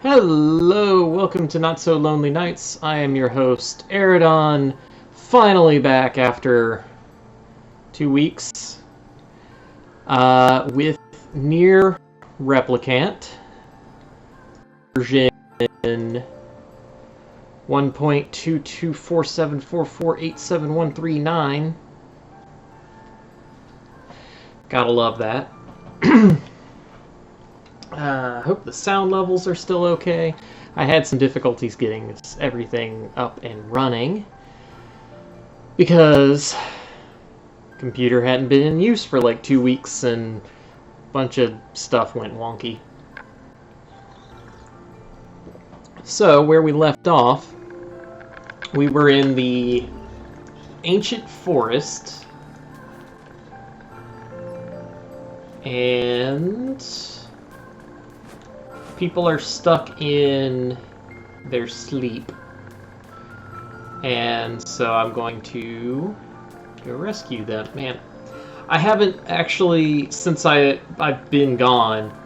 Hello, welcome to Not So Lonely Nights. I am your host, Eridon, finally back after 2 weeks with NieR Replicant version 1.22474487139. Gotta love that. Hope the sound levels are still okay. I had some difficulties getting everything up and running because computer hadn't been in use for like 2 weeks and a bunch of stuff went wonky. So where we left off, we were in the ancient forest and people are stuck in their sleep, and so I'm going to go rescue them. Man, I haven't actually, since I've been gone,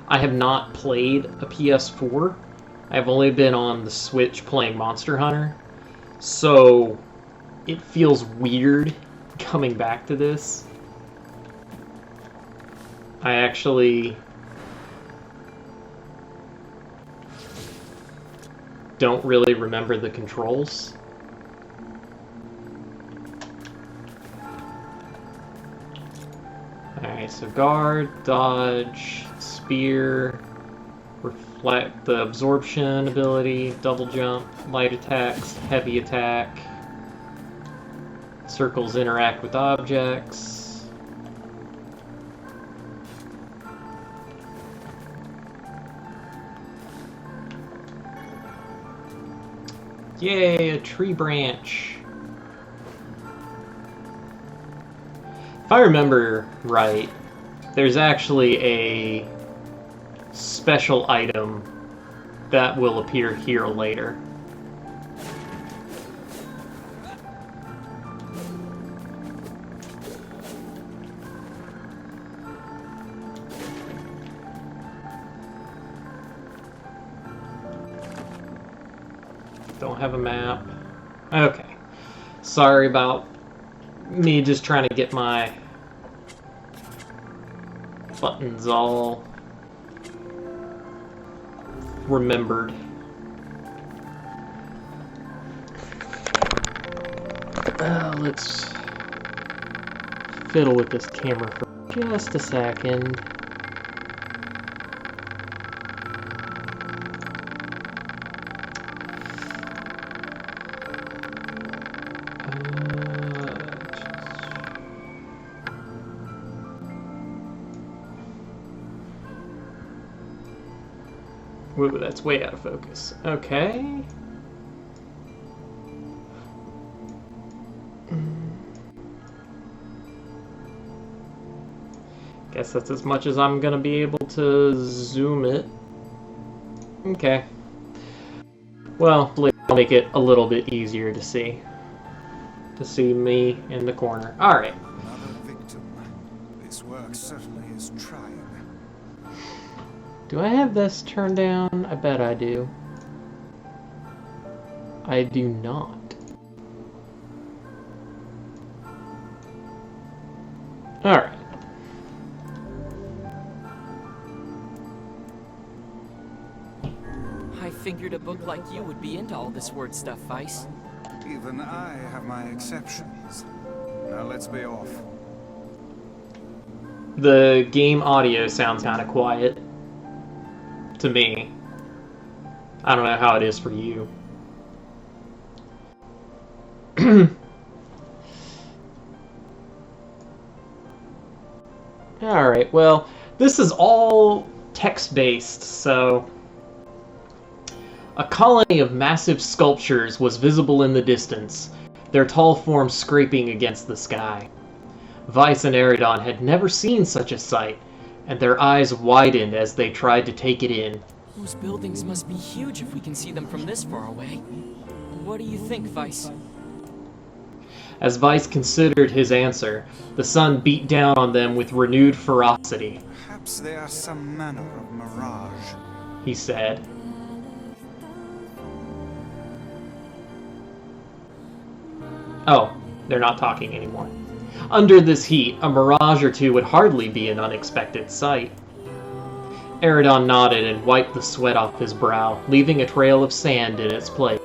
I have not played a PS4. I've only been on the Switch playing Monster Hunter, so it feels weird coming back to this. I actually don't really remember the controls. Alright, so guard, dodge, spear, reflect, the absorption ability, double jump, light attacks, heavy attack, circles interact with objects. Yay, a tree branch. If I remember right, there's actually a special item that will appear here later. Don't have a map. Okay. Sorry about me just trying to get my buttons all remembered. Let's fiddle with this camera for just a second. Whoa, that's way out of focus. Okay. Guess that's as much as I'm gonna be able to zoom it. Okay. Well, I'll make it a little bit easier to see. To see me in the corner. Alright. Another victim. This work certainly is trying. Do I have this turned down? I bet I do. I do not. Alright. I figured a book like you would be into all this word stuff, Vice. Even I have my exceptions. Now let's be off. The game audio sounds kind of quiet to me. I don't know how it is for you. Alright, well, this is all text-based, so a colony of massive sculptures was visible in the distance, their tall forms scraping against the sky. Vice and Eridon had never seen such a sight, and their eyes widened as they tried to take it in. Those buildings must be huge if we can see them from this far away. What do you think, Vice? As Vice considered his answer, the sun beat down on them with renewed ferocity. Perhaps they are some manner of mirage. He said. Oh, they're not talking anymore. Under this heat, a mirage or two would hardly be an unexpected sight. Eridon nodded and wiped the sweat off his brow, leaving a trail of sand in its place.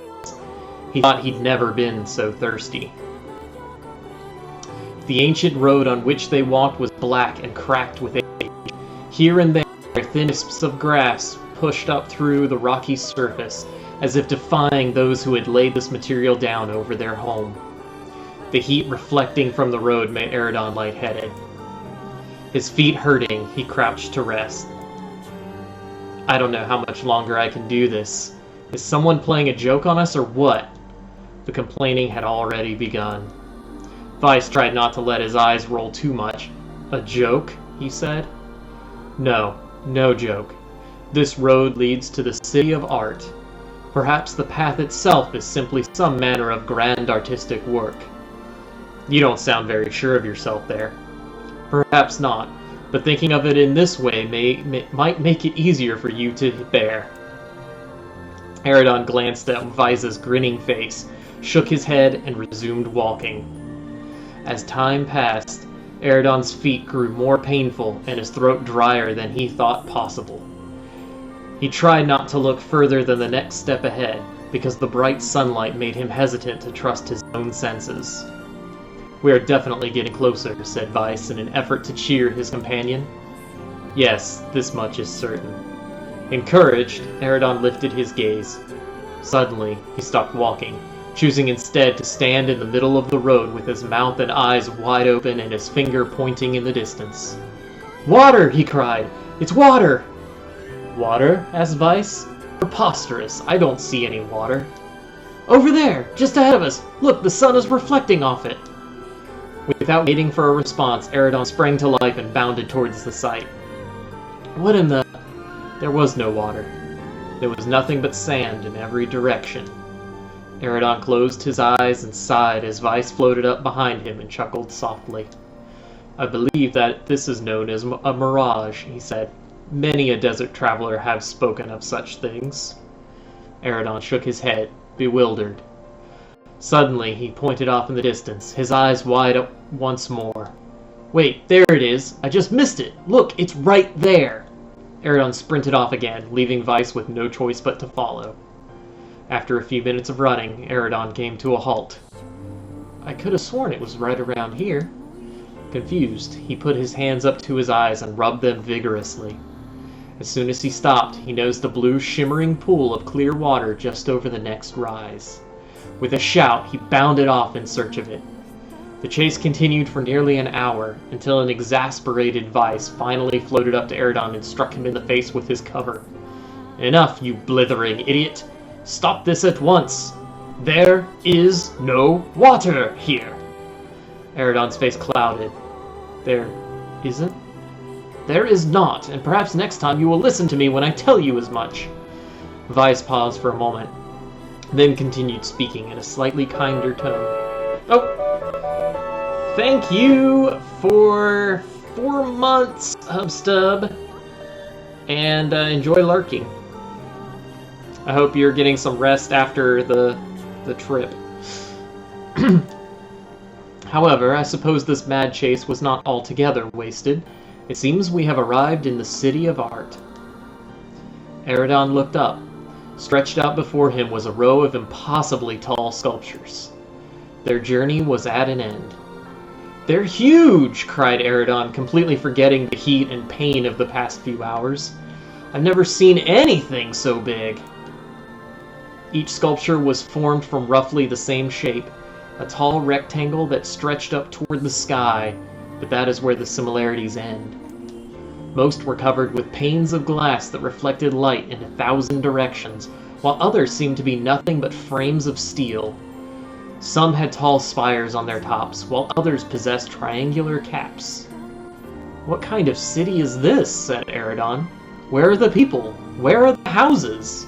He thought he'd never been so thirsty. The ancient road on which they walked was black and cracked with age. Here and there, thin wisps of grass pushed up through the rocky surface, as if defying those who had laid this material down over their home. The heat reflecting from the road made Eridon lightheaded. His feet hurting, he crouched to rest. I don't know how much longer I can do this. Is someone playing a joke on us or what? The complaining had already begun. Vice tried not to let his eyes roll too much. A joke, he said. No, no joke. This road leads to the city of art. Perhaps the path itself is simply some manner of grand artistic work. You don't sound very sure of yourself there. Perhaps not, but thinking of it in this way might make it easier for you to bear. Eridon glanced at Vice's grinning face, shook his head, and resumed walking. As time passed, Eridon's feet grew more painful and his throat drier than he thought possible. He tried not to look further than the next step ahead, because the bright sunlight made him hesitant to trust his own senses. We are definitely getting closer, said Vice in an effort to cheer his companion. Yes, this much is certain. Encouraged, Eridon lifted his gaze. Suddenly, he stopped walking, choosing instead to stand in the middle of the road with his mouth and eyes wide open and his finger pointing in the distance. Water! He cried. It's water! Water? Asked Vice. Preposterous. I don't see any water. Over there! Just ahead of us! Look, the sun is reflecting off it! Without waiting for a response, Eridon sprang to life and bounded towards the sight. What in the... There was no water. There was nothing but sand in every direction. Eridon closed his eyes and sighed as Vice floated up behind him and chuckled softly. I believe that this is known as a mirage, he said. Many a desert traveler has spoken of such things. Eridon shook his head, bewildered. Suddenly, he pointed off in the distance, his eyes wide up once more. Wait, there it is! I just missed it! Look, it's right there! Eridon sprinted off again, leaving Vice with no choice but to follow. After a few minutes of running, Eridon came to a halt. I could have sworn it was right around here. Confused, he put his hands up to his eyes and rubbed them vigorously. As soon as he stopped, he noticed a blue shimmering pool of clear water just over the next rise. With a shout, he bounded off in search of it. The chase continued for nearly an hour, until an exasperated Vice finally floated up to Eridon and struck him in the face with his cover. Enough, you blithering idiot! Stop this at once! There is no water here! Eridon's face clouded. There isn't? There is not, and perhaps next time you will listen to me when I tell you as much. Vice paused for a moment, then continued speaking in a slightly kinder tone. Oh, thank you for 4 months, Hubstub, and enjoy lurking. I hope you're getting some rest after the trip. However, I suppose this mad chase was not altogether wasted. It seems we have arrived in the city of art. Eridon looked up. Stretched out before him was a row of impossibly tall sculptures. Their journey was at an end. They're huge! Cried Eridon, completely forgetting the heat and pain of the past few hours. I've never seen anything so big. Each sculpture was formed from roughly the same shape, a tall rectangle that stretched up toward the sky, but that is where the similarities end. Most were covered with panes of glass that reflected light in 1,000 directions, while others seemed to be nothing but frames of steel. Some had tall spires on their tops, while others possessed triangular caps. What kind of city is this? Said Eridon. Where are the people? Where are the houses?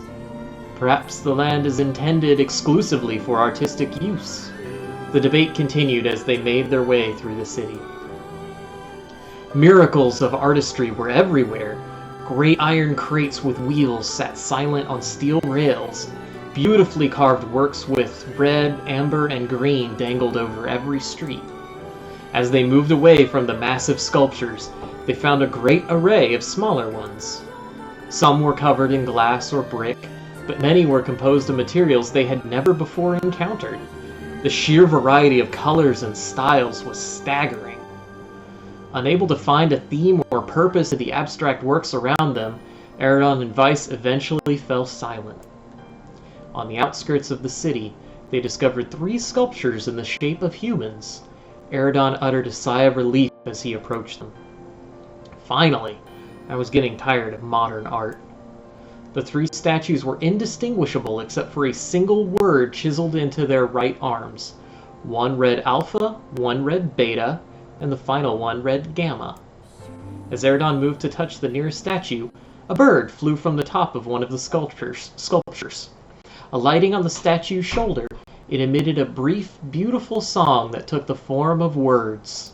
Perhaps the land is intended exclusively for artistic use. The debate continued as they made their way through the city. Miracles of artistry were everywhere. Great iron crates with wheels sat silent on steel rails. Beautifully carved works with red, amber, and green dangled over every street. As they moved away from the massive sculptures, they found a great array of smaller ones. Some were covered in glass or brick, but many were composed of materials they had never before encountered. The sheer variety of colors and styles was staggering. Unable to find a theme or purpose in the abstract works around them, Eridon and Weiss eventually fell silent. On the outskirts of the city, they discovered 3 sculptures in the shape of humans. Eridon uttered a sigh of relief as he approached them. Finally, I was getting tired of modern art. The 3 statues were indistinguishable except for a single word chiseled into their right arms. One read Alpha, one read Beta, and the final one read Gamma. As Eridon moved to touch the nearest statue, a bird flew from the top of one of the sculptures. Alighting on the statue's shoulder, it emitted a brief, beautiful song that took the form of words.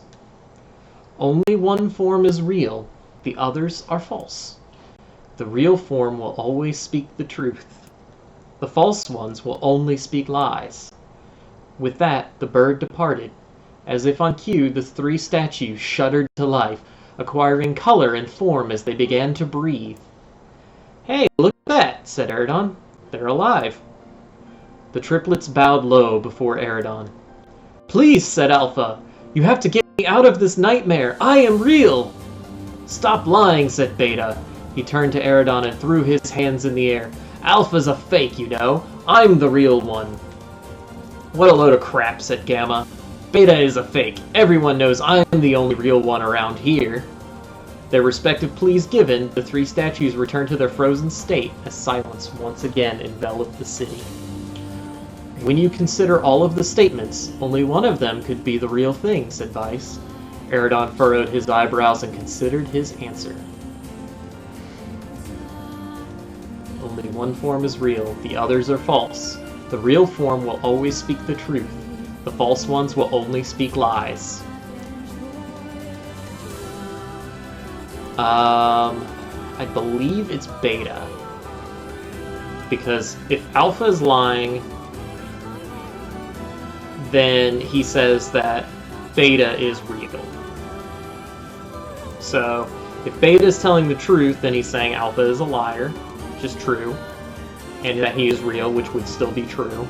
Only one form is real, the others are false. The real form will always speak the truth. The false ones will only speak lies. With that, the bird departed. As if on cue, the 3 statues shuddered to life, acquiring color and form as they began to breathe. "Hey, look at that," said Eridon. "They're alive." The triplets bowed low before Eridon. "Please," said Alpha, "you have to get me out of this nightmare. I am real." "Stop lying," said Beta. He turned to Eridon and threw his hands in the air. "Alpha's a fake, you know. I'm the real one." "What a load of crap," said Gamma. "Beta is a fake. Everyone knows I'm the only real one around here." Their respective pleas given, the 3 statues returned to their frozen state as silence once again enveloped the city. "When you consider all of the statements, only one of them could be the real thing," said Weiss. Eridon furrowed his eyebrows and considered his answer. "Only one form is real, the others are false. The real form will always speak the truth. The false ones will only speak lies." I believe it's Beta. Because if Alpha is lying, then he says that Beta is real. So, if Beta is telling the truth, then he's saying Alpha is a liar, which is true, and that he is real, which would still be true.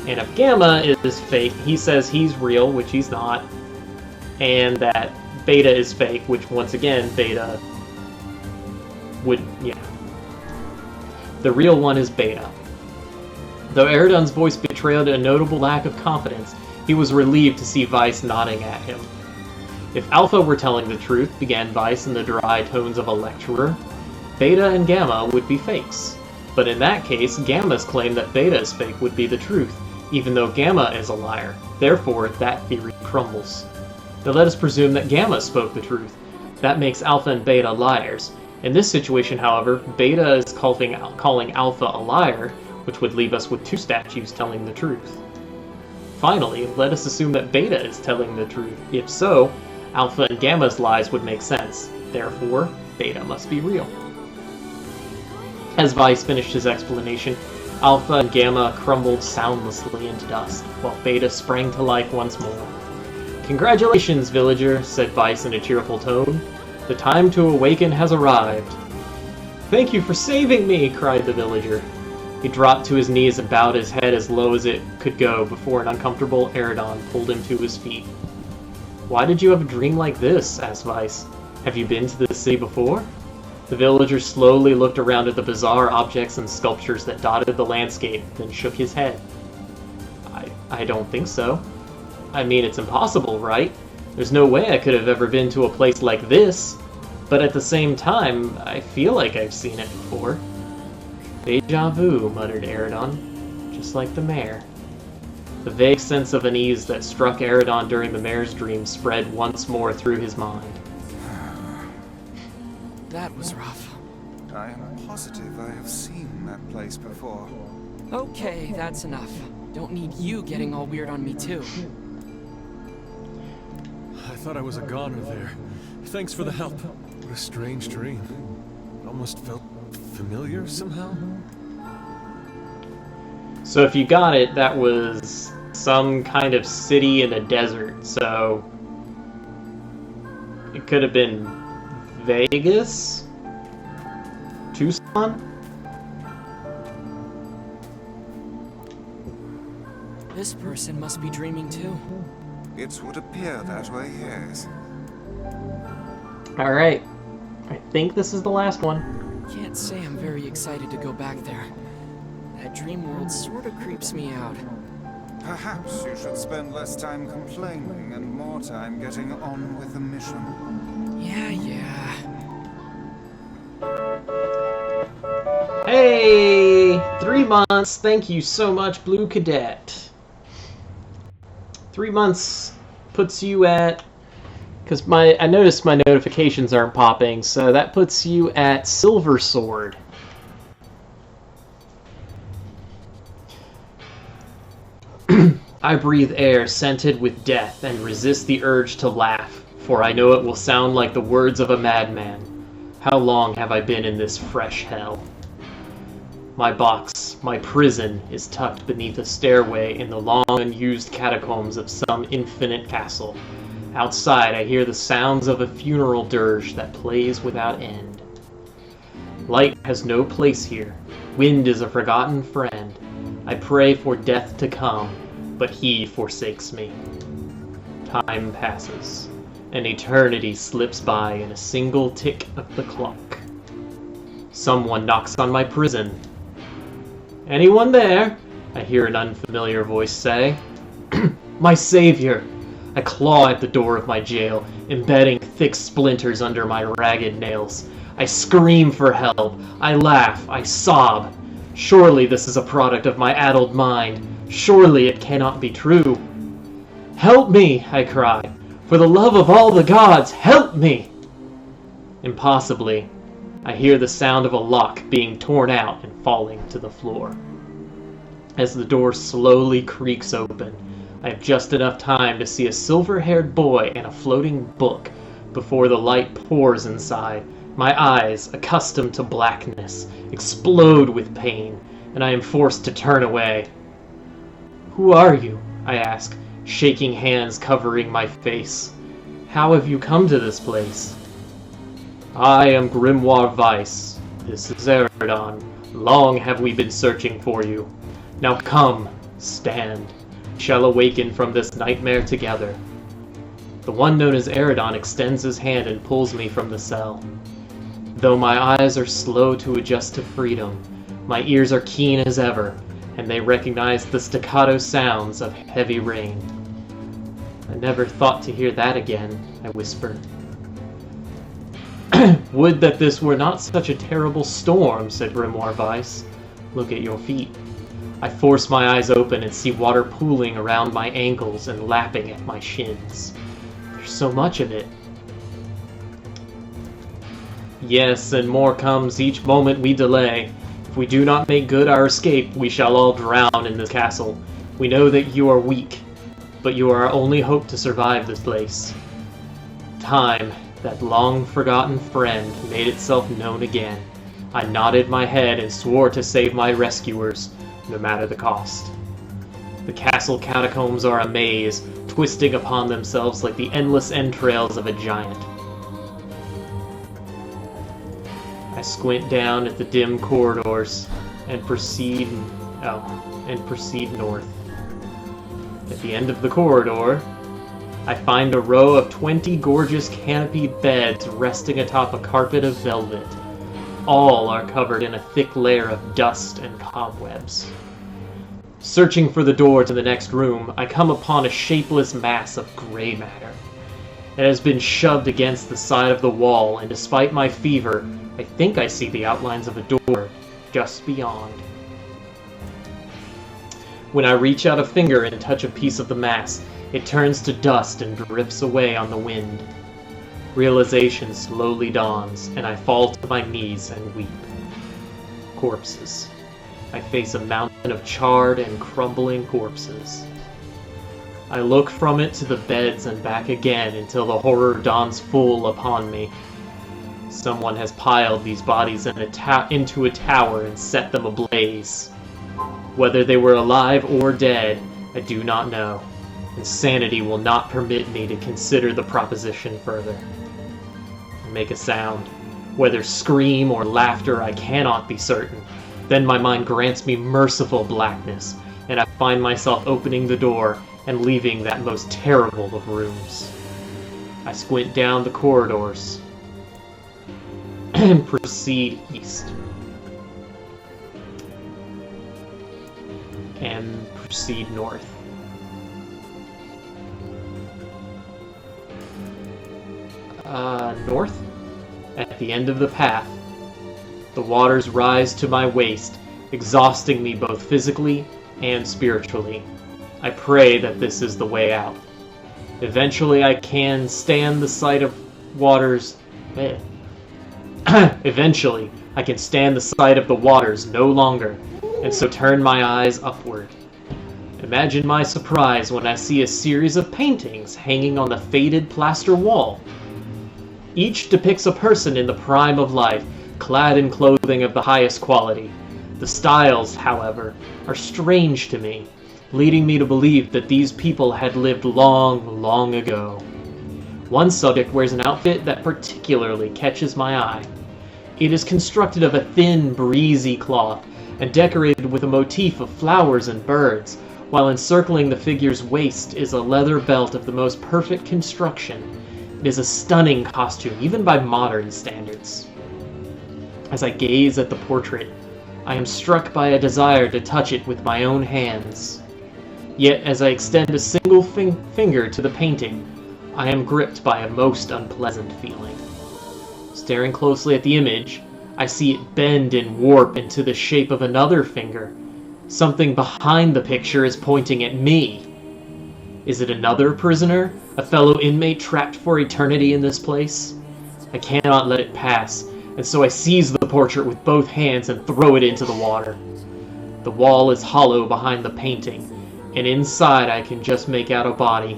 And if Gamma is fake, he says he's real, which he's not, and that Beta is fake, which once again, Beta would, yeah. The real one is Beta. Though Eridon's voice betrayed a notable lack of confidence, he was relieved to see Weiss nodding at him. "If Alpha were telling the truth," began Weiss in the dry tones of a lecturer, "Beta and Gamma would be fakes. But in that case, Gamma's claim that Beta is fake would be the truth, even though Gamma is a liar. Therefore, that theory crumbles. Now let us presume that Gamma spoke the truth. That makes Alpha and Beta liars. In this situation, however, Beta is calling Alpha a liar, which would leave us with 2 statues telling the truth. Finally, let us assume that Beta is telling the truth. If so, Alpha and Gamma's lies would make sense. Therefore, Beta must be real." As Weiss finished his explanation, Alpha and Gamma crumbled soundlessly into dust, while Beta sprang to life once more. "Congratulations, villager," said Weiss in a cheerful tone. "The time to awaken has arrived." "Thank you for saving me!" cried the villager. He dropped to his knees and bowed his head as low as it could go before an uncomfortable Eridon pulled him to his feet. "Why did you have a dream like this?" asked Weiss. "Have you been to the city before?" The villager slowly looked around at the bizarre objects and sculptures that dotted the landscape, then shook his head. I don't think so. I mean, it's impossible, right? There's no way I could have ever been to a place like this. But at the same time, I feel like I've seen it before." "Deja vu," muttered Eridon, just like the mayor. The vague sense of unease that struck Eridon during the mayor's dream spread once more through his mind. That was rough. I am positive I have seen that place before. Okay, that's enough. Don't need you getting all weird on me too. I thought I was a goner there. Thanks for the help. What a strange dream. It almost felt familiar somehow. So if you got it, that was some kind of city in a desert, so it could have been Vegas? Tucson? This person must be dreaming too. It would appear that way, yes. Alright. I think this is the last one. Can't say I'm very excited to go back there. That dream world sort of creeps me out. Perhaps you should spend less time complaining and more time getting on with the mission. Yeah. Hey! 3 months! Thank you so much, Blue Cadet. 3 months puts you at... Because I noticed my notifications aren't popping, so that puts you at Silver Sword. I breathe air scented with death and resist the urge to laugh, for I know it will sound like the words of a madman. How long have I been in this fresh hell? My box, my prison, is tucked beneath a stairway in the long unused catacombs of some infinite castle. Outside, I hear the sounds of a funeral dirge that plays without end. Light has no place here. Wind is a forgotten friend. I pray for death to come, but he forsakes me. Time passes. An eternity slips by in a single tick of the clock. Someone knocks on my prison. "Anyone there?" I hear an unfamiliar voice say. My savior! I claw at the door of my jail, embedding thick splinters under my ragged nails. I scream for help. I laugh. I sob. Surely this is a product of my addled mind. Surely it cannot be true. "Help me!" I cry. "For the love of all the gods, help me!" Impossibly, I hear the sound of a lock being torn out and falling to the floor. As the door slowly creaks open, I have just enough time to see a silver-haired boy and a floating book before the light pours inside. My eyes, accustomed to blackness, explode with pain, and I am forced to turn away. "Who are you?" I ask, shaking hands covering my face. "How have you come to this place?" "I am Grimoire Weiss. This is Eridon. Long have we been searching for you. Now come, stand. We shall awaken from this nightmare together." The one known as Eridon extends his hand and pulls me from the cell. Though my eyes are slow to adjust to freedom, my ears are keen as ever, and they recognize the staccato sounds of heavy rain. "I never thought to hear that again," I whisper. "Would that this were not such a terrible storm," said Grimoire Weiss. "Look at your feet." I force my eyes open and see water pooling around my ankles and lapping at my shins. There's so much of it. "Yes, and more comes each moment we delay. If we do not make good our escape, we shall all drown in this castle. We know that you are weak, but you are our only hope to survive this place." Time, that long-forgotten friend, made itself known again. I nodded my head and swore to save my rescuers, no matter the cost. The castle catacombs are a maze, twisting upon themselves like the endless entrails of a giant. I squint down at the dim corridors and proceed north. At the end of the corridor, I find a row of 20 gorgeous canopied beds resting atop a carpet of velvet. All are covered in a thick layer of dust and cobwebs. Searching for the door to the next room, I come upon a shapeless mass of gray matter. It has been shoved against the side of the wall, and despite my fever, I think I see the outlines of a door just beyond. When I reach out a finger and touch a piece of the mass, it turns to dust and drifts away on the wind. Realization slowly dawns, and I fall to my knees and weep. Corpses. I face a mountain of charred and crumbling corpses. I look from it to the beds and back again until the horror dawns full upon me. Someone has piled these bodies into a tower and set them ablaze. Whether they were alive or dead, I do not know. Insanity will not permit me to consider the proposition further. I make a sound. Whether scream or laughter, I cannot be certain. Then my mind grants me merciful blackness, and I find myself opening the door and leaving that most terrible of rooms. I squint down the corridors and proceed east. And proceed north. North? At the end of the path, the waters rise to my waist, exhausting me both physically and spiritually. I pray that this is the way out. Eventually I can stand the sight of waters... Eventually, I can stand the sight of the waters no longer, and so turn my eyes upward. Imagine my surprise when I see a series of paintings hanging on the faded plaster wall. Each depicts a person in the prime of life, clad in clothing of the highest quality. The styles, however, are strange to me, leading me to believe that these people had lived long, long ago. One subject wears an outfit that particularly catches my eye. It is constructed of a thin, breezy cloth, and decorated with a motif of flowers and birds, while encircling the figure's waist is a leather belt of the most perfect construction. It is a stunning costume, even by modern standards. As I gaze at the portrait, I am struck by a desire to touch it with my own hands. Yet, as I extend a single finger to the painting, I am gripped by a most unpleasant feeling. Staring closely at the image, I see it bend and warp into the shape of another finger. Something behind the picture is pointing at me. Is it another prisoner? A fellow inmate trapped for eternity in this place? I cannot let it pass, and so I seize the portrait with both hands and throw it into the water. The wall is hollow behind the painting, and inside I can just make out a body.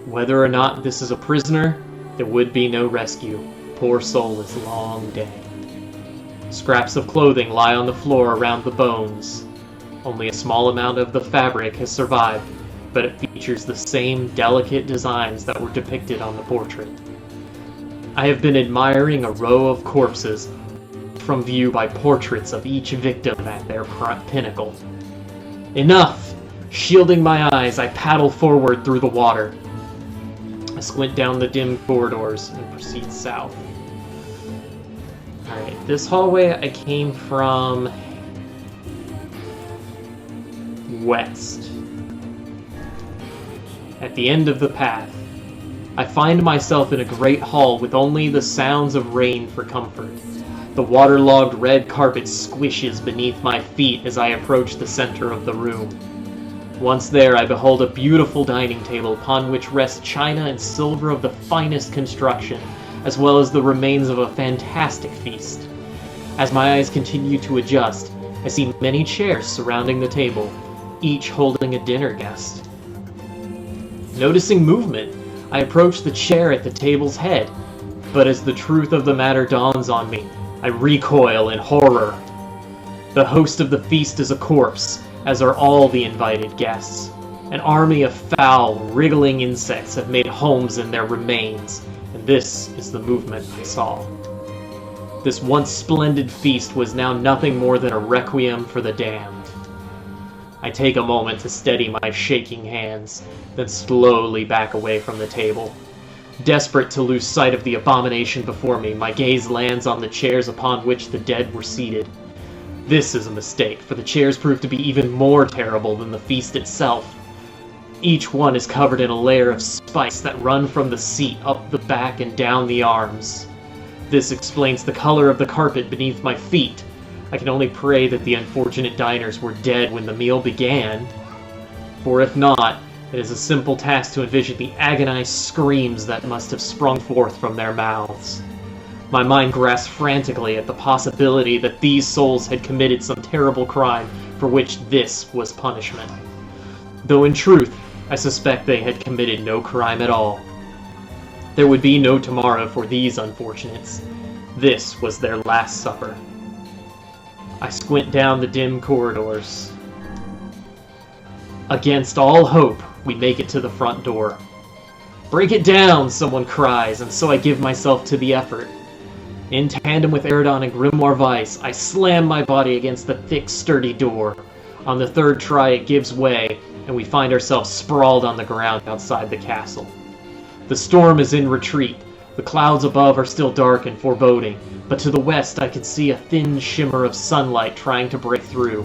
Whether or not this is a prisoner, there would be no rescue. Poor soul is long dead. Scraps of clothing lie on the floor around the bones. Only a small amount of the fabric has survived, but it features the same delicate designs that were depicted on the portrait. I have been admiring a row of corpses from view by portraits of each victim at their pinnacle. Enough! Shielding my eyes, I paddle forward through the water. I squint down the dim corridors and proceed south. Alright, this hallway I came from west. At the end of the path, I find myself in a great hall with only the sounds of rain for comfort. The waterlogged red carpet squishes beneath my feet as I approach the center of the room. Once there, I behold a beautiful dining table upon which rest china and silver of the finest construction, as well as the remains of a fantastic feast. As my eyes continue to adjust, I see many chairs surrounding the table, each holding a dinner guest. Noticing movement, I approach the chair at the table's head, but as the truth of the matter dawns on me, I recoil in horror. The host of the feast is a corpse, as are all the invited guests. An army of foul, wriggling insects have made homes in their remains, and this is the movement I saw. This once splendid feast was now nothing more than a requiem for the damned. I take a moment to steady my shaking hands, then slowly back away from the table. Desperate to lose sight of the abomination before me, my gaze lands on the chairs upon which the dead were seated. This is a mistake, for the chairs prove to be even more terrible than the feast itself. Each one is covered in a layer of spikes that run from the seat up the back and down the arms. This explains the color of the carpet beneath my feet. I can only pray that the unfortunate diners were dead when the meal began. For if not, it is a simple task to envision the agonized screams that must have sprung forth from their mouths. My mind grasps frantically at the possibility that these souls had committed some terrible crime for which this was punishment. Though in truth, I suspect they had committed no crime at all. There would be no tomorrow for these unfortunates. This was their last supper. I squint down the dim corridors. Against all hope, we make it to the front door. "Break it down!" someone cries, and so I give myself to the effort. In tandem with Eridon and Grimoire Weiss, I slam my body against the thick, sturdy door. On the third try, it gives way, and we find ourselves sprawled on the ground outside the castle. The storm is in retreat. The clouds above are still dark and foreboding, but to the west I can see a thin shimmer of sunlight trying to break through.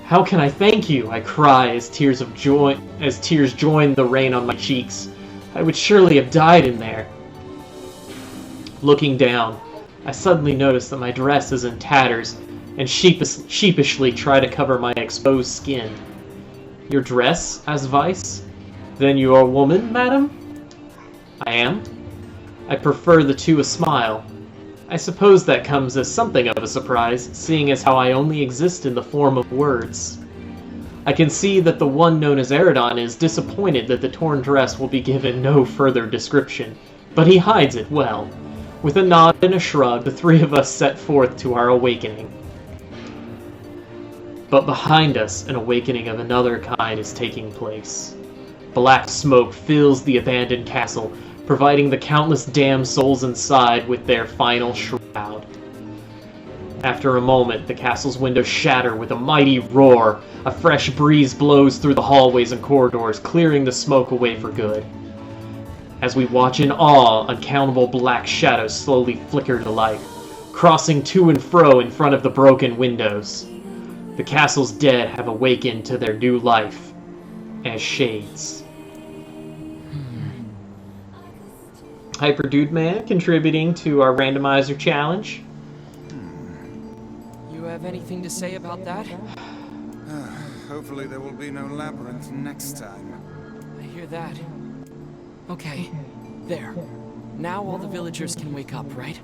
"How can I thank you?" I cry as tears join the rain on my cheeks. I would surely have died in there. Looking down, I suddenly notice that my dress is in tatters, and sheepishly try to cover my exposed skin. "Your dress?" asks Weiss. "Then you are a woman, madam?" "I am." I prefer to a smile. I suppose that comes as something of a surprise, seeing as how I only exist in the form of words. I can see that the one known as Eridon is disappointed that the torn dress will be given no further description, but he hides it well. With a nod and a shrug, the three of us set forth to our awakening. But behind us, an awakening of another kind is taking place. Black smoke fills the abandoned castle, providing the countless damned souls inside with their final shroud. After a moment, the castle's windows shatter with a mighty roar. A fresh breeze blows through the hallways and corridors, clearing the smoke away for good. As we watch in awe, uncountable black shadows slowly flicker to life, crossing to and fro in front of the broken windows. The castle's dead have awakened to their new life as shades. Hyper Dude Man contributing to our randomizer challenge. You have anything to say about that? Hopefully there will be no labyrinth next time. I hear that. Okay, there. Now all the villagers can wake up, right?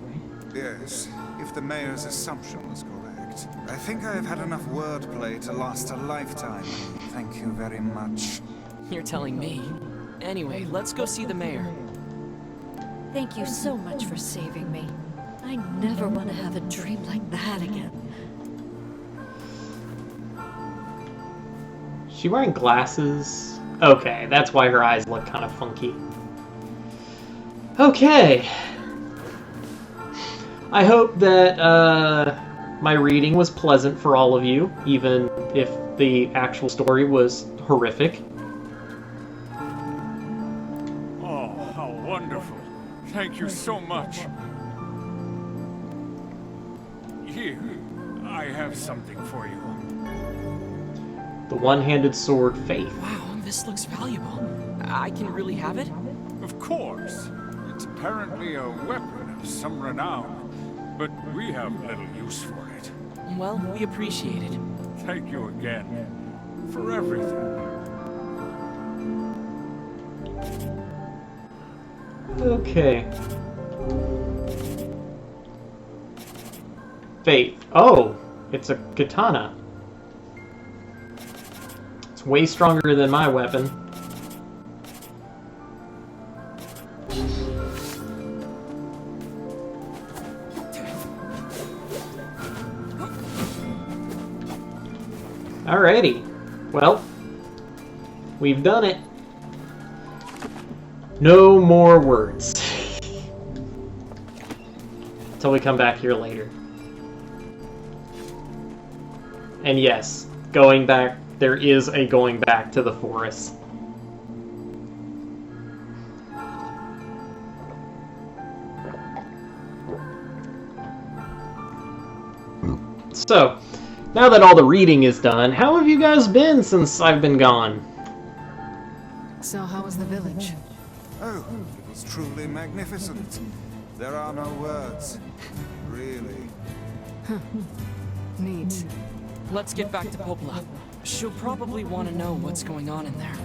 Yes, if the mayor's assumption was correct. I think I have had enough wordplay to last a lifetime. Thank you very much. You're telling me. Anyway, let's go see the mayor. Thank you so much for saving me. I never want to have a dream like that again. She wearing glasses? Okay, that's why her eyes look kind of funky. Okay. I hope that my reading was pleasant for all of you, even if the actual story was horrific. Oh, how wonderful. Thank you so much. Here, I have something for you. The one-handed sword, Faith. Wow, this looks valuable. I can really have it? Of course. It's apparently a weapon of some renown, but we have little use for it. Well, we appreciate it. Thank you again for everything. Okay. Faith. Oh, it's a katana. It's way stronger than my weapon. Alrighty. Well, we've done it. No more words. Until we come back here later. And yes, going back, there is a going back to the forest. So, now that all the reading is done, how have you guys been since I've been gone? So how was the village? Oh, it was truly magnificent. There are no words. Really. Neat. Let's get back to Popola. She'll probably want to know what's going on in there.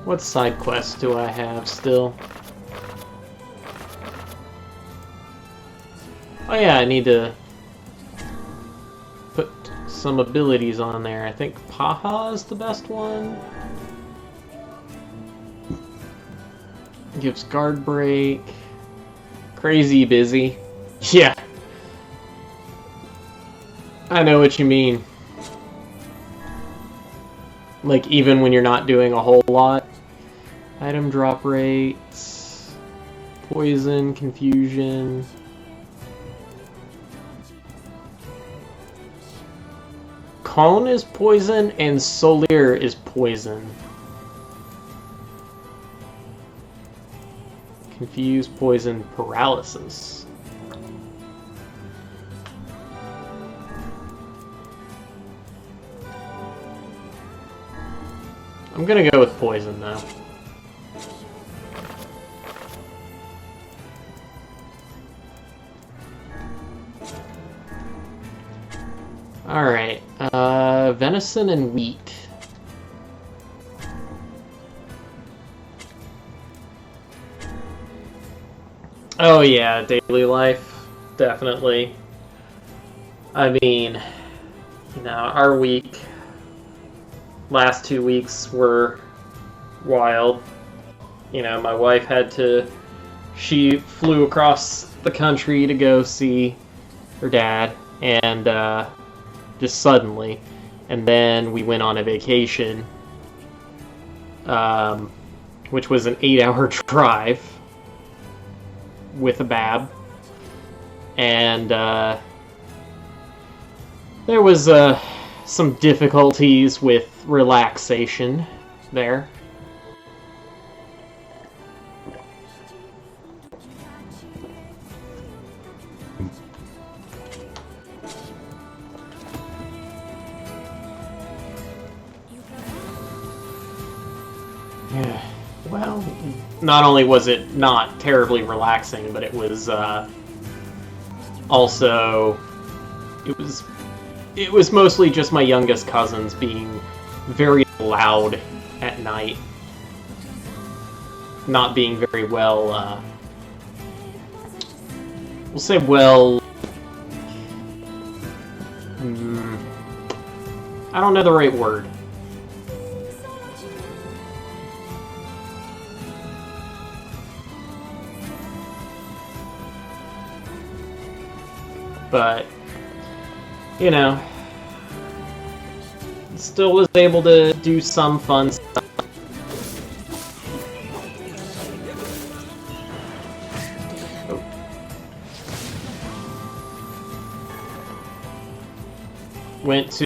What side quests do I have still? Oh yeah, I need to put some abilities on there. I think Paha is the best one. Gives guard break. Crazy busy. Yeah. I know what you mean. Like, even when you're not doing a whole lot. Item drop rates. Poison, confusion. Cone is poison and Solier is poison. Confuse, poison, paralysis. I'm gonna go with poison though. Alright, venison and wheat. Oh yeah, daily life, definitely. I mean, you know, our week, last 2 weeks were wild. You know, my wife she flew across the country to go see her dad, and just suddenly, and then we went on a vacation, which was an 8-hour drive with a Bab, and there was some difficulties with relaxation there. Well, not only was it not terribly relaxing, but it was also it was mostly just my youngest cousins being very loud at night, not being very well. We'll say well. I don't know the right word. But, you know, still was able to do some fun stuff. Oh. Went to,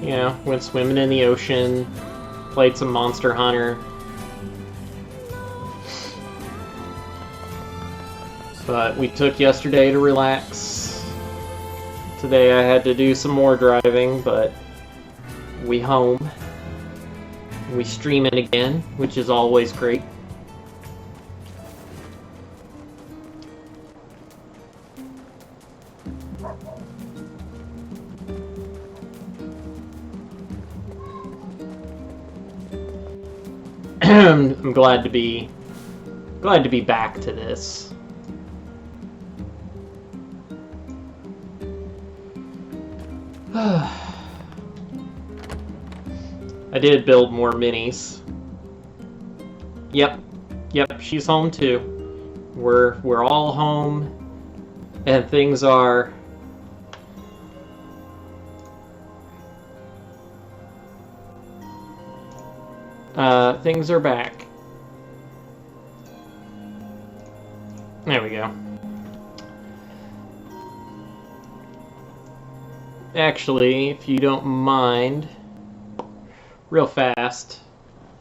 you know, went swimming in the ocean, played some Monster Hunter. But we took yesterday to relax. Today I had to do some more driving, but we home. We stream it again, which is always great. I'm glad to be back to this. I did build more minis. Yep, she's home too. We're all home, and things are back. There we go. Actually, if you don't mind, real fast,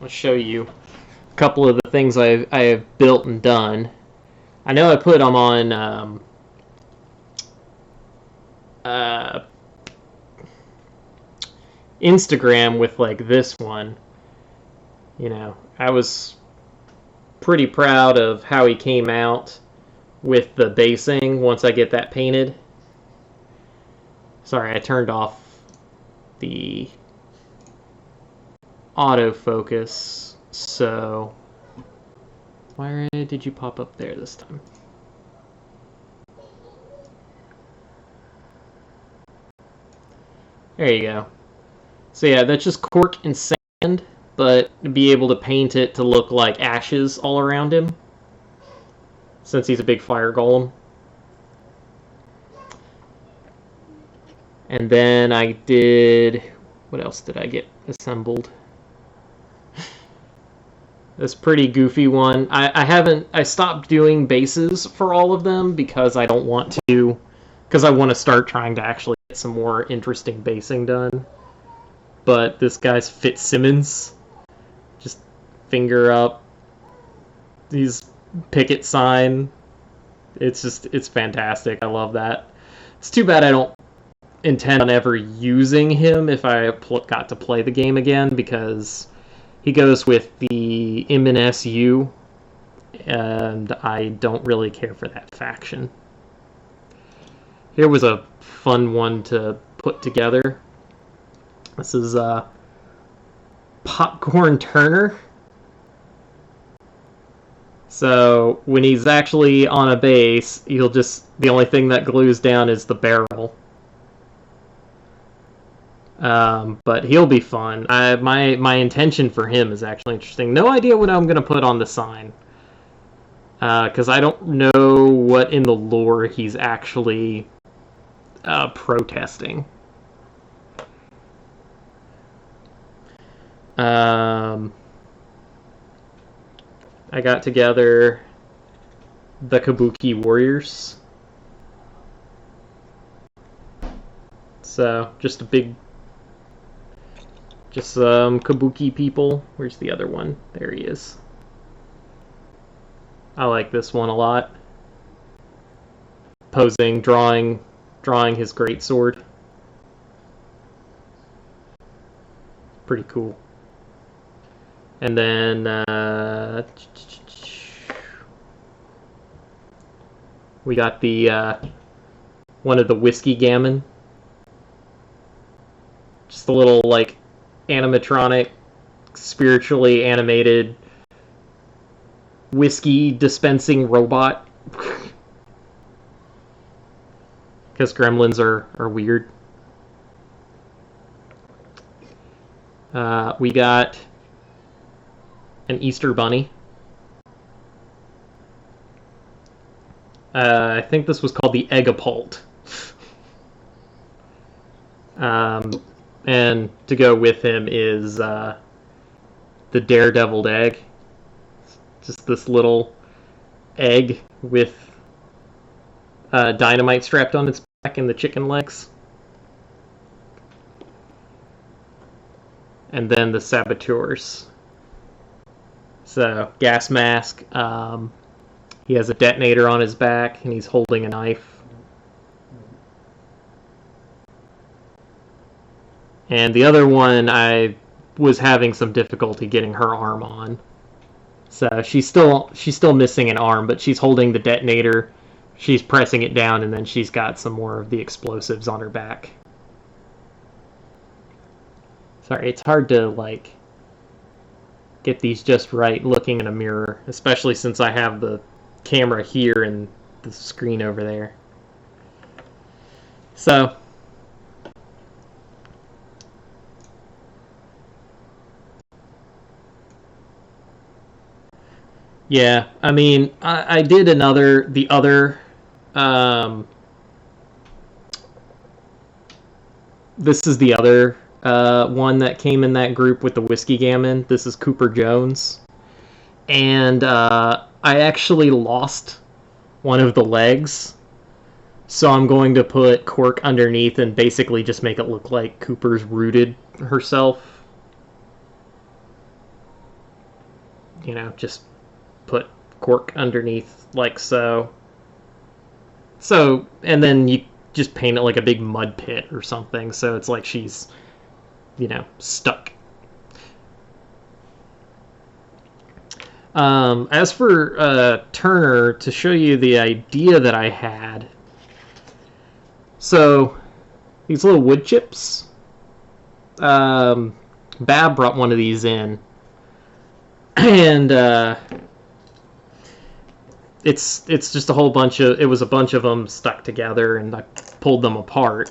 I'll show you a couple of the things I have built and done. I know I put them on Instagram with like this one. You know, I was pretty proud of how he came out with the basing once I get that painted. Sorry, I turned off the autofocus, so why did you pop up there this time? There you go. So yeah, that's just cork and sand but be able to paint it to look like ashes all around him, since he's a big fire golem. And then I did... What else did I get assembled? This pretty goofy one. I stopped doing bases for all of them because I don't want to... Because I want to start trying to actually get some more interesting basing done. But this guy's Fitzsimmons. Just finger up. He's picket sign. It's fantastic. I love that. It's too bad I don't intend on ever using him if I got to play the game again, because he goes with the MNSU, and I don't really care for that faction. Here was a fun one to put together. This is Popcorn Turner. So when he's actually on a base, the only thing that glues down is the barrel. But he'll be fun. My intention for him is actually interesting. No idea what I'm going to put on the sign. Because I don't know what in the lore he's actually protesting. I got together the Kabuki Warriors. So, just some Kabuki people. Where's the other one? There he is. I like this one a lot. Posing, drawing his greatsword. Pretty cool. And then we got the one of the Whiskey Gammon. Just a little like animatronic, spiritually animated whiskey dispensing robot. Because gremlins are weird. We got an Easter bunny. I think this was called the Eggapult. And to go with him is the Daredeviled egg. Just this little egg with dynamite strapped on its back and the chicken legs. And then the saboteurs. So, gas mask. He has a detonator on his back, and he's holding a knife. And the other one, I was having some difficulty getting her arm on. So she's still missing an arm, but she's holding the detonator. She's pressing it down, and then she's got some more of the explosives on her back. Sorry, it's hard to, like, get these just right looking in a mirror, especially since I have the camera here and the screen over there. So, yeah, I mean, I did the other, this is the other one that came in that group with the Whiskey Gammon. This is Cooper Jones. And I actually lost one of the legs. So I'm going to put Cork underneath and basically just make it look like Cooper's rooted herself. You know, just put Cork underneath like so. So, and then you just paint it like a big mud pit or something. So it's like she's, you know, stuck. As for Turner, to show you the idea that I had, so these little wood chips, Bab brought one of these in, and it's just a whole bunch of, it was a bunch of them stuck together, and I pulled them apart,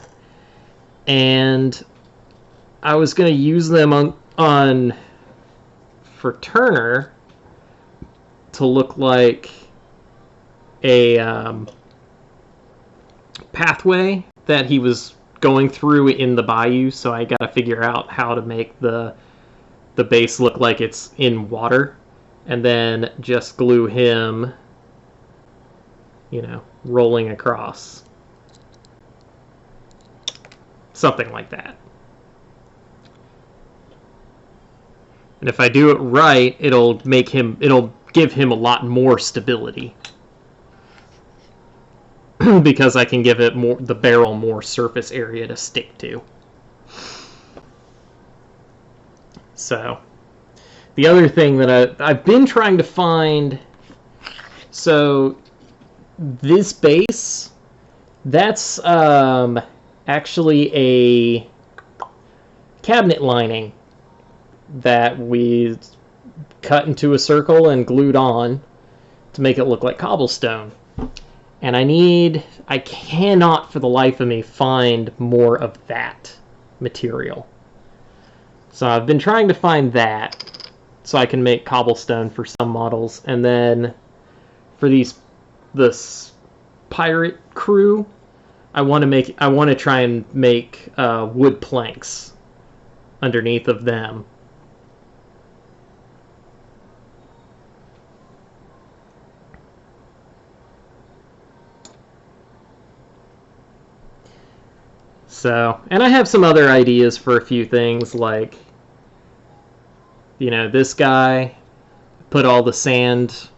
and I was going to use them on for Turner to look like a pathway that he was going through in the bayou, so I gotta figure out how to make the base look like it's in water, and then just glue him, rolling across. Something like that. And if I do it right, it'll give him a lot more stability. Because I can give it the barrel more surface area to stick to. So, the other thing that I've been trying to find, so this base, that's actually a cabinet lining that we cut into a circle and glued on to make it look like cobblestone. And I cannot for the life of me find more of that material. So I've been trying to find that so I can make cobblestone for some models. And then for this pirate crew, I want to try and make wood planks underneath of them. So, and I have some other ideas for a few things, like, this guy, put all the sand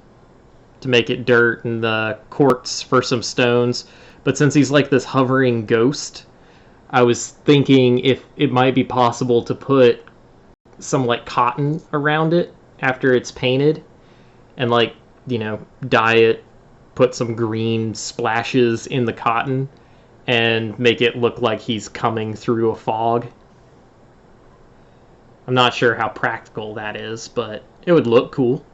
to make it dirt and the quartz for some stones. But since he's like this hovering ghost, I was thinking if it might be possible to put some like cotton around it after it's painted and dye it, put some green splashes in the cotton and make it look like he's coming through a fog. I'm not sure how practical that is, but it would look cool.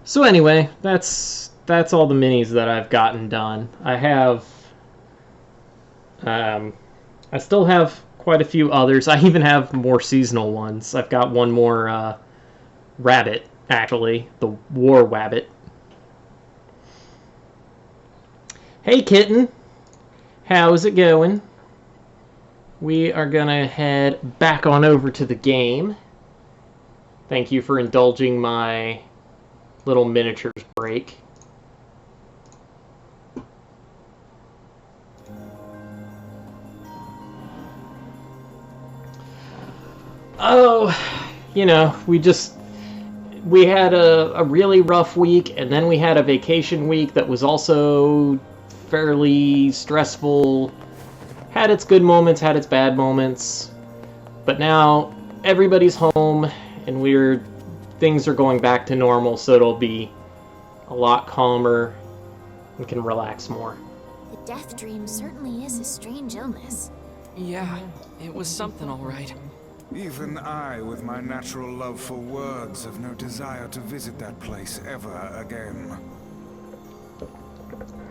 So anyway, that's all the minis that I've gotten done. I still have quite a few others. I even have more seasonal ones. I've got one more rabbit, actually, the war wabbit. Hey kitten, how's it going? We are gonna head back on over to the game. Thank you for indulging my little miniatures break. Oh, we had a really rough week, and then we had a vacation week that was also fairly stressful. Had its good moments, had its bad moments. But now everybody's home, and things are going back to normal, so it'll be a lot calmer and can relax more. The death dream certainly is a strange illness. Yeah, it was something all right. Even I, with my natural love for words, have no desire to visit that place ever again.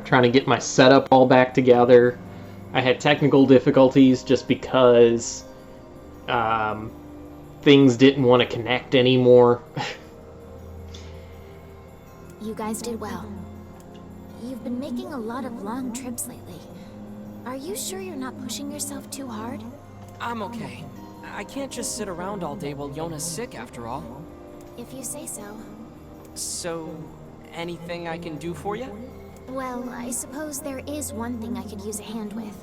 Trying to get my setup all back together. I had technical difficulties just because things didn't want to connect anymore. You guys did well. You've been making a lot of long trips lately. Are you sure you're not pushing yourself too hard? I'm okay. I can't just sit around all day while Yona's sick, after all. If you say so. So, anything I can do for you? Well, I suppose there is one thing I could use a hand with.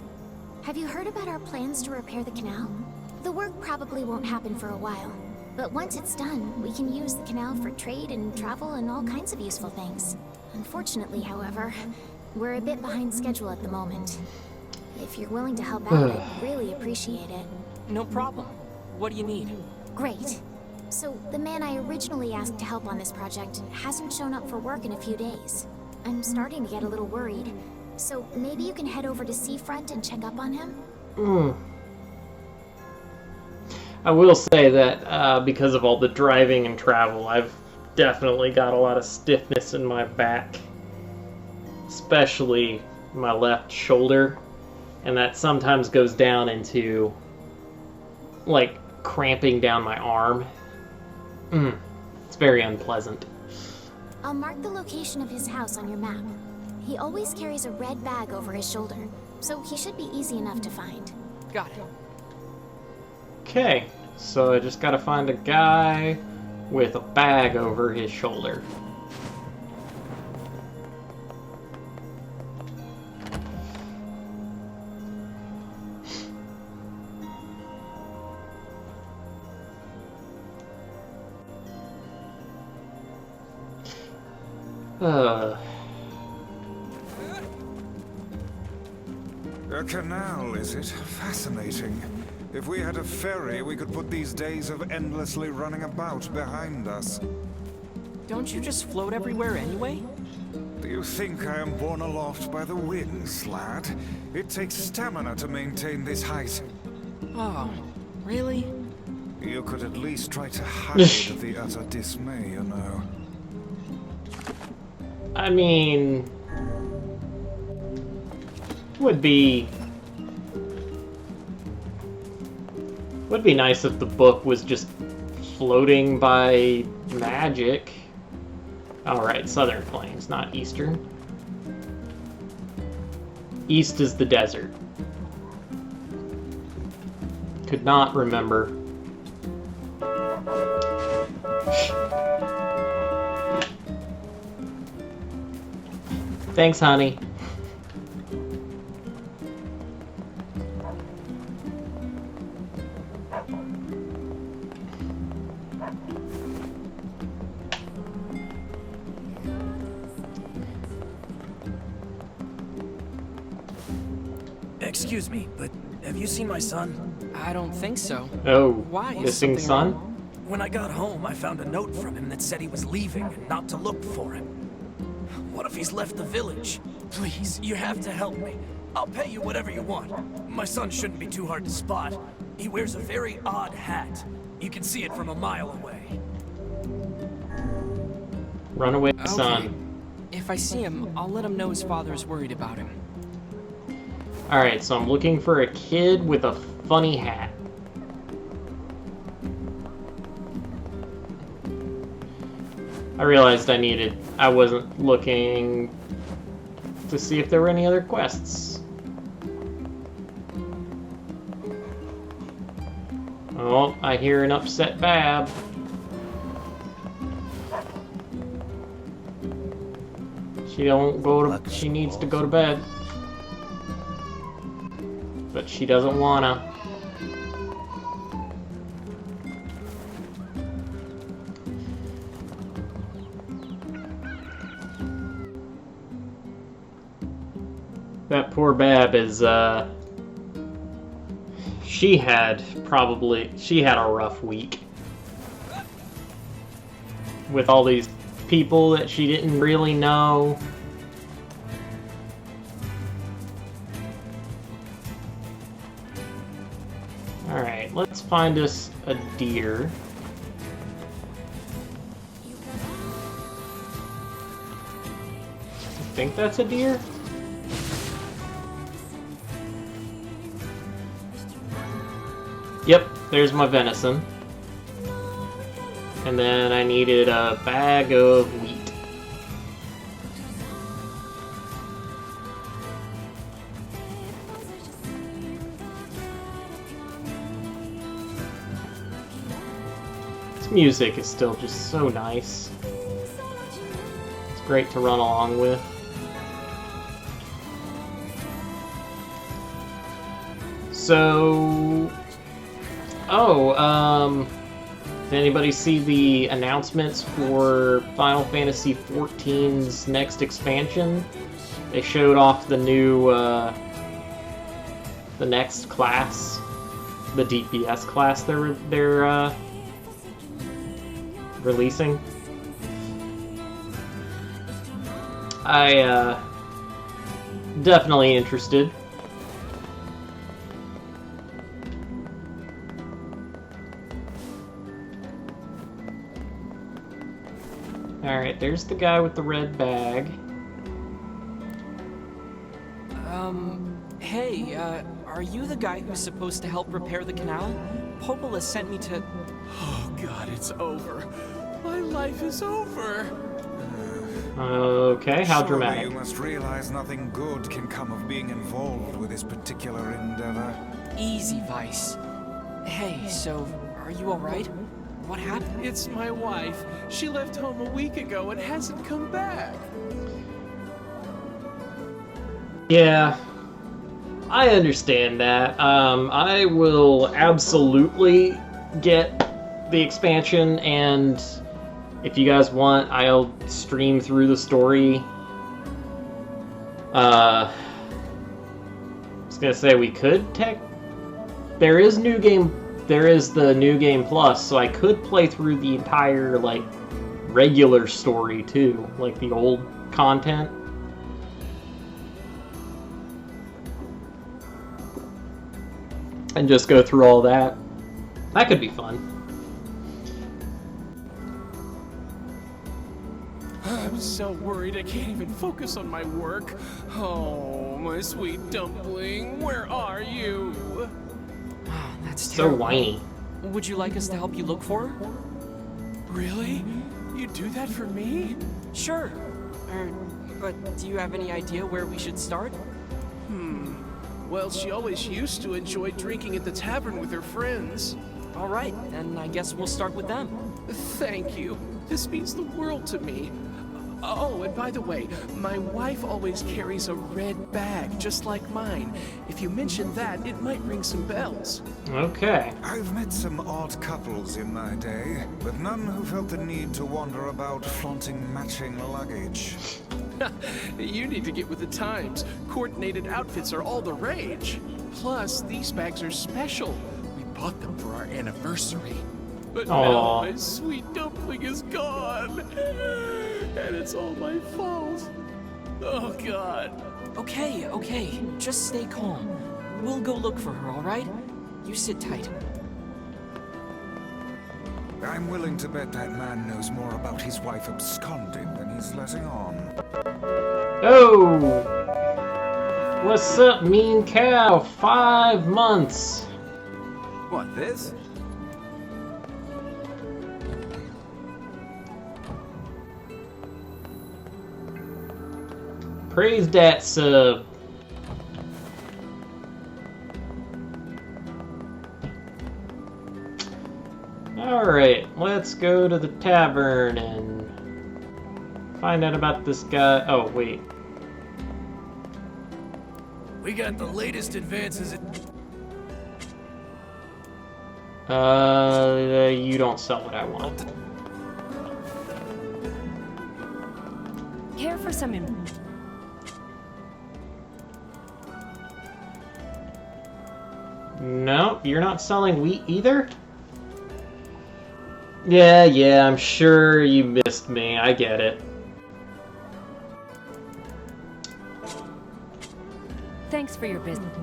Have you heard about our plans to repair the canal? The work probably won't happen for a while, but once it's done, we can use the canal for trade and travel and all kinds of useful things. Unfortunately, however, we're a bit behind schedule at the moment. If you're willing to help out, I'd really appreciate it. No problem. What do you need? Great. So, the man I originally asked to help on this project hasn't shown up for work in a few days. I'm starting to get a little worried. So, maybe you can head over to Seafront and check up on him? I will say that because of all the driving and travel, I've definitely got a lot of stiffness in my back. Especially my left shoulder. And that sometimes goes down into, like, cramping down my arm. It's very unpleasant. I'll mark the location of his house on your map. He always carries a red bag over his shoulder, so he should be easy enough to find. Got it. Okay, so I just gotta find a guy with a bag over his shoulder. A canal, is it? Fascinating. If we had a ferry, we could put these days of endlessly running about behind us. Don't you just float everywhere anyway? Do you think I am borne aloft by the winds, lad? It takes stamina to maintain this height. Oh, really? You could at least try to hide the utter dismay, you know. I mean, would be nice if the book was just floating by magic. Alright, Southern Plains, not Eastern. East is the desert. Could not remember. Thanks, honey. Excuse me, but have you seen my son? I don't think so. Oh, Why? Is missing something son? wrong? When I got home, I found a note from him that said he was leaving and not to look for him. What if he's left the village? Please, you have to help me. I'll pay you whatever you want. My son shouldn't be too hard to spot. He wears a very odd hat. You can see it from a mile away. Runaway Okay. son. If I see him, I'll let him know his father is worried about him. Alright, so I'm looking for a kid with a funny hat. I realized I wasn't looking to see if there were any other quests. Oh, I hear an upset Bab. She needs to go to bed. But she doesn't wanna. That poor Bab is, she had a rough week. With all these people that she didn't really know. Alright, let's find us a deer. I think that's a deer? Yep, there's my venison. And then I needed a bag of wheat. This music is still just so nice. It's great to run along with. So... Oh, did anybody see the announcements for Final Fantasy XIV's next expansion? They showed off the new, the next class, the DPS class they're releasing. I, definitely interested. Alright, there's the guy with the red bag. Hey, are you the guy who's supposed to help repair the canal? Popola sent me to... Oh god, it's over. My life is over. Okay, how Surely dramatic. you must realize nothing good can come of being involved with this particular endeavor. Easy, Vice. Hey, so, are you alright? What happened? It's my wife. She left home a week ago and hasn't come back. Yeah, I understand that. I will absolutely get the expansion, and if you guys want, I'll stream through the story. I was gonna say we could there is the New Game Plus, so I could play through the entire, like, regular story too, like the old content. And just go through all that. That could be fun. I'm so worried I can't even focus on my work. Oh, my sweet dumpling, where are you? Oh, that's So terrible. whiny. Would you like us to help you look for her? Really? You do that for me? Sure. But do you have any idea where we should start? Well, she always used to enjoy drinking at the tavern with her friends. Alright, then I guess we'll start with them. Thank you. This means the world to me. Oh, and by the way, my wife always carries a red bag, just like mine. If you mention that, it might ring some bells. Okay. I've met some odd couples in my day, but none who felt the need to wander about flaunting matching luggage. You need to get with the times. Coordinated outfits are all the rage. Plus, these bags are special. We bought them for our anniversary. But now Aw. my sweet dumpling is gone. And it's all my fault. Oh, God. Okay, just stay calm. We'll go look for her, alright? You sit tight. I'm willing to bet that man knows more about his wife absconding than he's letting on. Oh! What's up, mean cow? 5 months. What, this? Praise that sub. Alright, let's go to the tavern and find out about this guy. Oh, wait. We got the latest advances in... You don't sell what I want. Care for some No, you're not selling wheat either? Yeah, I'm sure you missed me. I get it. Thanks for your business.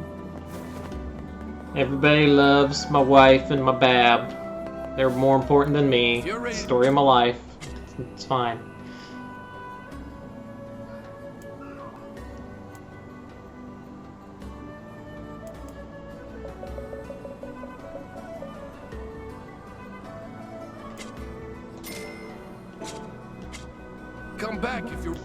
Everybody loves my wife and my bab. They're more important than me. You're ready. Story of my life. It's fine. Come back if you're...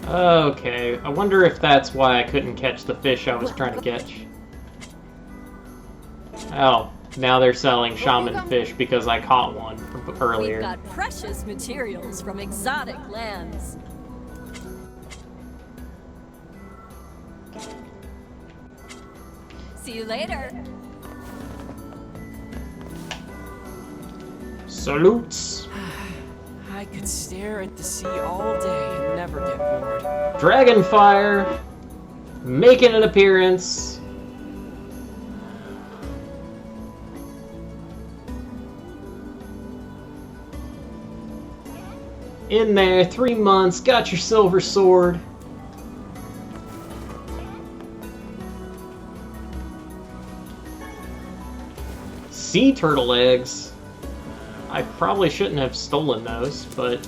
Okay, I wonder if that's why I couldn't catch the fish I was trying to catch. Oh, now they're selling shaman fish because I caught one We've earlier. got precious materials from exotic lands. See you later. Salutes! I could stare at the sea all day and never get bored. Dragonfire making an appearance. In there, 3 months, got your silver sword. Sea turtle eggs. I probably shouldn't have stolen those, but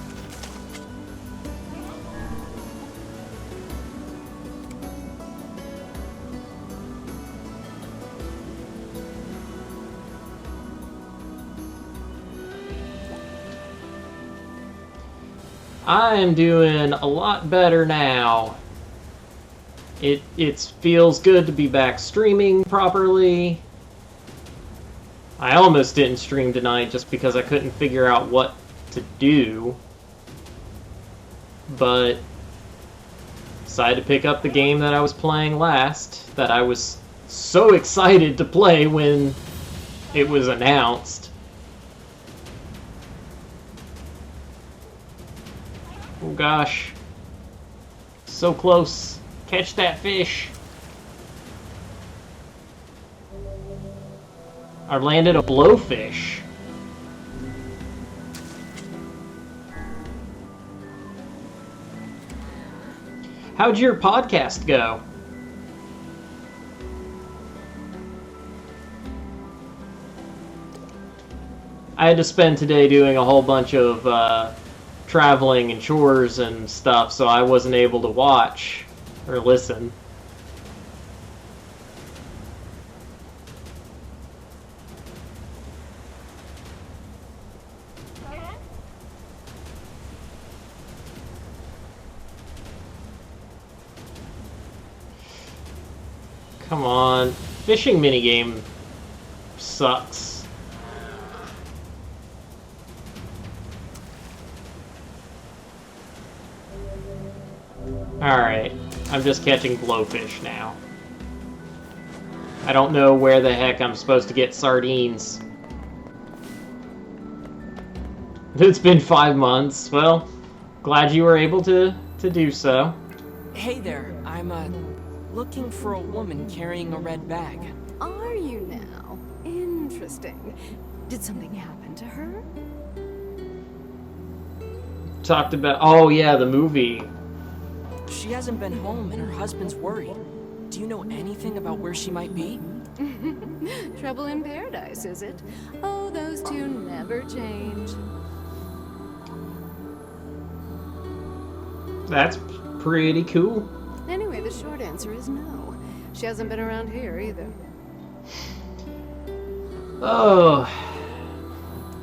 I am doing a lot better now. It feels good to be back streaming properly. I almost didn't stream tonight just because I couldn't figure out what to do. But decided to pick up the game that I was playing last, that I was so excited to play when it was announced. Oh gosh. So close. Catch that fish. I landed a blowfish. How'd your podcast go? I had to spend today doing a whole bunch of traveling and chores and stuff, so I wasn't able to watch or listen. Come on. Fishing minigame sucks. Alright. I'm just catching blowfish now. I don't know where the heck I'm supposed to get sardines. It's been 5 months. Well, glad you were able to do so. Hey there, I'm looking for a woman carrying a red bag. Are you now? Interesting. Did something happen to her? Talked about... Oh, yeah, the movie. She hasn't been home and her husband's worried. Do you know anything about where she might be? Trouble in paradise, is it? Oh, those two never change. That's pretty cool. Anyway, the short answer is no. She hasn't been around here either. Oh.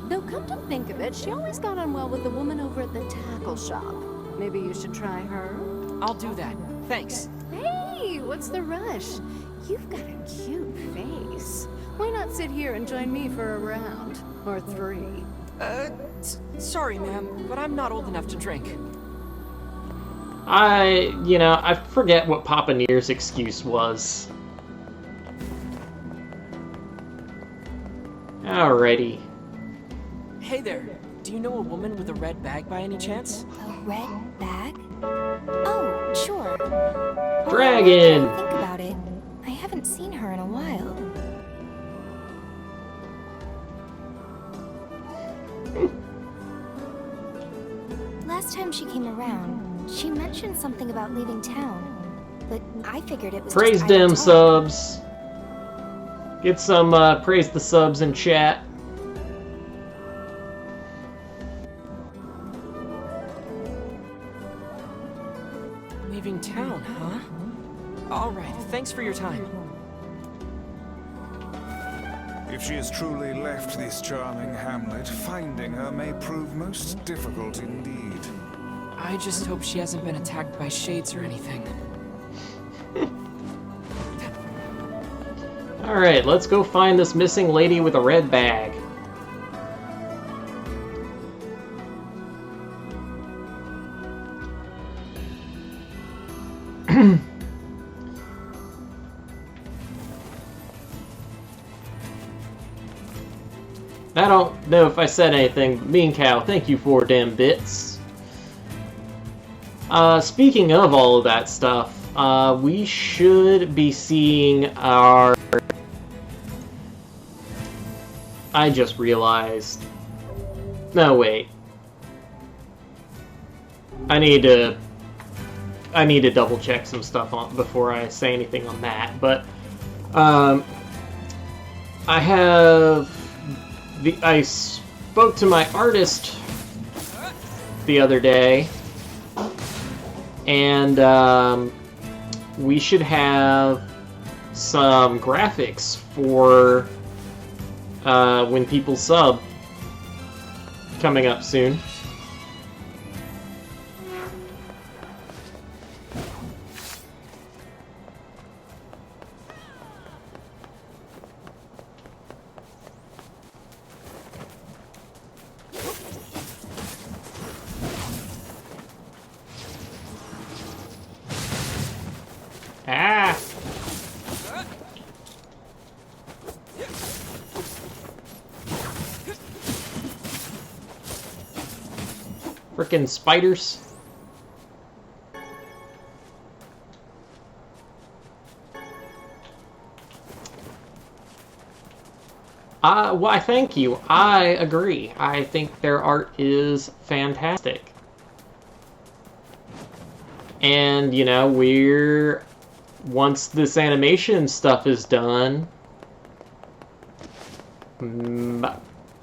Though come to think of it, she always got on well with the woman over at the tackle shop. Maybe you should try her. I'll do that. Thanks. Hey, what's the rush? You've got a cute face. Why not sit here and join me for a round? Or 3? Sorry, ma'am, but I'm not old enough to drink. I forget what Papa NieR's excuse was. Alrighty. Hey there, do you know a woman with a red bag by any chance? A red bag? Oh, sure. Dragon! Now that I think about it, I haven't seen her in a while. Last time she came around, she mentioned something about leaving town, but I figured it was Praise just idle them talk. subs. Get some praise the subs in chat. Leaving town, huh? Alright, thanks for your time. If she has truly left this charming hamlet, finding her may prove most difficult indeed. I just hope she hasn't been attacked by shades or anything. Alright, let's go find this missing lady with a red bag. I don't know if I said anything. Mean Cow, thank you for them bits. Speaking of all of that stuff, we should be seeing our... I just realized... No, wait. I need to double check some stuff on before I say anything on that, but I spoke to my artist the other day, and we should have some graphics for when people sub coming up soon. Frickin' spiders. Why, thank you. I agree. I think their art is fantastic. And, you know, once this animation stuff is done,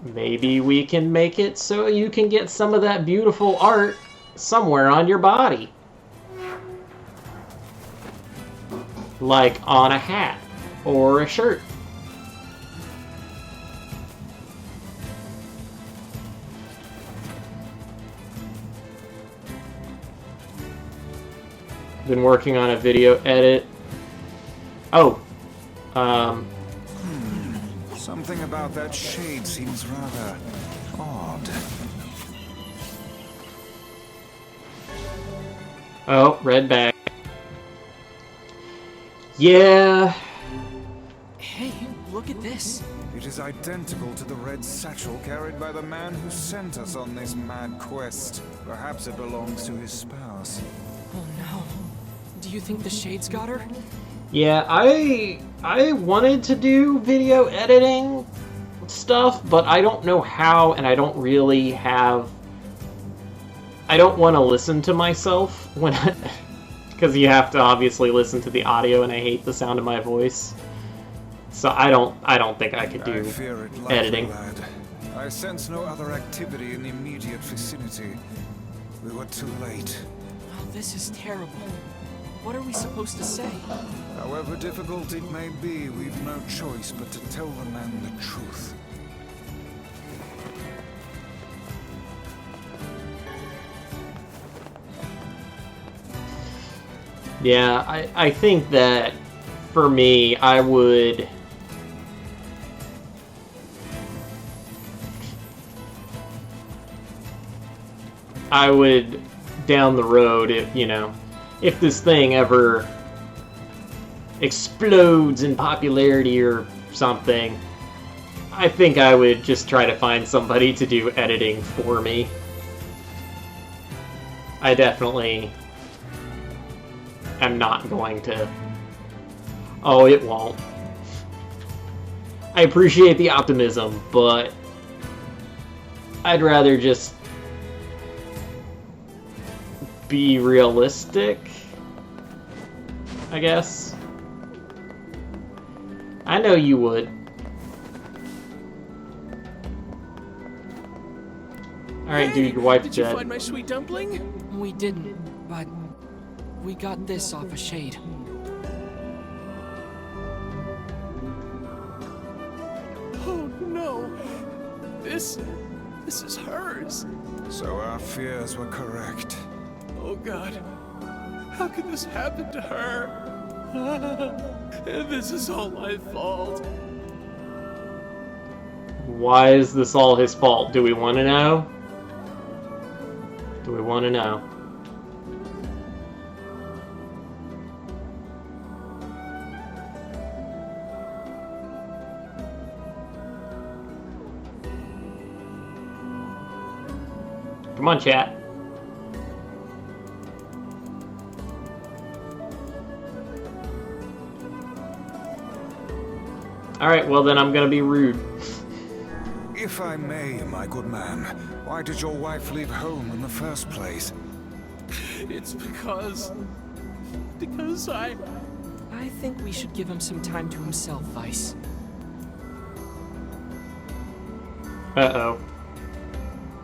maybe we can make it so you can get some of that beautiful art somewhere on your body. Like on a hat or a shirt. Been working on a video edit. Oh. Something about that shade seems rather odd. Oh, red bag. Yeah. Hey, look at this. It is identical to the red satchel carried by the man who sent us on this mad quest. Perhaps it belongs to his spouse. Oh no. Do you think the shades got her? Yeah, I wanted to do video editing stuff, but I don't know how, and I don't really have... I don't want to listen to myself when because you have to obviously listen to the audio, and I hate the sound of my voice. So I don't think I could do editing. Lad. I sense no other activity in the immediate vicinity. We were too late. Oh, this is terrible. What are we supposed to say? However difficult it may be, we've no choice but to tell the man the truth. Yeah, I think that for me, I would... down the road, if, you know, if this thing ever explodes in popularity or something, I think I would just try to find somebody to do editing for me. I definitely am not going to... Oh, it won't. I appreciate the optimism, but I'd rather just be realistic, I guess. I know you would. Alright, dude, your wife's dead. Did you find my sweet dumpling? We didn't, but we got this off a shade. Oh no! This is hers. So our fears were correct. Oh God, how could this happen to her? And this is all my fault. Why is this all his fault? Do we want to know? Do we want to know? Come on, chat. Alright, well then I'm gonna be rude. If I may, my good man, why did your wife leave home in the first place? It's because I think we should give him some time to himself, Vice. Uh-oh.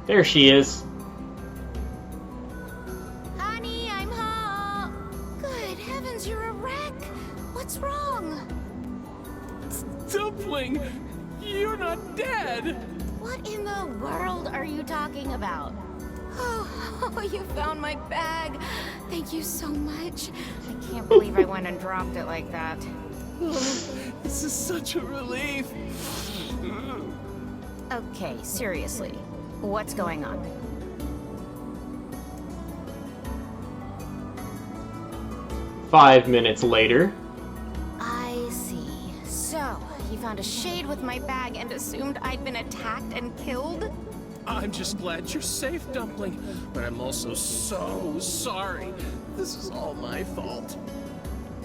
There she is. Honey, I'm home. Good heavens, you're a wreck. What's wrong? Dumpling, you're not dead. What in the world are you talking about? Oh, you found my bag. Thank you so much. I can't believe I went and dropped it like that. Oh, this is such a relief. Okay, seriously. What's going on? Five minutes later. I see. So, you found a shade with my bag and assumed I'd been attacked and killed? I'm just glad you're safe, Dumpling. But I'm also so sorry. This is all my fault.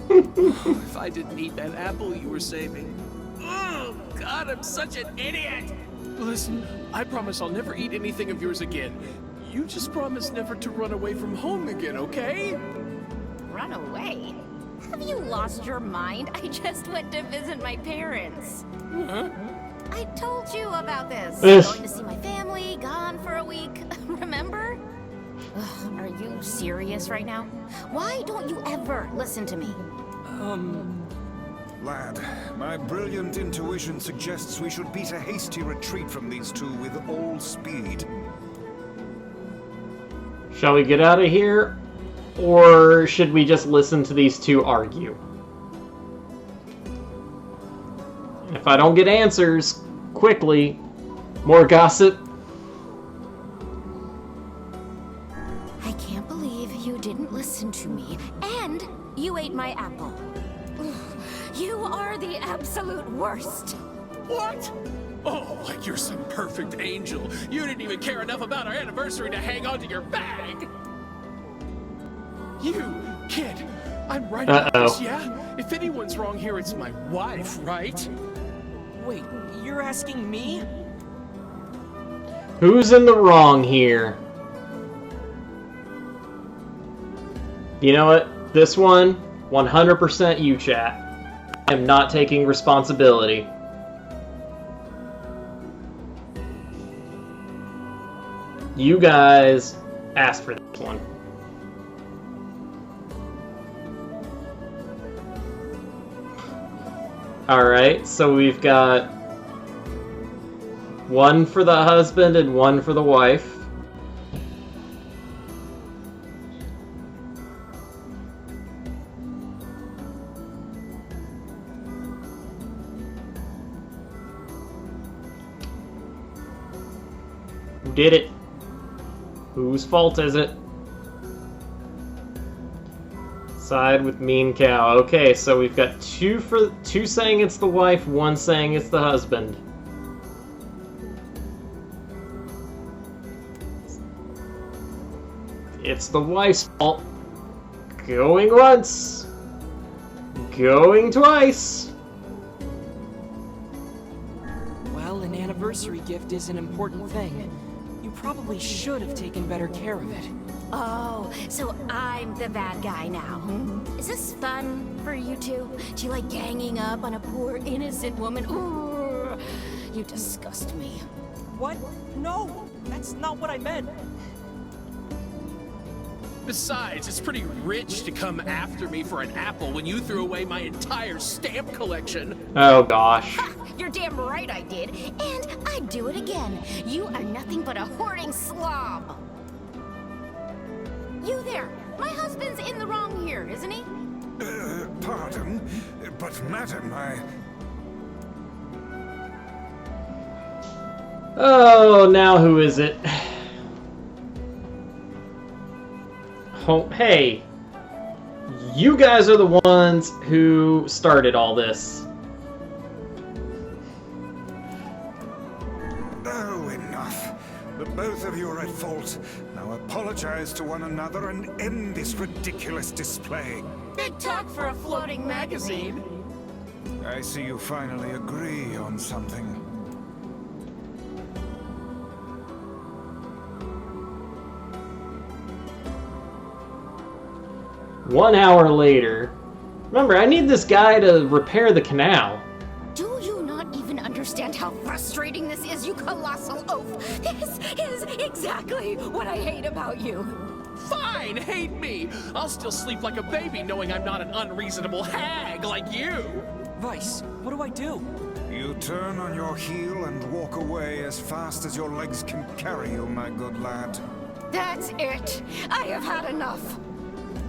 If I didn't eat that apple you were saving. Oh, God, I'm such an idiot. Listen, I promise I'll never eat anything of yours again. You just promise never to run away from home again, okay? Run away? Have you lost your mind? I just went to visit my parents. Huh? I told you about this. Going to see my family, gone for a week. Remember? Ugh, are you serious right now? Why don't you ever listen to me? Lad, my brilliant intuition suggests we should beat a hasty retreat from these two with all speed. Shall we get out of here? Or should we just listen to these two argue? If I don't get answers quickly, more gossip. I can't believe you didn't listen to me, and you ate my apple. Ugh, you are the absolute worst. What? Oh, like you're some perfect angel. You didn't even care enough about our anniversary to hang on to your bag. You, kid, I'm right about this, yeah? If anyone's wrong here, it's my wife, right? Wait, you're asking me? Who's in the wrong here? You know what? This one, 100% you, chat. I am not taking responsibility. You guys asked for this one. Alright, so we've got one for the husband and one for the wife. Who did it? Whose fault is it? Side with mean cow. Okay, so we've got two saying it's the wife, one saying it's the husband. It's the wife's fault. Going once. Going twice. Well, an anniversary gift is an important thing. You probably should have taken better care of it. Oh, so I'm the bad guy now. Is this fun for you two? Do you like ganging up on a poor innocent woman? Ooh, you disgust me. What? No, that's not what I meant. Besides, it's pretty rich to come after me for an apple when you threw away my entire stamp collection. Oh gosh. Ha! You're damn right I did, and I'd do it again. You are nothing but a hoarding slob. You there, my husband's in the wrong here, isn't he? Pardon, but madam, Oh, now who is it? Oh, hey, you guys are the ones who started all this. Oh, enough. The both of you are at fault. Now apologize to one another and end this ridiculous display. Big talk for a floating magazine. I see you finally agree on something. One hour later. Remember, I need this guy to repair the canal. Do you not even understand how frustrating this is, you colossal oaf? This is exactly what I hate about you. Fine, hate me. I'll still sleep like a baby knowing I'm not an unreasonable hag like you. Vice, what do I do? You turn on your heel and walk away as fast as your legs can carry you, my good lad. That's it. I have had enough.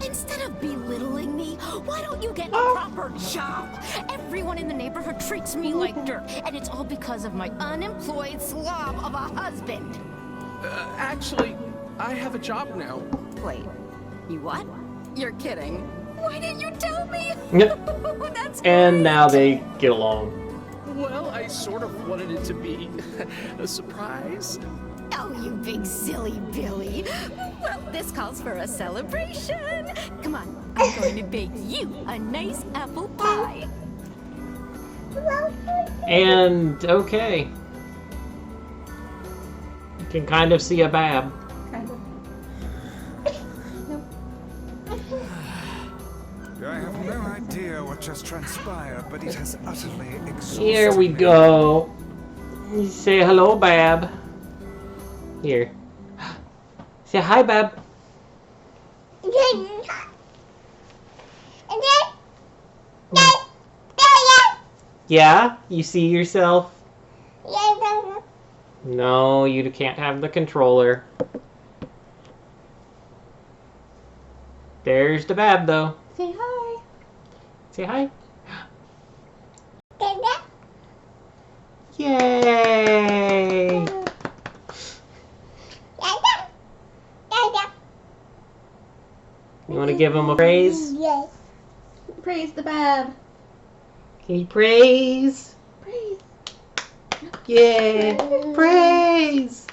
Instead of belittling me, why don't you get a proper job? Everyone in the neighborhood treats me like dirt, and it's all because of my unemployed slob of a husband. Actually, I have a job now. Wait, you what? You're kidding. Why didn't you tell me? That's And great. now they get along. Well, I sort of wanted it to be a surprise. Oh, you big silly Billy. Well, this calls for a celebration. Come on, I'm going to bake you a nice apple pie. And okay. You can kind of see a Bab. I have no idea what just transpired, but it has utterly exhausted Here we me. go. You say hello, Bab. Here. Say hi, Bab. Yeah? You see yourself? No, you can't have the controller. There's the Bab, though. Say hi. Say hi. Yay! You want to give him a praise? Yes. Praise the Bab. Can you praise? Praise. Yay! Praise!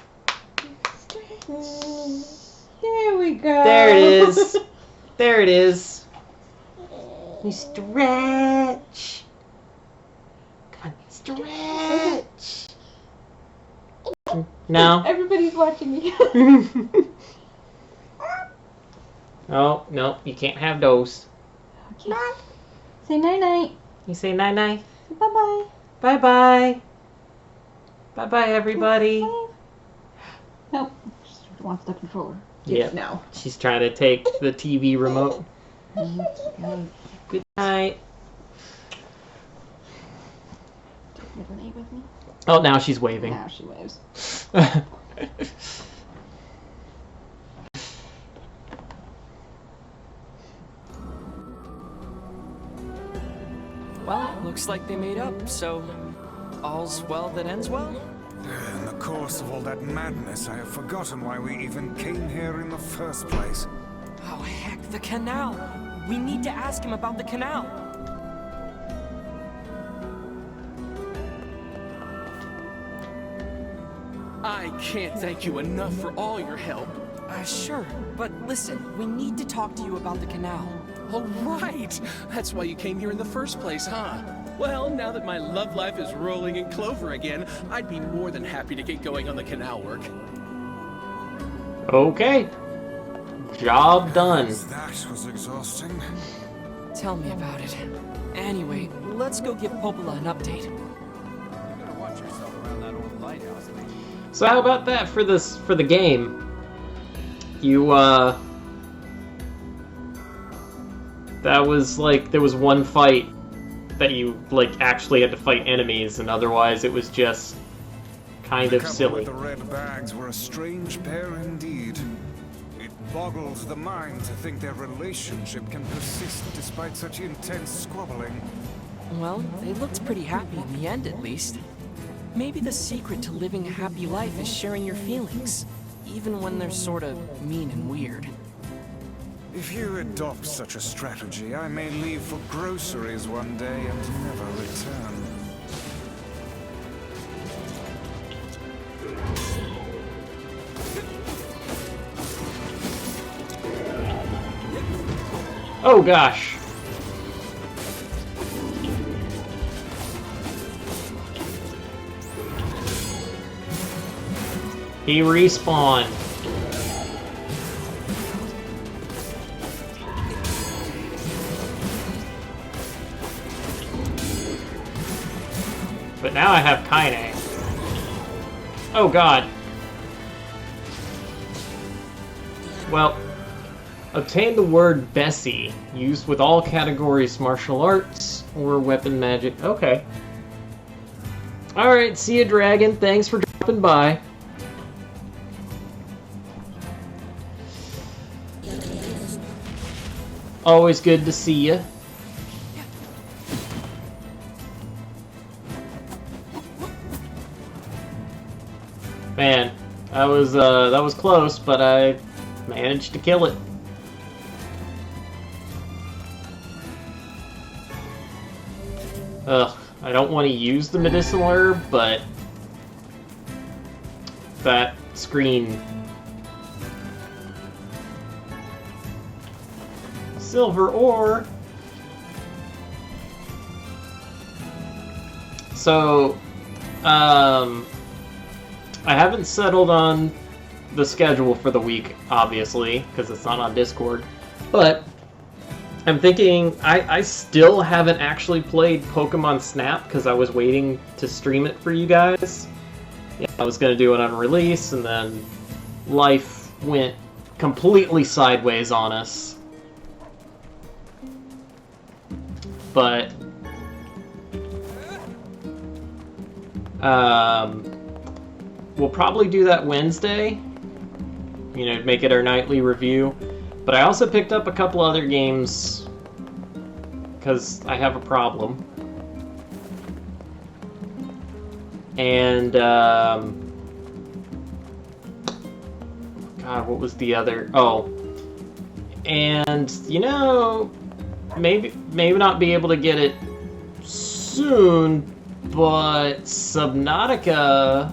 There we go. There it is. There it is. You stretch. Come on, stretch. No. Everybody's watching me. Oh, no, you can't have those. Okay. Say night-night. You say night-night. Bye-bye. Bye-bye. Bye-bye, everybody. Nope. She wants the controller. Yep. Now. She's trying to take the TV remote. Good night. Take an 8 with me. Oh, now she's waving. Now she waves. Well, looks like they made up, so all's well that ends well. In the course of all that madness, I have forgotten why we even came here in the first place. Oh, heck, the canal. We need to ask him about the canal. I can't thank you enough for all your help. Sure, but listen, we need to talk to you about the canal. Oh, right! That's why you came here in the first place, huh? Well, now that my love life is rolling in clover again, I'd be more than happy to get going on the canal work. Okay. Job done. That was exhausting. Tell me about it. Anyway, let's go give Popola an update. You better watch yourself around that old lighthouse, man. So how about that for the game? You that was like there was one fight that you like actually had to fight enemies, and otherwise it was just kind of silly. The red bags were a strange pair indeed. It boggles the mind to think their relationship can persist despite such intense squabbling. Well, they looked pretty happy in the end, at least. Maybe the secret to living a happy life is sharing your feelings, even when they're sort of mean and weird. If you adopt such a strategy, I may leave for groceries one day and never return. Oh gosh. He respawned. But now I have Kaine. Oh god. Well, obtain the word Bessie, used with all categories martial arts or weapon magic. Okay. Alright, see ya, dragon. Thanks for dropping by. Always good to see you. Man, that was close, but I managed to kill it. Ugh, I don't want to use the medicinal herb, but that screen. Silver ore. So, I haven't settled on the schedule for the week, obviously, because it's not on Discord. But I'm thinking I still haven't actually played Pokemon Snap because I was waiting to stream it for you guys. Yeah, I was going to do it on release, and then life went completely sideways on us. But we'll probably do that Wednesday. You know, make it our nightly review. But I also picked up a couple other games because I have a problem. And God, what was the other? Oh, and you know, maybe not be able to get it soon, but Subnautica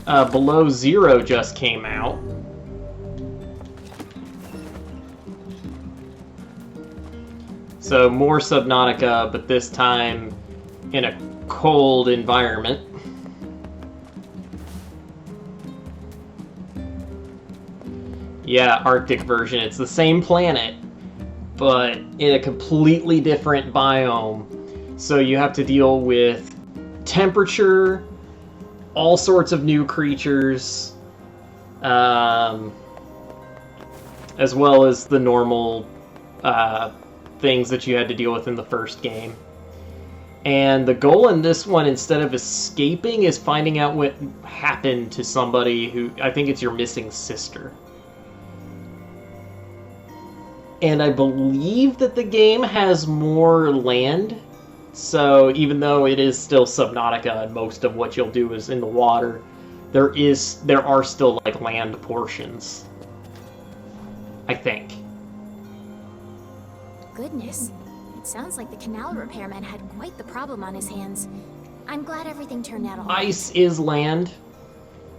Below Zero just came out. So more Subnautica, but this time in a cold environment. Yeah, Arctic version. It's the same planet, but in a completely different biome. So you have to deal with temperature, all sorts of new creatures, as well as the normal things that you had to deal with in the first game. And the goal in this one, instead of escaping, is finding out what happened to somebody who, I think it's your missing sister. And I believe that the game has more land, so even though it is still Subnautica and most of what you'll do is in the water, there are still like land portions, I think. Goodness, it sounds like the canal repairman had quite the problem on his hands. I'm glad everything turned out all right. Ice is land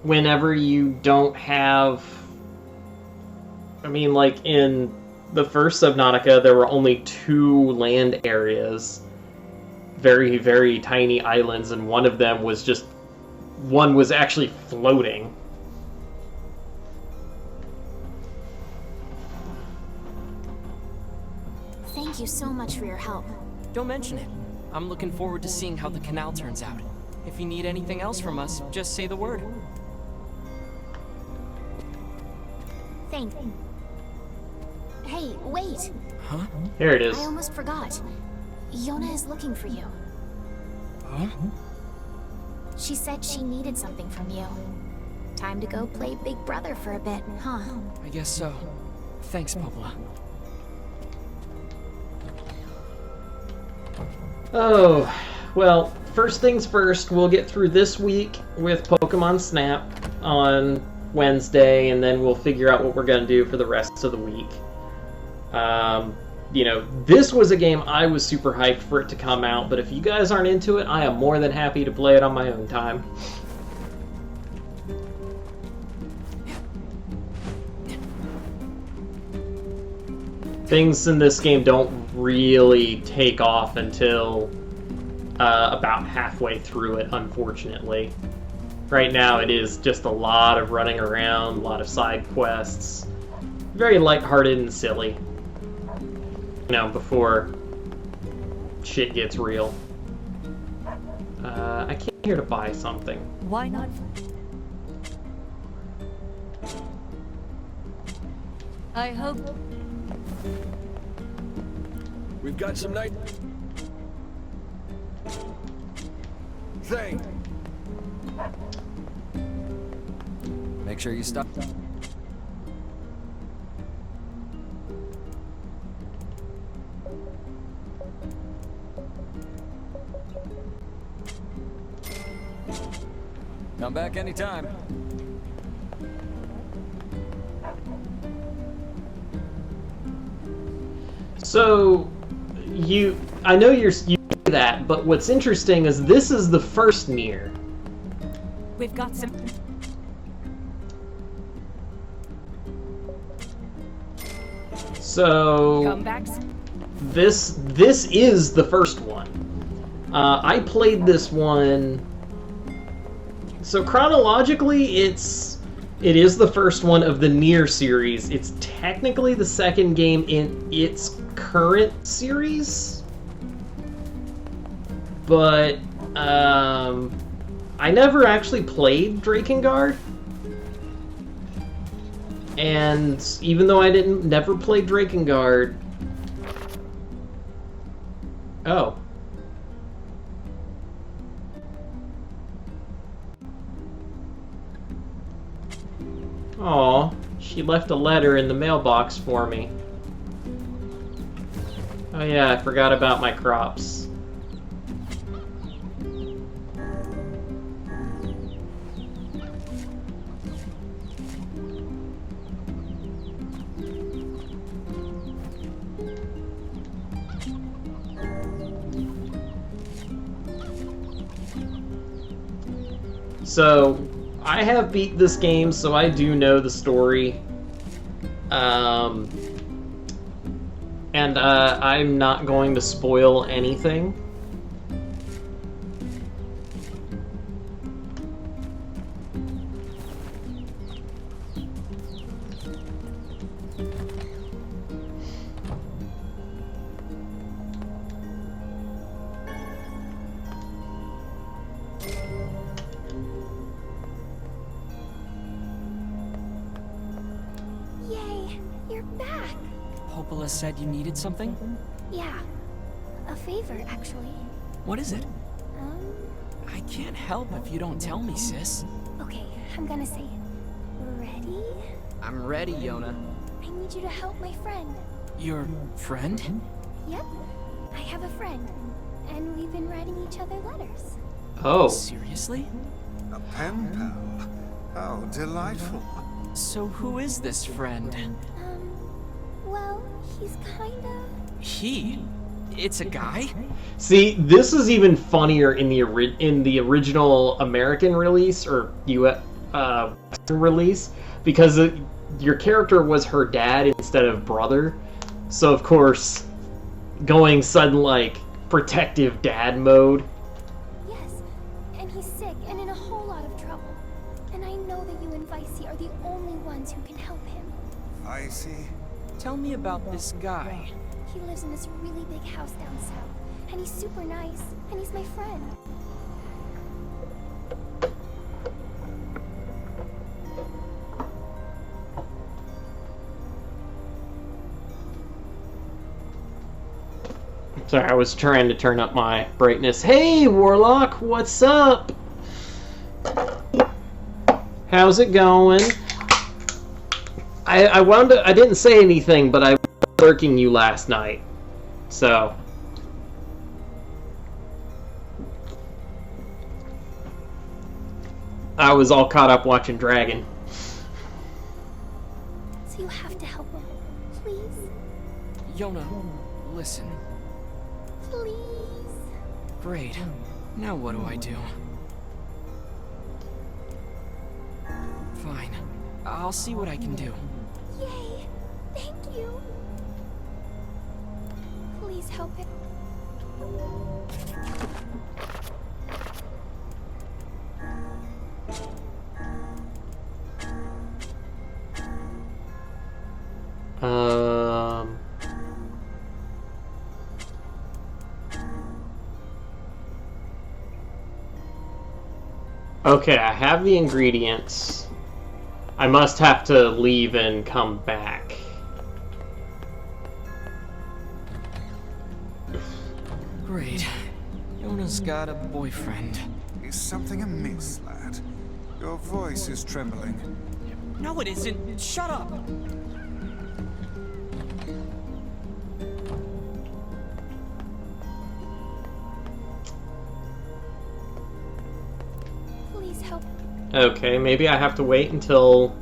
whenever you don't have... I mean, like in the first Subnautica, there were only 2 land areas. Very, very tiny islands, and one of them was just... one was actually floating. Thank you so much for your help. Don't mention it. I'm looking forward to seeing how the canal turns out. If you need anything else from us, just say the word. Thanks. Hey, wait! Huh? Here it is. I almost forgot. Yona is looking for you. Huh? She said she needed something from you. Time to go play Big Brother for a bit, huh? I guess so. Thanks, Popola. Oh, well, first things first, we'll get through this week with Pokemon Snap on Wednesday, and then we'll figure out what we're going to do for the rest of the week. You know, this was a game I was super hyped for it to come out, but if you guys aren't into it, I am more than happy to play it on my own time. Things in this game don't really take off until about halfway through it, unfortunately. Right now it is just a lot of running around, a lot of side quests. Very lighthearted and silly. You know, before shit gets real. I came here to buy something. Why not? I hope... We've got some night... thing. Make sure you stop. Come back anytime. So, I know you do that, but what's interesting is this is the first NieR. We've got some... So comebacks. this is the first one. I played this one. So chronologically, it is the first one of the NieR series. It's technically the second game in its current series, but I never actually played Drakengard. And even though I never played Drakengard... Oh. Aw, she left a letter in the mailbox for me. Oh yeah, I forgot about my crops. So, I have beat this game, so I do know the story. And I'm not going to spoil anything. Popola said you needed something? Yeah. A favor, actually. What is it? I can't help if you don't tell me, sis. Okay, I'm gonna say it. Ready? I'm ready, Yona. I need you to help my friend. Your friend? Yep. I have a friend. And we've been writing each other letters. Oh. Seriously? A pen pal. How delightful. So who is this friend? Well, he's kinda... He? It's a guy? See, this is even funnier in the original American release, or US release, because your character was her dad instead of brother. So, of course, going sudden, like, protective dad mode. Yes, and he's sick and in a whole lot of trouble. And I know that you and Vicey are the only ones who can help him. Vicey? Tell me about this guy. He lives in this really big house down south, and he's super nice, and he's my friend. Sorry, I was trying to turn up my brightness. Hey, Warlock, what's up? How's it going? I didn't say anything, but I was lurking you last night, so. I was all caught up watching Dragon. So you have to help him, please? Yona, listen. Please? Great. Now what do I do? Fine. I'll see what I can do. Yay! Thank you! Please help him. Okay, I have the ingredients. I must have to leave and come back. Great. Yona's got a boyfriend. Is something amiss, lad? Your voice is trembling. No, it isn't. Shut up! Please help. Okay, maybe I have to wait until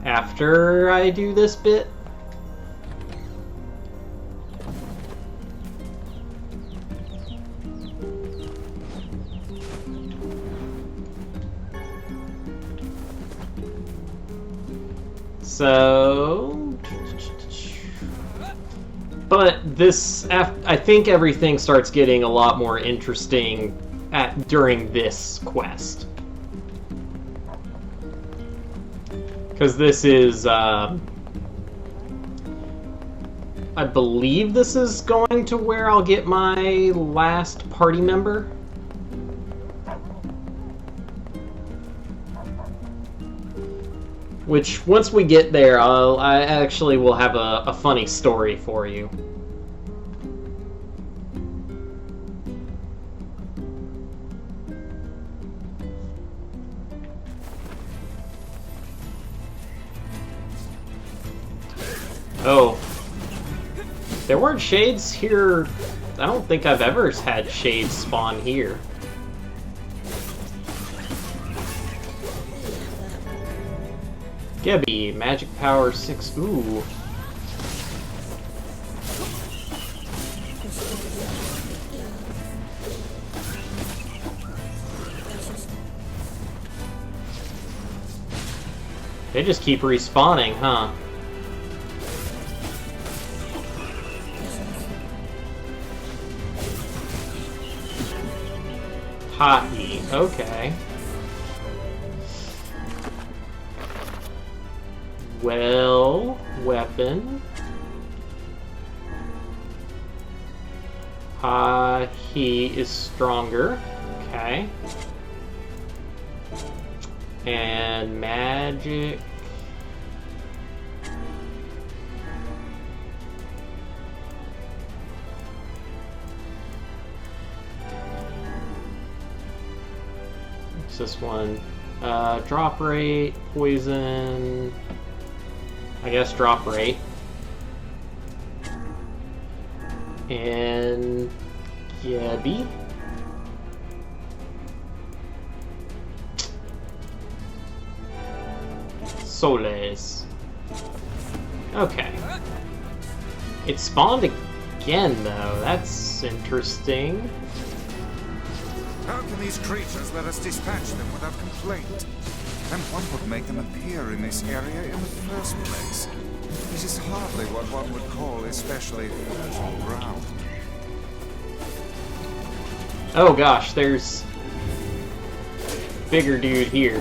after I do this bit. So... But this... I think everything starts getting a lot more interesting during this quest. Because this is... I believe this is going to where I'll get my last party member. Which, once we get there, I actually will have a funny story for you. Oh. There weren't shades here. I don't think I've ever had shades spawn here. Gebby, magic power 6. Ooh. They just keep respawning, huh? Hockey, okay. Well, weapon. He is stronger. Okay. And magic. What's this one? Drop rate, poison. I guess drop rate. And Gebby. Soles. Okay. It spawned again, though. That's interesting. How can these creatures let us dispatch them without complaint? And what would make them appear in this area in the first place? This is hardly what one would call especially fertile ground. Oh gosh, there's bigger dude here.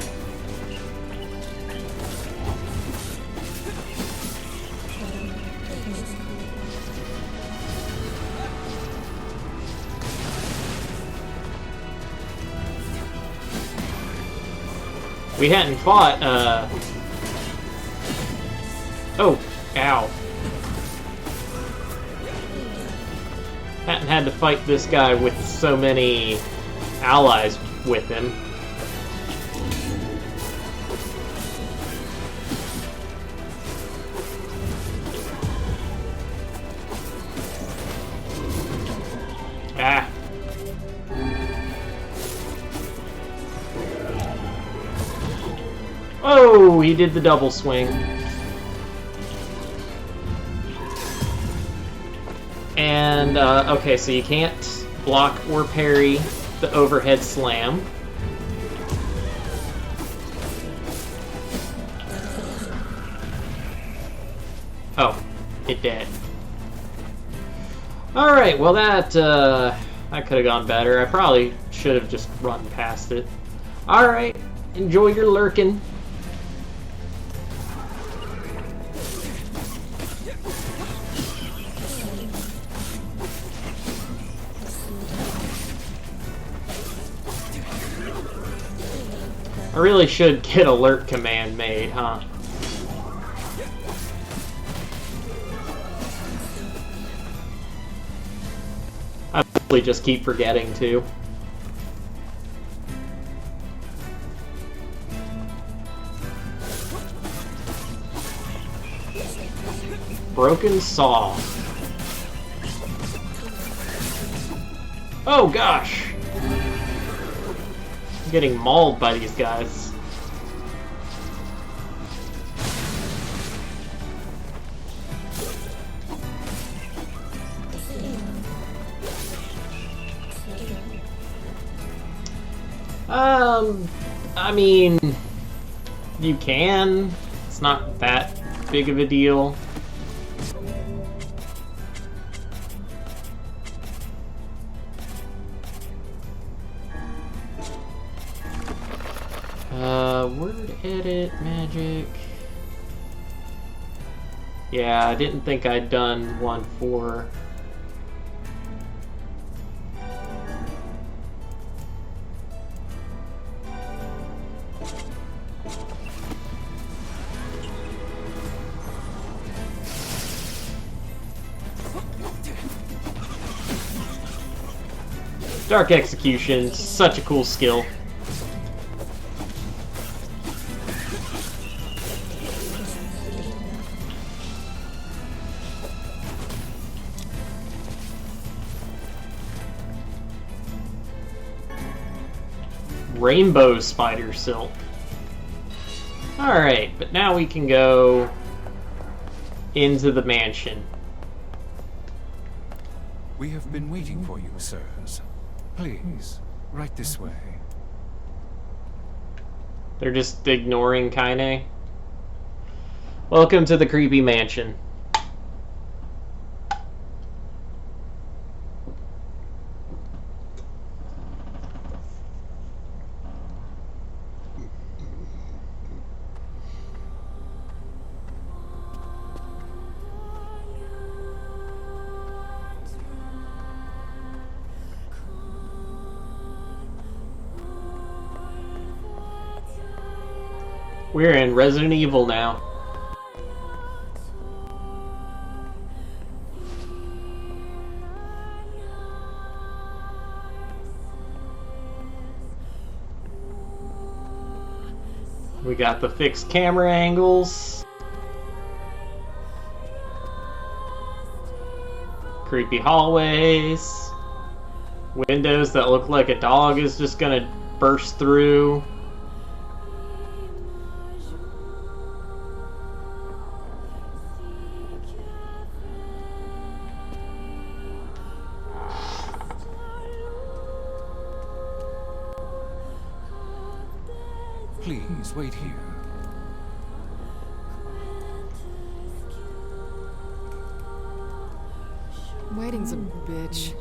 We hadn't fought, oh, ow. Hadn't had to fight this guy with so many allies with him. Ah. Oh, he did the double swing. And, okay, so you can't block or parry the overhead slam. Oh, it did. Alright, well that could have gone better. I probably should have just run past it. Alright, enjoy your lurking. I really should get alert command made, huh? I probably just keep forgetting to. Broken saw. Oh gosh! I'm getting mauled by these guys. I mean, you can. It's not that big of a deal. Word edit, magic. Yeah, I didn't think I'd done one for... Dark Execution, such a cool skill. Rainbow spider silk. Alright, but now we can go into the mansion. We have been waiting for you, sirs. Please, right this way. They're just ignoring Kaine. Welcome to the creepy mansion. We're in Resident Evil now. We got the fixed camera angles. Creepy hallways. Windows that look like a dog is just gonna burst through. Please, wait here. Waiting's a bitch.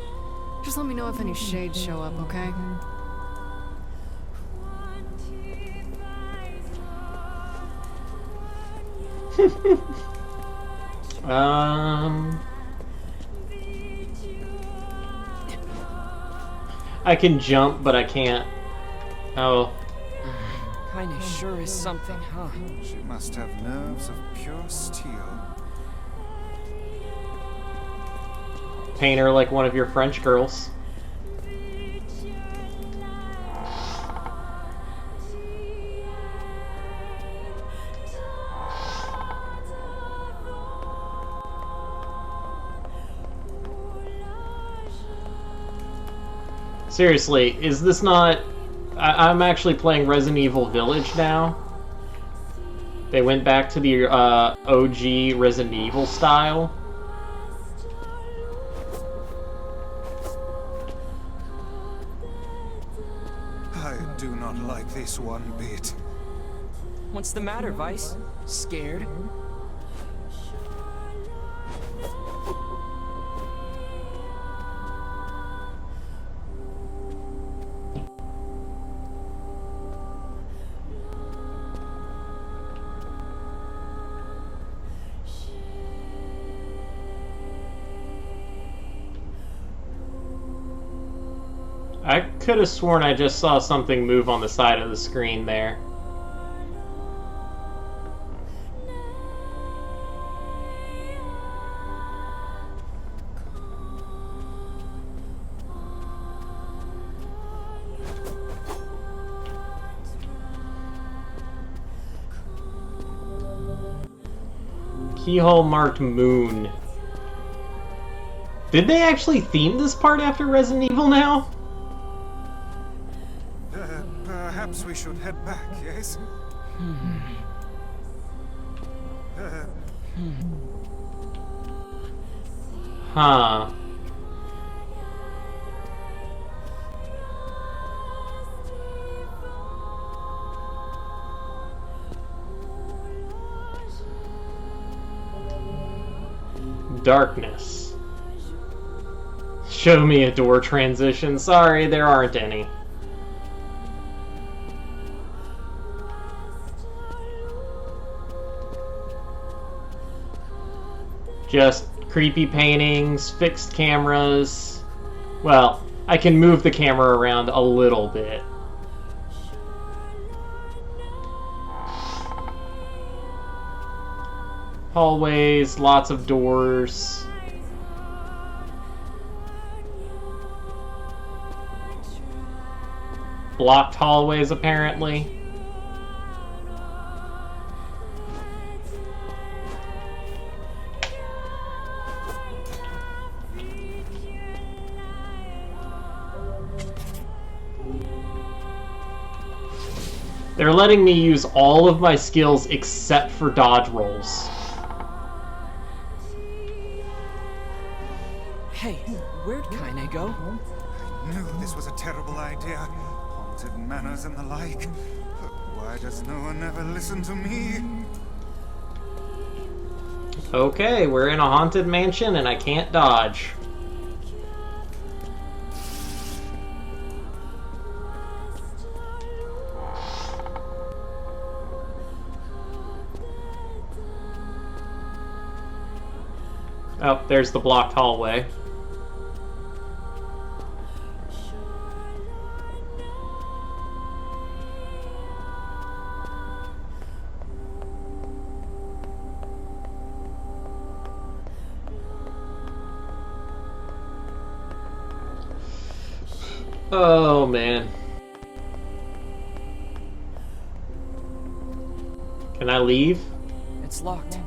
Just let me know if any shades show up, okay? I can jump, but I can't. Oh. Kinda sure is something, huh? She must have nerves of pure steel. Paint her like one of your French girls. Seriously, is this not... I'm actually playing Resident Evil Village now. They went back to the OG Resident Evil style. I do not like this one bit. What's the matter, Vice? Scared? I could have sworn I just saw something move on the side of the screen there. Keyhole marked moon. Did they actually theme this part after Resident Evil now? Perhaps we should head back, yes? Huh. Darkness. Show me a door transition. Sorry, there aren't any. Just creepy paintings, fixed cameras. Well, I can move the camera around a little bit. Hallways, lots of doors. Blocked hallways, apparently. They're letting me use all of my skills except for dodge rolls. Hey, where'd Kaine go? I knew this was a terrible idea. Haunted manors and the like. But why does no one ever listen to me? Okay, we're in a haunted mansion and I can't dodge. Oh, there's the blocked hallway. Oh, man. Can I leave? It's locked.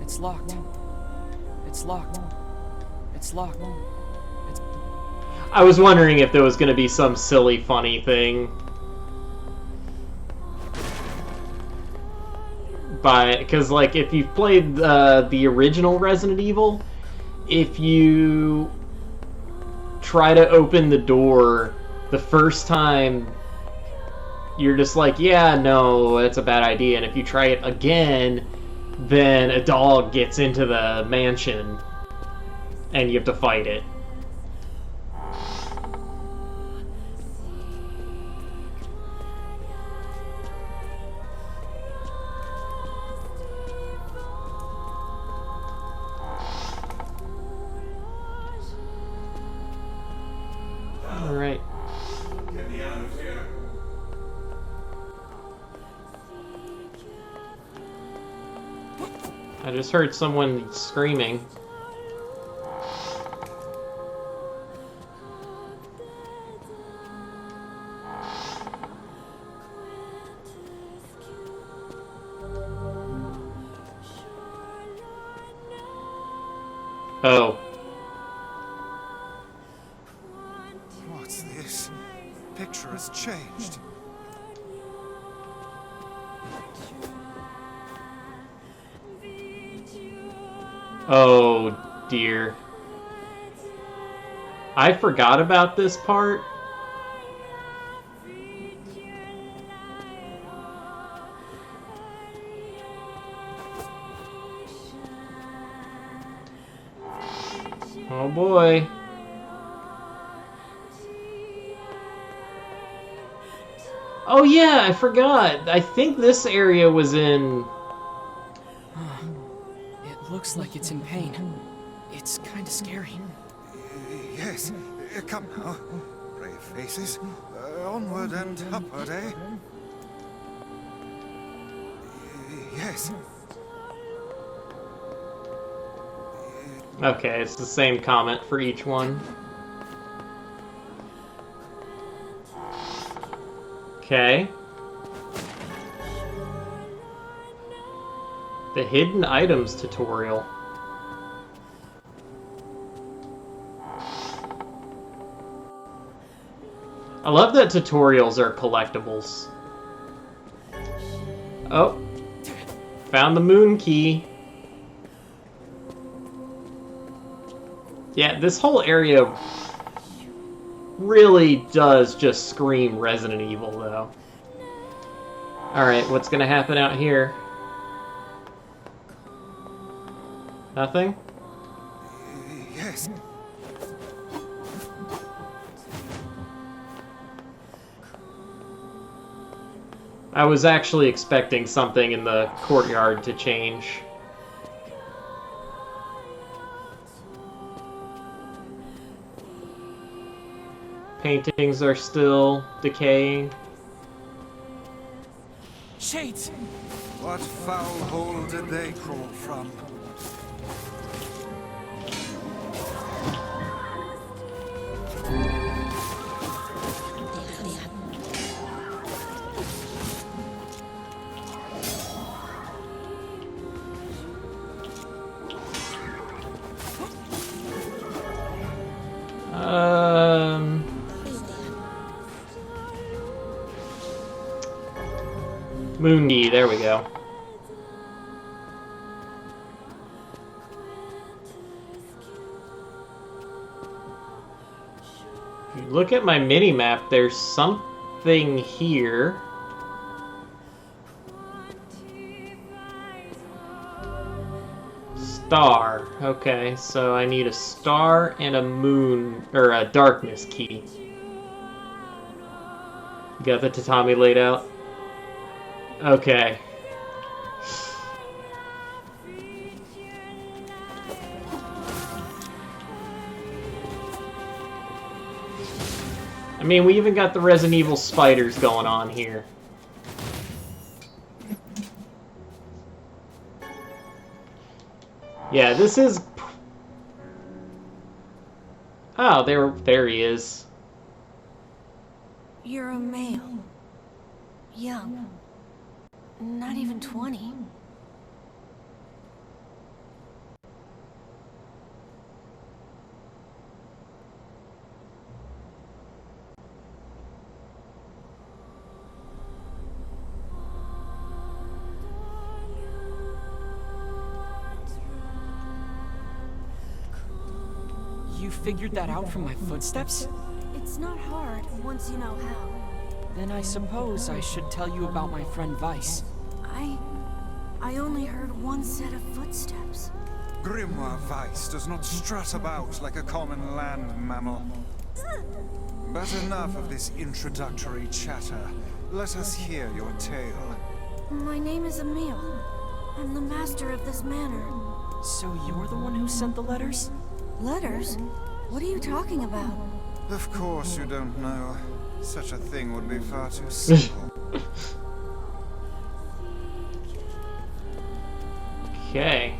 It's locked. It's locked. It's locked. It's... I was wondering if there was going to be some silly, funny thing. Because, like, if you've played the original Resident Evil, if you try to open the door the first time, you're just like, yeah, no, that's a bad idea. And if you try it again, then a dog gets into the mansion and you have to fight it. Alright. I just heard someone screaming. Oh. What's this? Picture has changed. Oh, dear. I forgot about this part. Oh boy. Oh yeah, I forgot. I think this area was in... It looks like it's in pain. It's kind of scary. Yes, come now. Brave faces. Onward and upward, eh? Yes. Okay, it's the same comment for each one. Okay. The hidden items tutorial. I love that tutorials are collectibles. Oh. Found the moon key. Yeah, this whole area really does just scream Resident Evil, though. Alright, what's gonna happen out here? Nothing? Yes. I was actually expecting something in the courtyard to change. Paintings are still decaying. Shades! What foul hole did they crawl from? Moondy, there we go. If you look at my mini-map, there's something here. Star. Okay, so I need a star and a moon, or a darkness key. You got the tatami laid out? Okay. I mean, we even got the Resident Evil spiders going on here. Yeah, this is... Oh, there he is. You're a male. Young. Not even 20. You figured that out from my footsteps? It's not hard once you know how. Then I suppose I should tell you about my friend Vice. I only heard one set of footsteps. Grimoire Vice does not strut about like a common land mammal. But enough of this introductory chatter. Let us hear your tale. My name is Emile. I'm the master of this manor. So you're the one who sent the letters? Letters? What are you talking about? Of course you don't know. Such a thing would be far too simple. Okay.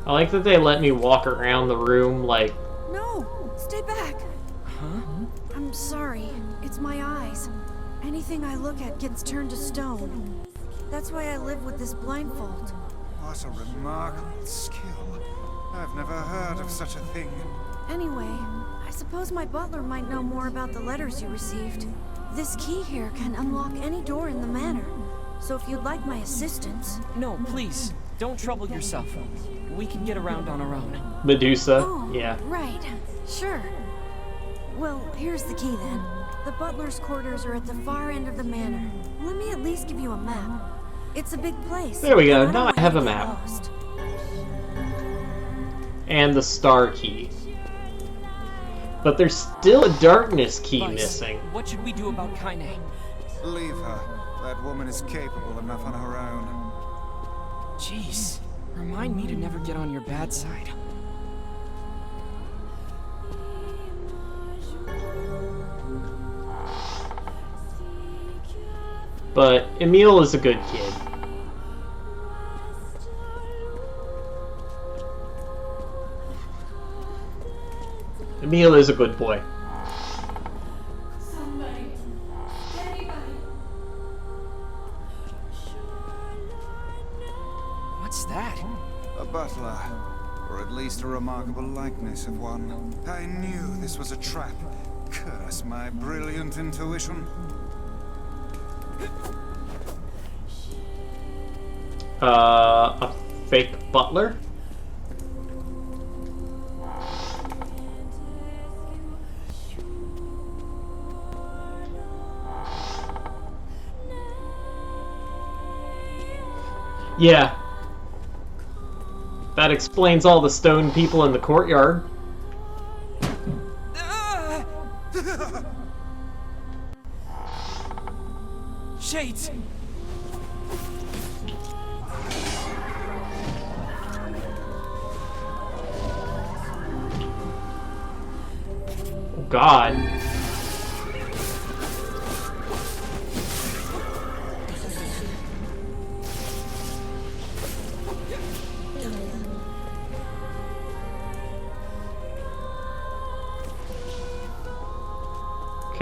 I like that they let me walk around the room like... No! Stay back! Huh? I'm sorry. It's my eyes. Anything I look at gets turned to stone. That's why I live with this blindfold. What a remarkable skill. I've never heard of such a thing. Anyway, I suppose my butler might know more about the letters you received. This key here can unlock any door in the manor. So if you'd like my assistance... No, please. Don't trouble yourself. We can get around on our own. Medusa, oh, yeah. Right. Sure. Well, here's the key then. The butler's quarters are at the far end of the manor. Let me at least give you a map. It's a big place. There we go. Now I have a map. Lost. And the star key. But there's still a darkness key Vice, missing. What should we do about Kaine? Leave her. That woman is capable enough on her own. Jeez. Remind me to never get on your bad side. But Emile is a good kid. Emile is a good boy. Somebody. Anybody. What's that? A butler. Or at least a remarkable likeness of one. I knew this was a trap. Curse my brilliant intuition. A fake butler? Yeah. That explains all the stone people in the courtyard. Shades! Oh, God.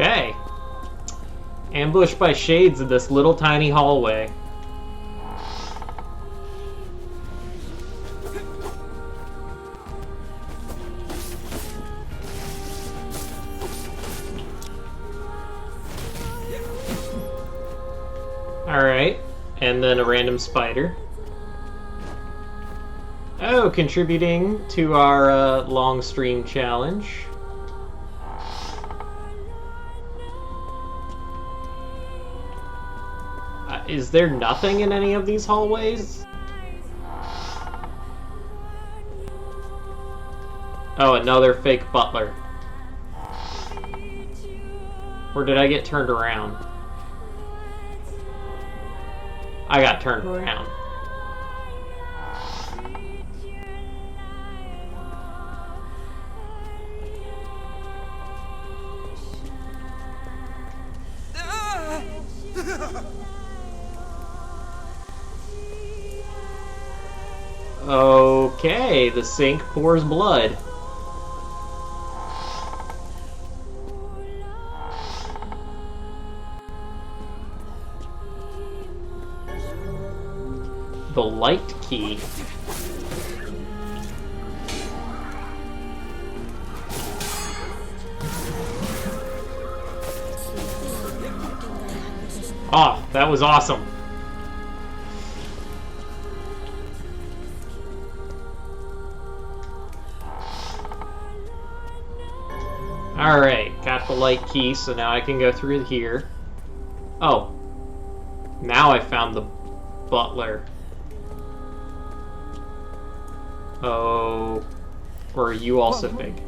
Okay. Ambushed by shades in this little tiny hallway. Alright, and then a random spider. Oh, contributing to our long stream challenge. Is there nothing in any of these hallways? Oh, another fake butler. Or did I get turned around? I got turned around. Okay, the sink pours blood. The light key. Oh, that was awesome. Alright, got the light key, so now I can go through here. Oh. Now I found the butler. Oh. Or are you also big?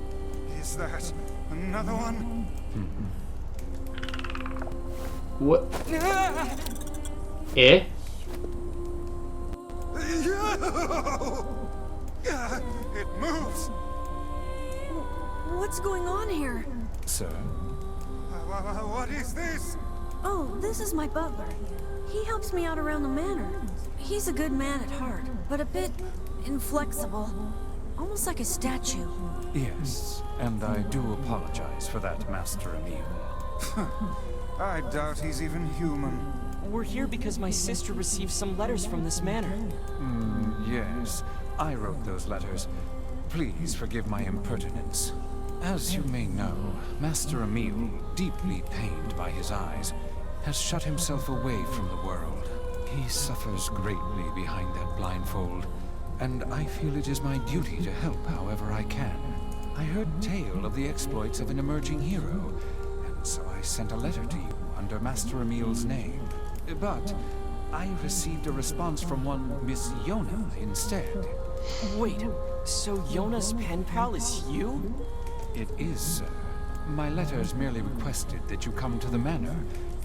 Is that another one? What? Eh? It moves! What's going on here? Sir? What is this? Oh, this is my butler. He helps me out around the manor. He's a good man at heart, but a bit inflexible. Almost like a statue. Yes, and I do apologize for that, Master Emil. I doubt he's even human. We're here because my sister received some letters from this manor. Yes, I wrote those letters. Please forgive my impertinence. As you may know, Master Emil, deeply pained by his eyes, has shut himself away from the world. He suffers greatly behind that blindfold, and I feel it is my duty to help however I can. I heard tale of the exploits of an emerging hero, and so I sent a letter to you under Master Emil's name. But I received a response from one Miss Yona instead. Wait, so Yona's pen pal is you? It is, sir. My letters merely requested that you come to the manor.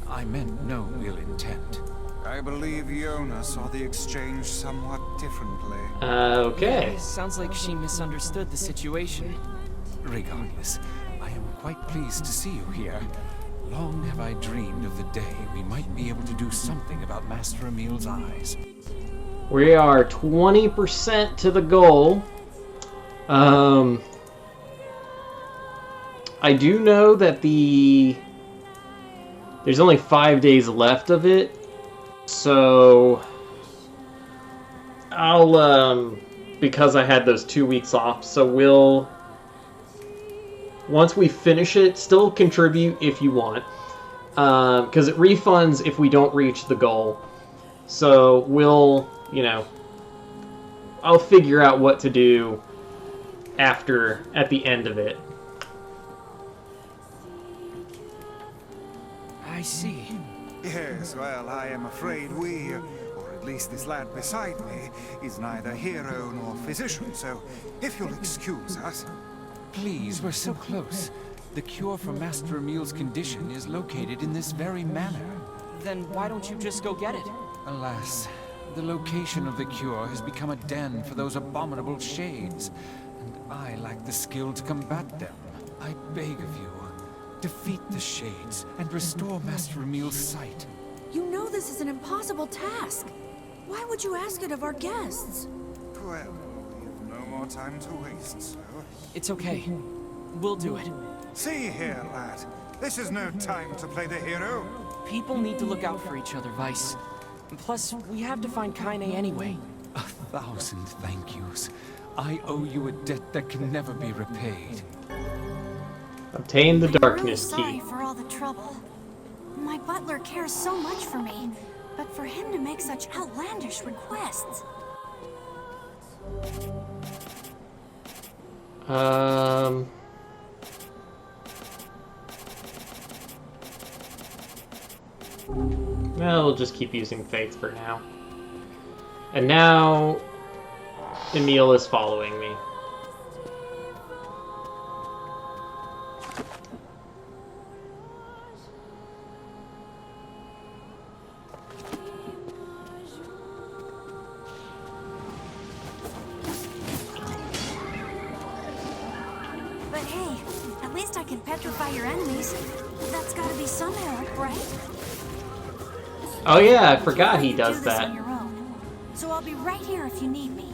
I meant no ill intent. I believe Yona saw the exchange somewhat differently. Okay. Yeah, sounds like she misunderstood the situation. Regardless, I am quite pleased to see you here. Long have I dreamed of the day we might be able to do something about Master Emil's eyes. We are 20% to the goal. I do know that there's only 5 days left of it, so I'll, because I had those 2 weeks off, so we'll, once we finish it, still contribute if you want, because it refunds if we don't reach the goal. So we'll, you know, I'll figure out what to do at the end of it. I see. Yes, well, I am afraid we, or at At least this lad beside me is neither hero nor physician, so if you'll excuse us... Please, we're so close. The cure for Master Emil's condition is located in this very manor. Then why don't you just go get it? Alas, the location of the cure has become a den for those abominable shades, and I lack the skill to combat them. I beg of you, defeat the shades and restore Master Emil's sight. You know this is an impossible task. Why would you ask it of our guests? Well, we've no more time to waste, so... It's okay. We'll do it. See here, lad. This is no time to play the hero. People need to look out for each other, Vice. Plus, we have to find Kaine anyway. 1,000 thank yous. I owe you a debt that can never be repaid. Obtain the darkness I'm really key. sorry for all the trouble. My butler cares so much for me, but for him to make such outlandish requests... Well, we'll just keep using Faith for now. And now, Emil is following me. But hey, at least I can petrify your enemies. That's gotta be some help, right? Oh yeah, I forgot he You does do this that. on your own. So I'll be right here if you need me.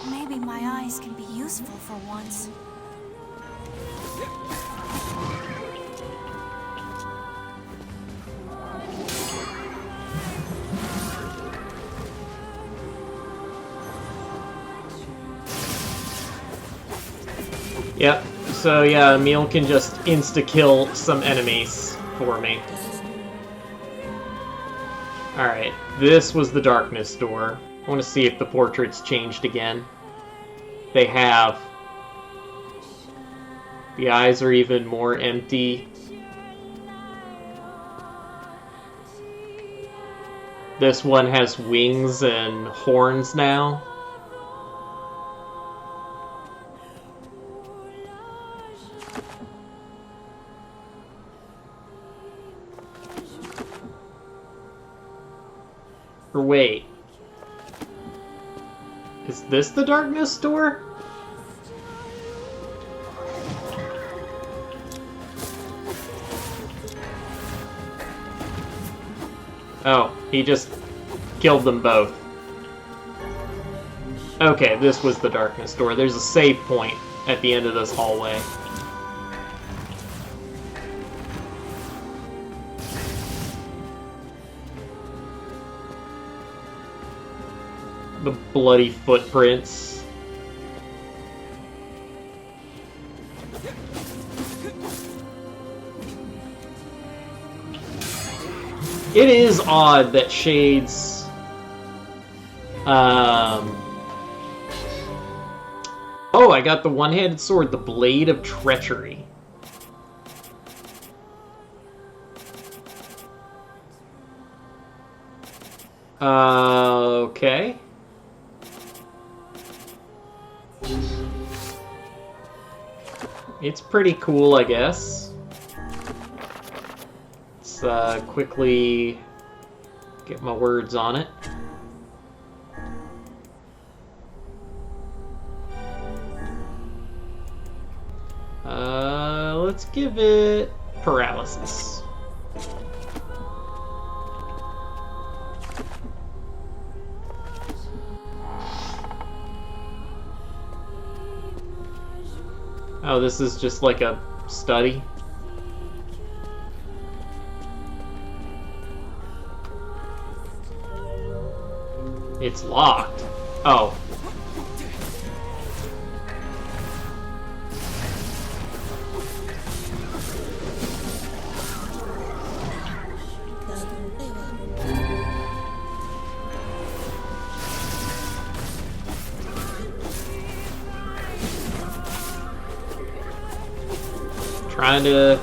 Maybe my eyes can be useful for once. Yep, so yeah, Emil can just insta-kill some enemies for me. Alright, this was the darkness door. I want to see if the portraits changed again. They have. The eyes are even more empty. This one has wings and horns now. Or wait. Is this the darkness door? Oh, he just killed them both. Okay, this was the darkness door. There's a save point at the end of this hallway. The bloody footprints. It is odd that Shades oh, I got the one-handed sword, the Blade of Treachery. Okay. It's pretty cool, I guess. Let's quickly get my words on it. Let's give it paralysis. Oh, this is just like a study. It's locked. Oh. Trying to...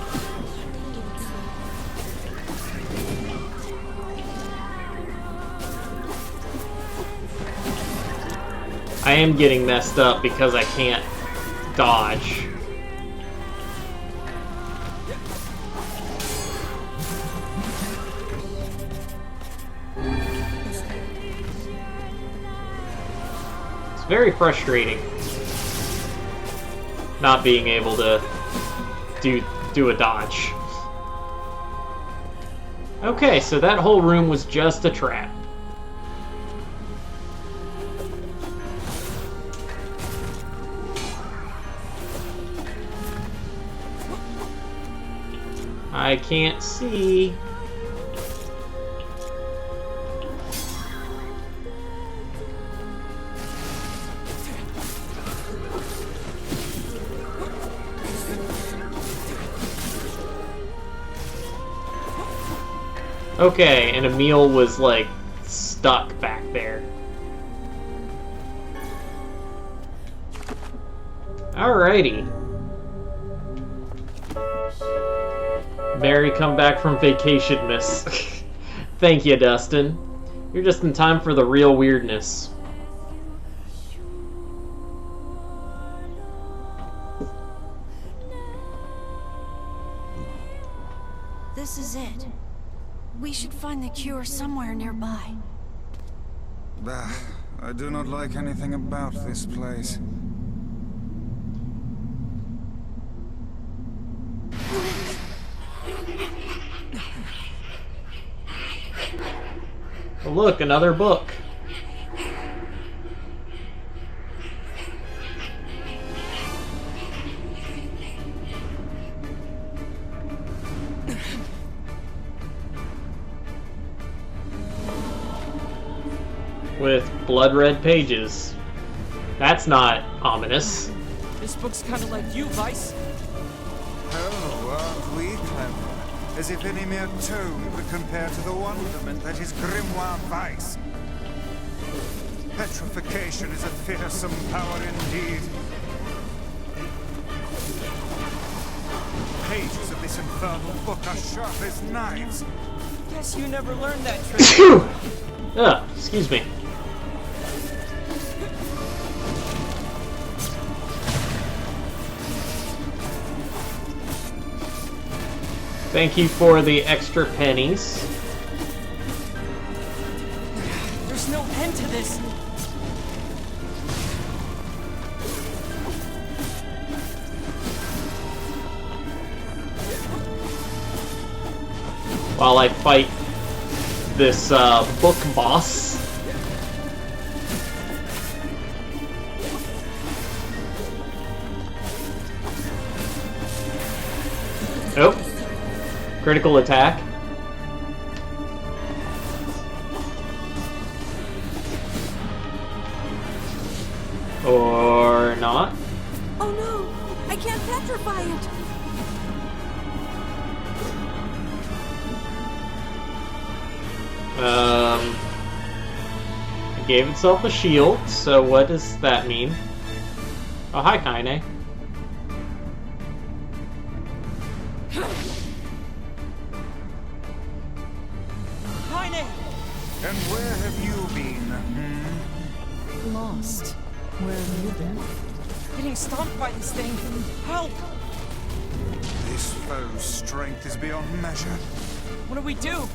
I am getting messed up because I can't dodge. It's very frustrating not being able to do a dodge. Okay, so that whole room was just a trap. I can't see. Okay, and Emil was like stuck back there. Alrighty. Mary, come back from vacation, miss. Thank you, Dustin. You're just in time for the real weirdness. This is it. We should find the cure somewhere nearby. Bah, I do not like anything about this place. Oh, look, another book. With blood red pages. That's not ominous. This book's kind of like you, Vice. Oh, aren't we clever? As if any mere tome could compare to the wonderment that is Grimoire Vice. Petrification is a fearsome power indeed. The pages of this infernal book are sharp as knives. Guess you never learned that trick. Excuse me. Thank you for the extra pennies. There's no end to this. While I fight this book boss. Oh. Critical attack. Or not. Oh no! I can't petrify it! It gave itself a shield, so what does that mean? Oh, hi, Kaine. And where have you been? Lost. Where have you been? Getting stomped by this thing. Help! This foe's strength is beyond measure. What do we do?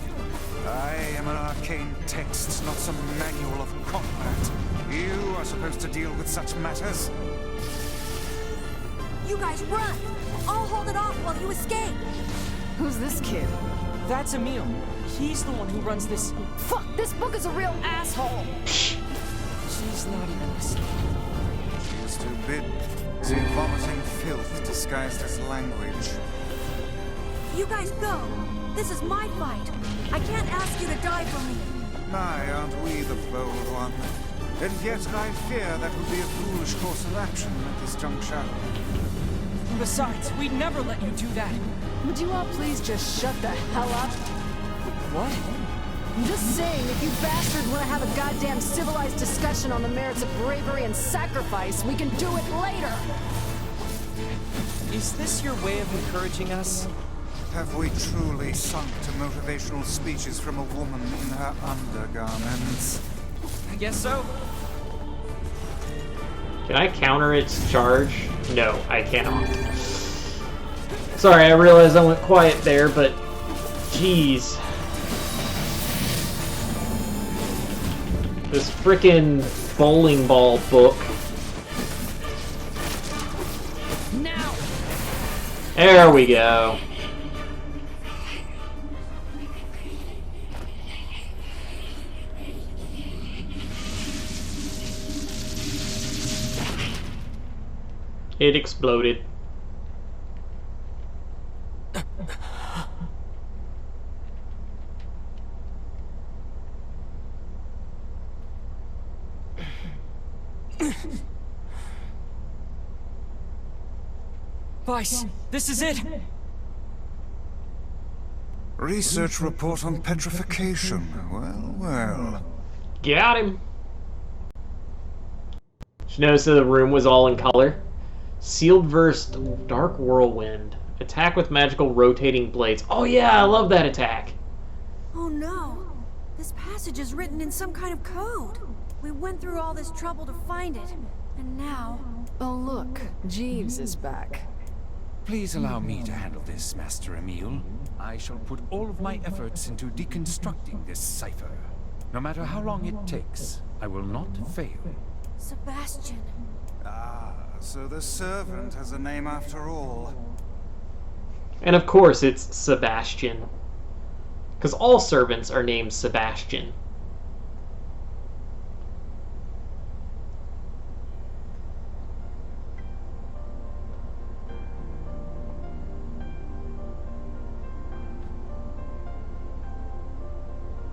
I am an arcane text, not some manual of combat. You are supposed to deal with such matters. You guys run! I'll hold it off while you escape! Who's this kid? That's Emil. He's the one who runs this. Fuck, this book is a real asshole! She's not even listening. She is too busy vomiting filth disguised as language. You guys go! This is my fight! I can't ask you to die for me! My, aren't we the bold one? And yet I fear that would be a foolish course of action at this juncture. Besides, we'd never let you do that. Would you all please just shut the hell up? What? I'm just saying, if you bastards want to have a goddamn civilized discussion on the merits of bravery and sacrifice, we can do it later! Is this your way of encouraging us? Have we truly sunk to motivational speeches from a woman in her undergarments? I guess so. Can I counter its charge? No, I cannot. Sorry, I realized I went quiet there, but jeez. This frickin' bowling ball book. Now. There we go. It exploded. Vice, this is it. Research report on petrification. Well, well. Got him. She noticed that the room was all in color. Sealed verse Dark Whirlwind. Attack with magical rotating blades. Oh yeah, I love that attack. Oh no. This passage is written in some kind of code. We went through all this trouble to find it. And now... Oh look, Jeeves is back. Please allow me to handle this, Master Emile. I shall put all of my efforts into deconstructing this cipher. No matter how long it takes, I will not fail. Sebastian. Ah, so the servant has a name after all. And of course it's Sebastian. Because all servants are named Sebastian.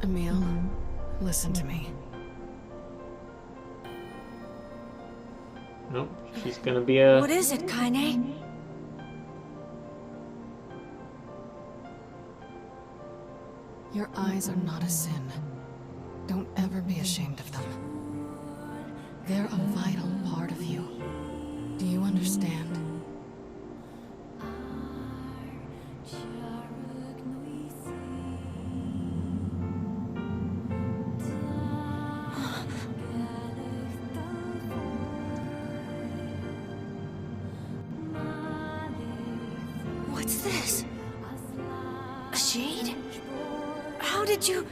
Emile, listen to me. Nope, she's gonna be a... What is it, Kaine? Your eyes are not a sin. Don't ever be ashamed of them. They're a vital part of you. Do you understand? What's this? A shade? How did you...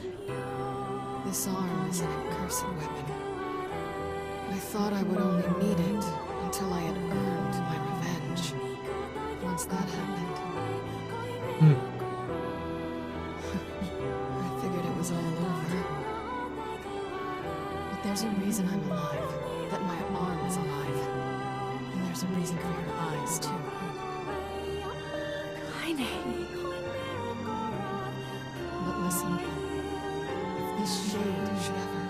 This arm is an accursed weapon. I thought I would only need it until I had earned my revenge. Once that happened... I figured it was all over. But there's a reason I'm alive. That my arm is alive. And there's a reason for your eyes, too. But listen, if this shade should ever...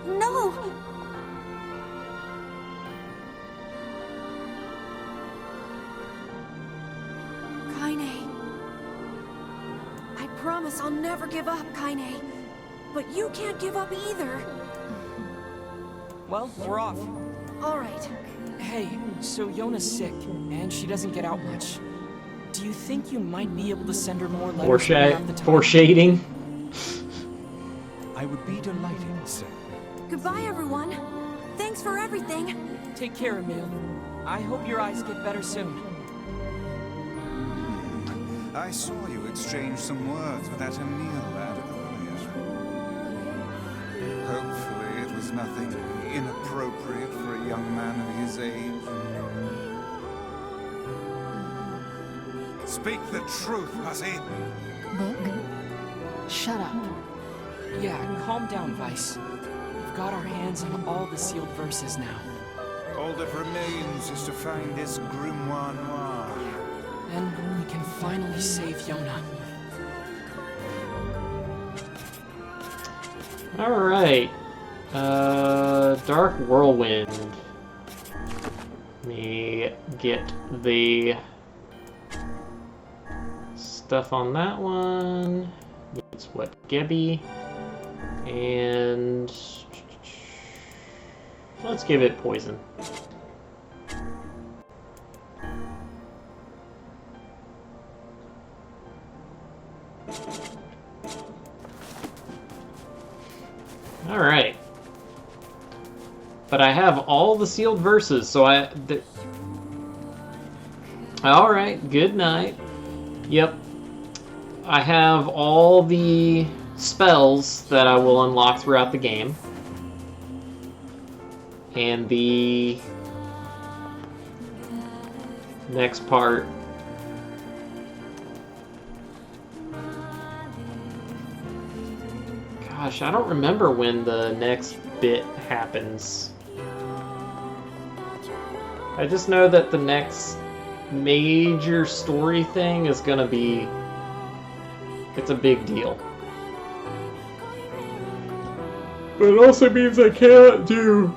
No! Kaine. I promise I'll never give up, Kaine. But you can't give up either. Well, we're off. All right. Hey, so Yona's sick, and she doesn't get out much. Do you think you might be able to send her more letters when you have the time? Foreshading. I would be delighted, sir. Goodbye, everyone. Thanks for everything. Take care, Emile. I hope your eyes get better soon. I saw you exchange some words with that Emile lad earlier. Hopefully it was nothing inappropriate for a young man of his age. Speak the truth, hussy. Book? Shut up. Yeah, calm down, Vice. We've got our hands on all the sealed verses now. All that remains is to find this grimoire noir. Then we can finally save Yona. Alright. Dark Whirlwind. Let me get the stuff on that one. It's what, Gebby. And Let's give it poison. Alright. But I have all the sealed verses, so alright, good night. Yep. I have all the spells that I will unlock throughout the game. And the next part. Gosh, I don't remember when the next bit happens. I just know that the next major story thing is gonna be... It's a big deal. But it also means I can't do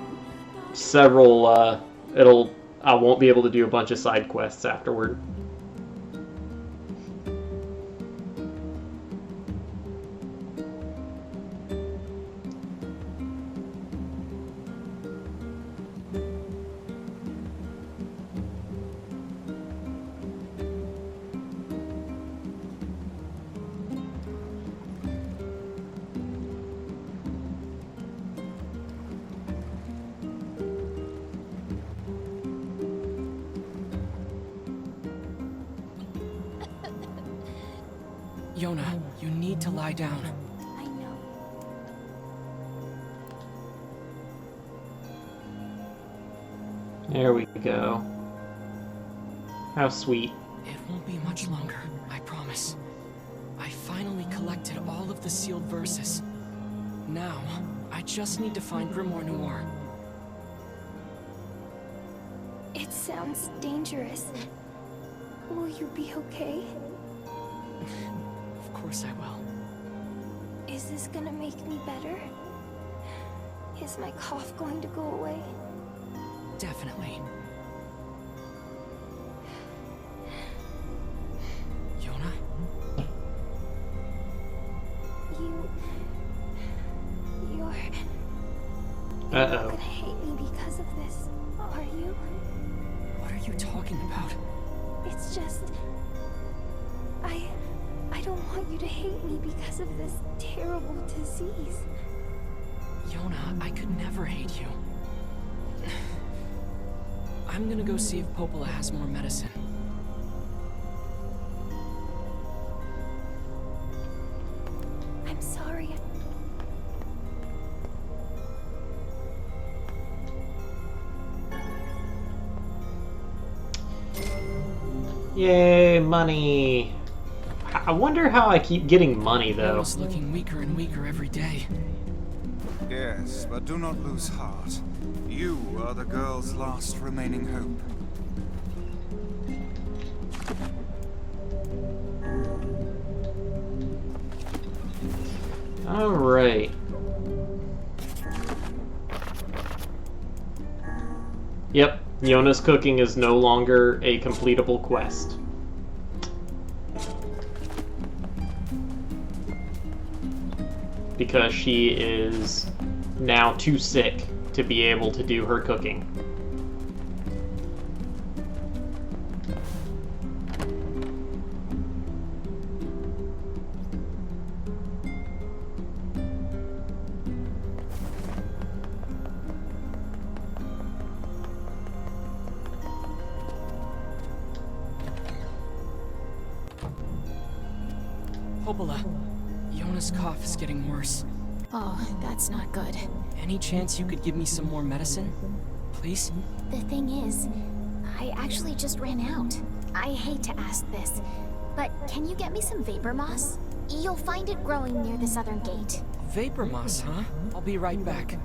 several, I won't be able to do a bunch of side quests afterward. Yona, you need to lie down. I know. There we go. How sweet. It won't be much longer, I promise. I finally collected all of the sealed verses. Now, I just need to find Grimoire Noir. It sounds dangerous. Will you be okay? Of course I will. Is this gonna make me better? Is my cough going to go away? Definitely. Yona? You're Uh-oh. not gonna hate me because of this, are you? What are you talking about? It's just... I don't want you to hate me because of this terrible disease. Yona, I could never hate you. I'm gonna go see if Popola has more medicine. I'm sorry. Yay, money! I wonder how I keep getting money, though. Yona's looking weaker and weaker every day. Yes, but do not lose heart. You are the girl's last remaining hope. Alright. Yep, Yona's cooking is no longer a completable quest. Because she is now too sick to be able to do her cooking. Popola, Yona's cough is getting worse. Oh, that's not good. Any chance you could give me some more medicine? Please? The thing is, I actually just ran out. I hate to ask this, but can you get me some vapor moss? You'll find it growing near the southern gate. Vapor moss, huh? I'll be right back.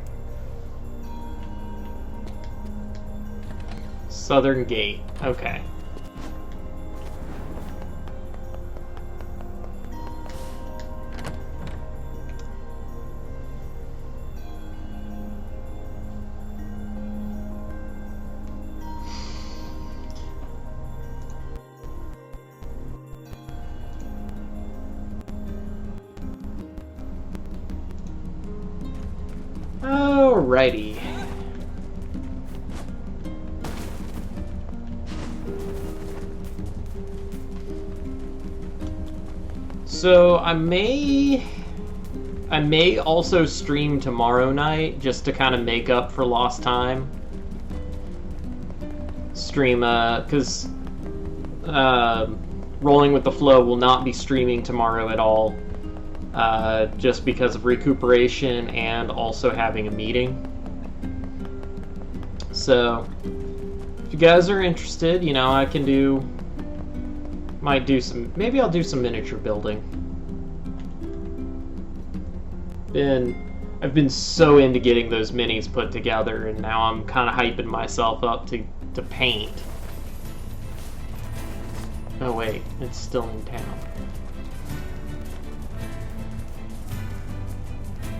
Southern gate. Okay. Alrighty. So I may also stream tomorrow night just to kind of make up for lost time. Stream, because Rolling with the Flow will not be streaming tomorrow at all, just because of recuperation and also having a meeting. So, if you guys are interested, you know, I can maybe I'll do some miniature building. I've been so into getting those minis put together, and now I'm kind of hyping myself up to paint. Oh wait, it's still in town.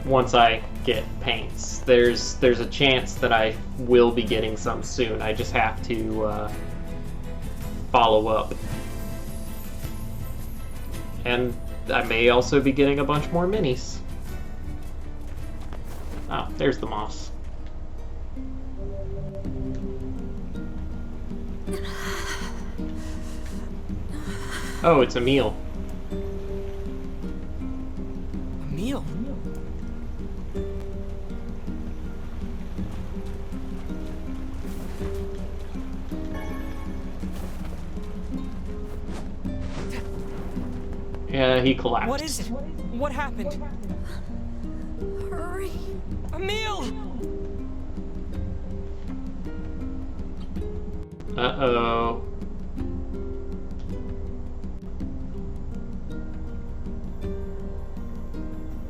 Once I get paints, there's a chance that I will be getting some soon. I just have to follow up. And I may also be getting a bunch more minis. Oh, there's the moss. Oh, it's a meal. A meal? Yeah, he collapsed. What is it? What happened? Hurry. Emil! Uh-oh.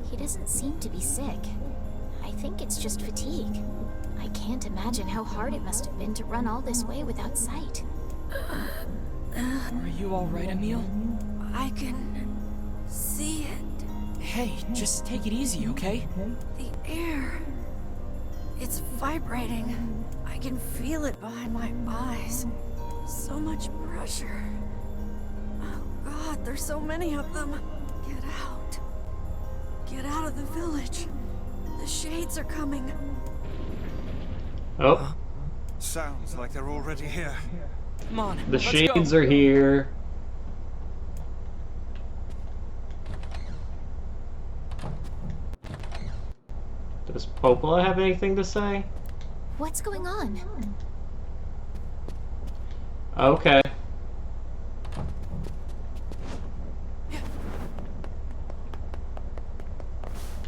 He doesn't seem to be sick. I think it's just fatigue. I can't imagine how hard it must have been to run all this way without sight. Are you alright, Emil? I can see it. Hey, just take it easy, okay? The air. It's vibrating. I can feel it behind my eyes. So much pressure. Oh God, there's so many of them. Get out. Get out of the village. The shades are coming. Oh. Sounds like they're already here. Come on, The shades are here. Does Popola have anything to say? What's going on? Okay.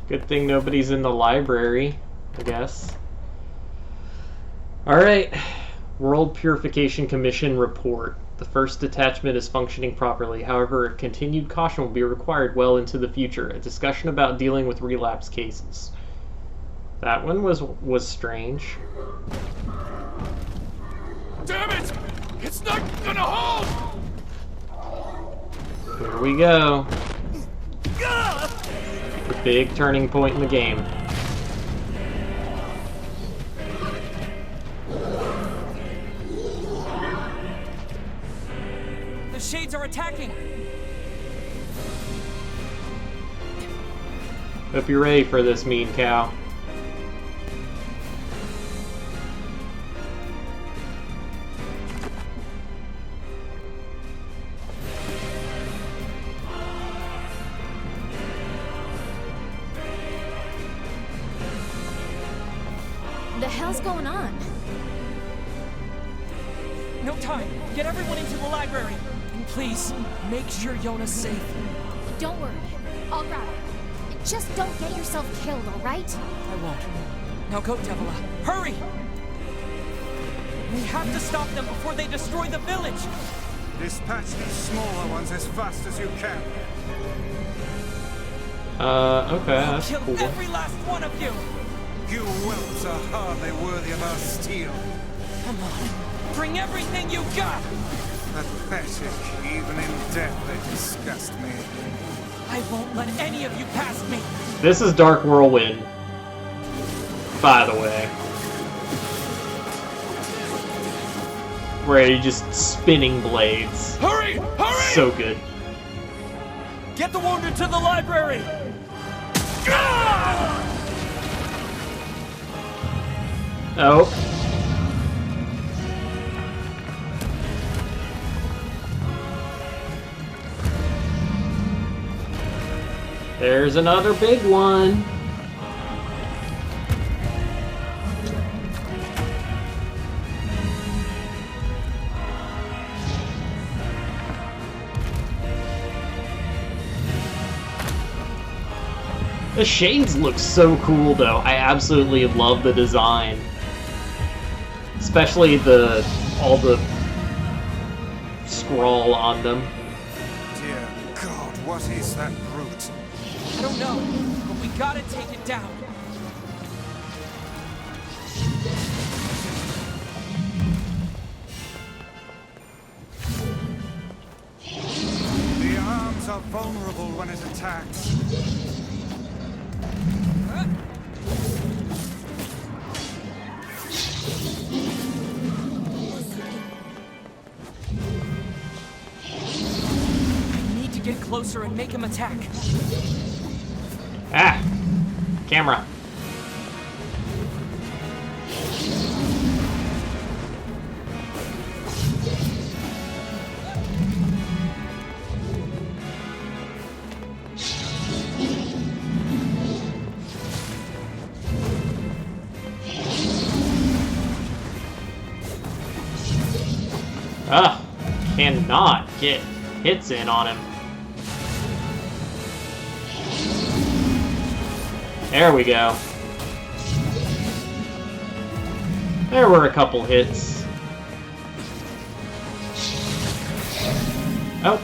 Good thing nobody's in the library, I guess. Alright. World Purification Commission report. The first detachment is functioning properly. However, continued caution will be required well into the future. A discussion about dealing with relapse cases. That one was strange. Damn it! It's not gonna hold! Here we go. The big turning point in the game. The shades are attacking! Hope you're ready for this, mean cow. The hell's going on? No time! Get everyone into the library! And please, make sure Yona's safe. Don't worry. I'll grab her. Just don't get yourself killed, alright? I won't. Now go, Devila. Hurry! We have to stop them before they destroy the village! Dispatch these smaller ones as fast as you can. Okay, that's Kill cool. every last one of you! You whelps are hardly worthy of our steel. Come on, bring everything you got! Pathetic. Even in death, they disgust me. I won't let any of you pass me! This is Dark Whirlwind, by the way. Where you're just spinning blades. Hurry! Hurry! So good. Get the wounded to the library! Oh. There's another big one. The shades look so cool, though. I absolutely love the design. Especially all the scroll on them. Dear God, what is that brute? I don't know, but we gotta take it down. The arms are vulnerable when it attacks. Get closer and make him attack. Ah! Camera. Ah! Cannot get hits in on him. There we go. There were a couple hits. Oh,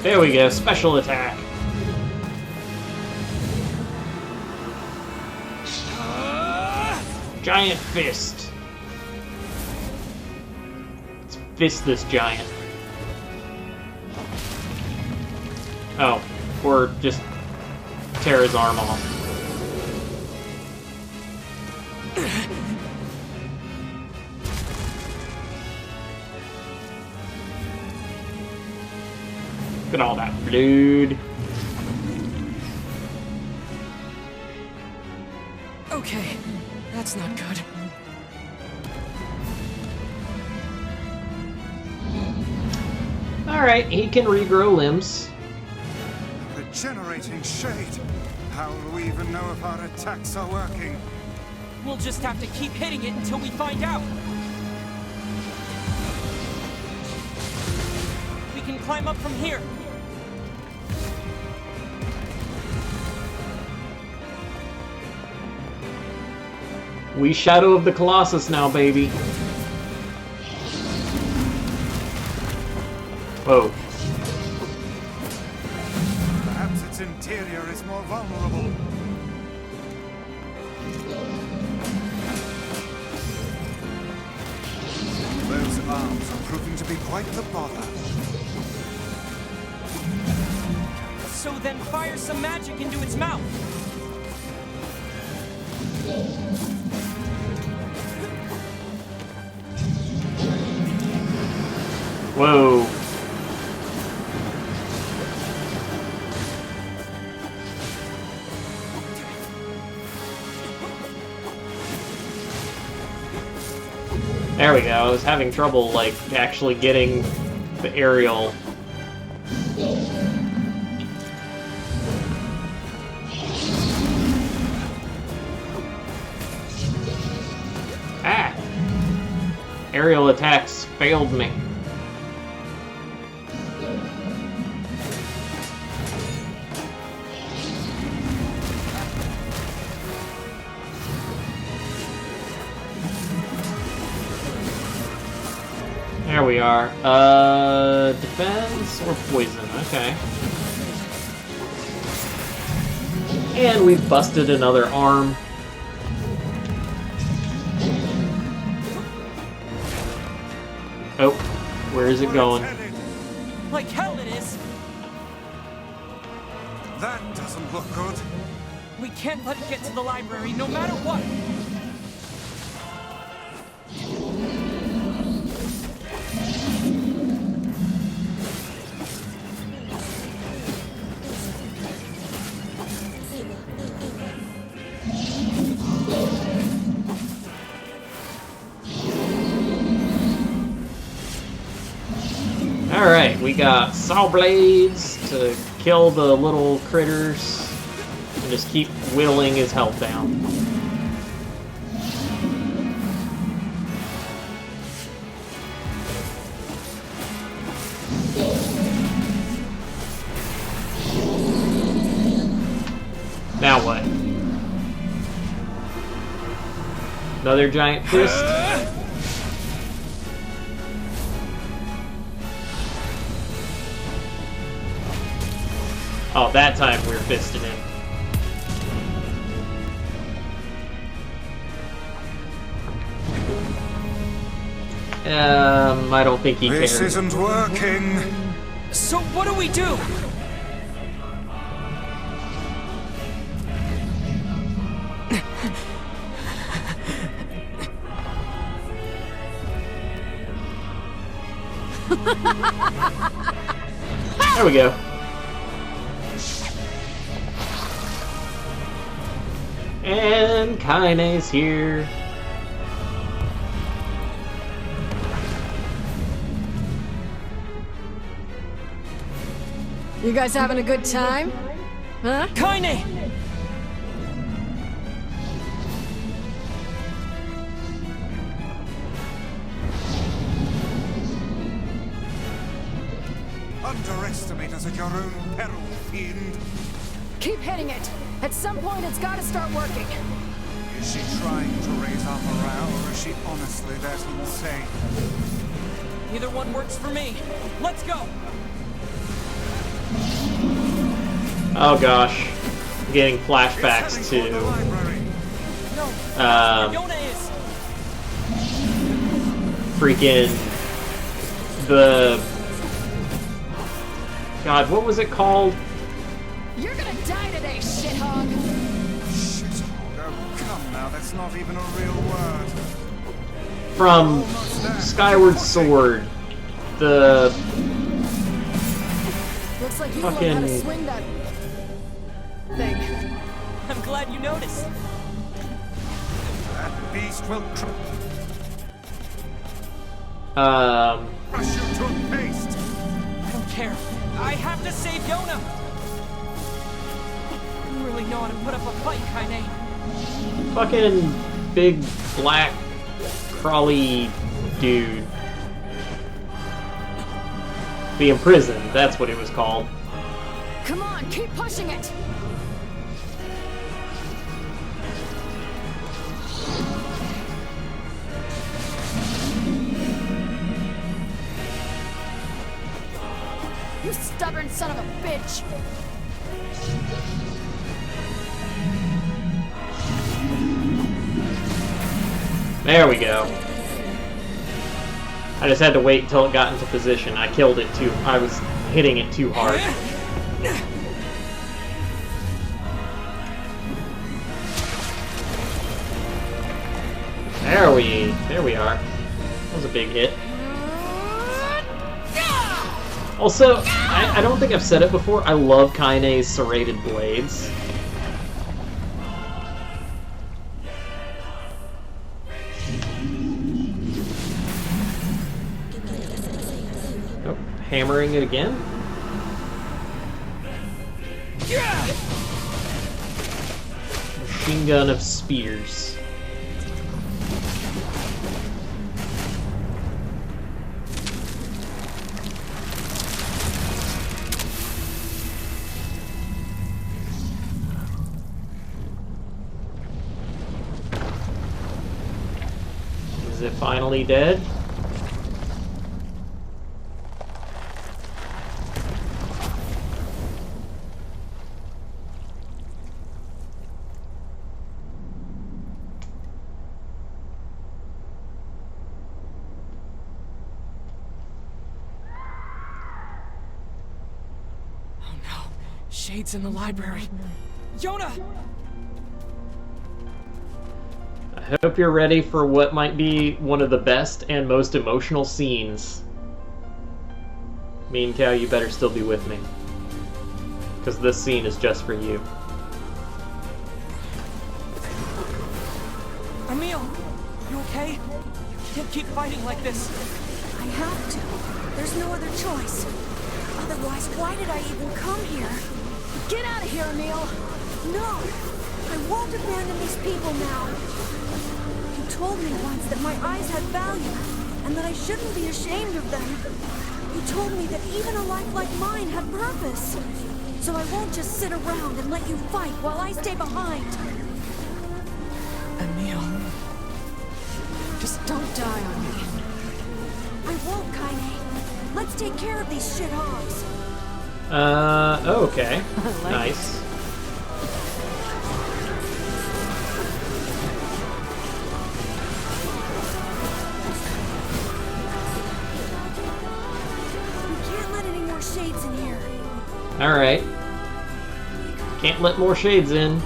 there we go. Special attack. Giant fist. Let's fist this giant. Oh, or just tear his arm off. Look at all that blood. Okay, that's not good. Alright, he can regrow limbs. Regenerating shade. How will we even know if our attacks are working? We'll just have to keep hitting it until we find out. We can climb up from here. We Shadow of the Colossus now, baby. Whoa. Perhaps its interior is more vulnerable. Those arms are proving to be quite the bother. So then fire some magic into its mouth. Whoa. There we go. I was having trouble, like, actually getting the aerial. Ah! Aerial attacks failed me. There we are. Defense or poison? Okay. And we've busted another arm. Oh, where is it going? Like hell it is! That doesn't look good. We can't let it get to the library, no matter what! Alright, we got saw blades to kill the little critters. And just keep whittling his health down. Now what? Another giant fist? Oh, that time we were fisting him. I don't think he cares. This isn't working. So what do we do? There we go. And Kaine's here. You guys having a good time? Huh? Kaine! Underestimate us at your own peril, fiend. Keep hitting it. At some point, it's got to start working. Is she trying to raise our morale, or is she honestly that insane? Either one works for me. Let's go! Oh gosh. I'm getting flashbacks to... freaking... the... God, what was it called? You're gonna die today, shithog! Shithog? Oh, come now, that's not even a real word. From Skyward Sword. The... Looks like you fucking... learned how to swing that thing. I'm glad you noticed. That beast will crush your toothpaste. I don't care. I have to save Yona. You really know how to put up a fight, Kaine. Fucking big black crawly dude. The Imprisoned, that's what it was called. Come on, keep pushing it! You stubborn son of a bitch! There we go. I just had to wait until it got into position. I killed it too. I was hitting it too hard. There we are. That was a big hit. Also, I don't think I've said it before, I love Kaine's serrated blades. Oh, hammering it again? Machine gun of spears. Is it finally dead? Oh no, Shade's in the library. Yona! I hope you're ready for what might be one of the best and most emotional scenes. Me and Cal, you better still be with me. Because this scene is just for you. Emil, you okay? You can't keep fighting like this. I have to. There's no other choice. Otherwise, why did I even come here? Get out of here, Emil! No! I won't abandon these people now. You told me once that my eyes had value, and that I shouldn't be ashamed of them. You told me that even a life like mine had purpose. So I won't just sit around and let you fight while I stay behind. Emil. Just don't die on me. I won't, Kaine. Let's take care of these shit hogs. Okay. Nice. We can't let any more shades in here. Alright. Can't let more shades in.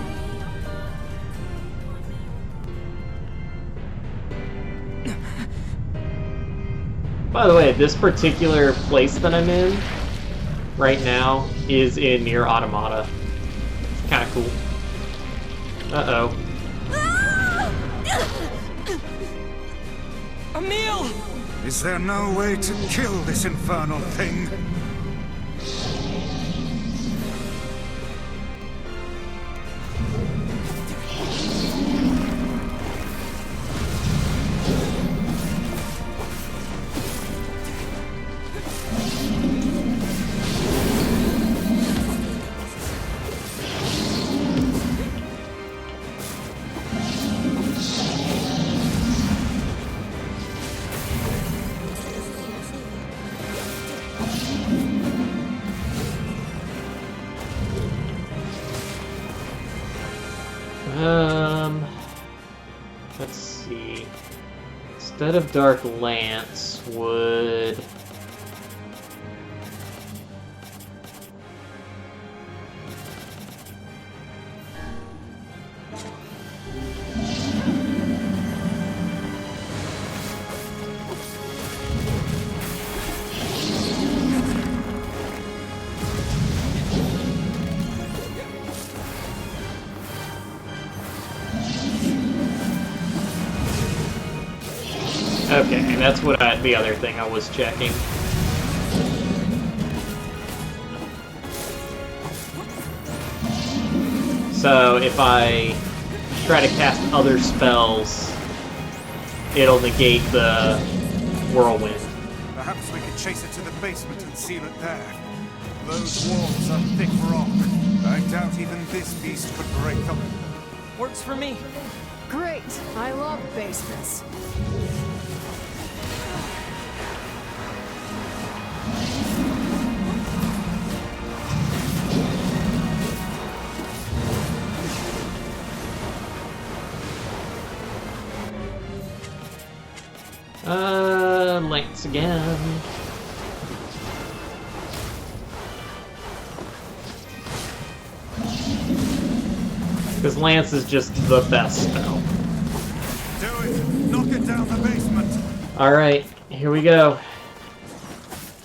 By the way, this particular place that I'm in right now is in NieR Automata. It's kind of cool. Uh-oh. Emil! Is there no way to kill this infernal thing? Let's see. Instead of Dark Lance, would... Okay, that's what the other thing I was checking. So if I try to cast other spells, it'll negate the whirlwind. Perhaps we could chase it to the basement and seal it there. Those walls are thick rock. I doubt even this beast could break them. Works for me. Great. I love basements. Lance again. Because Lance is just the best spell. Do it! Knock it down the basement! Alright, here we go.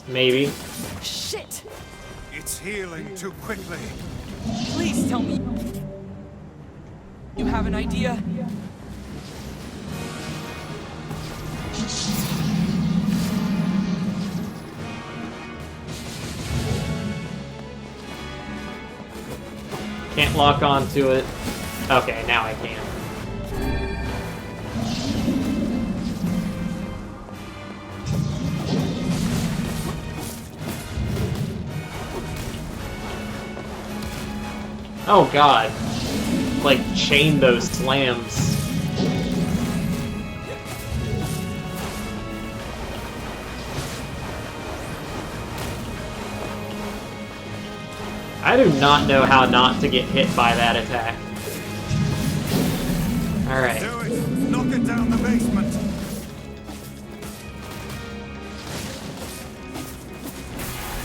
Maybe. Shit! It's healing too quickly. Please tell me you have an idea. Can't lock onto it. Okay, now I can. Oh god. Like, chain those slams. I do not know how not to get hit by that attack. Alright. Do it! Knock it down the basement!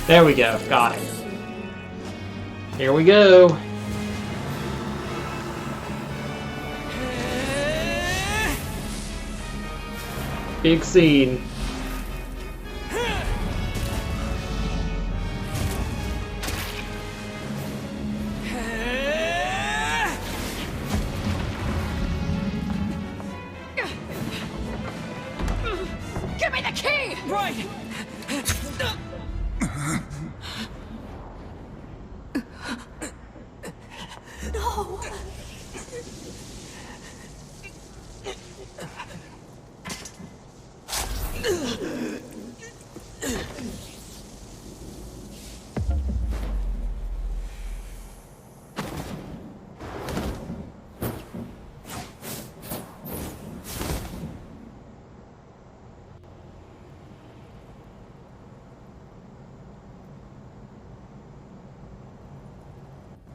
There we go. Got it. Here we go. Big scene. Give me the key! Right! No!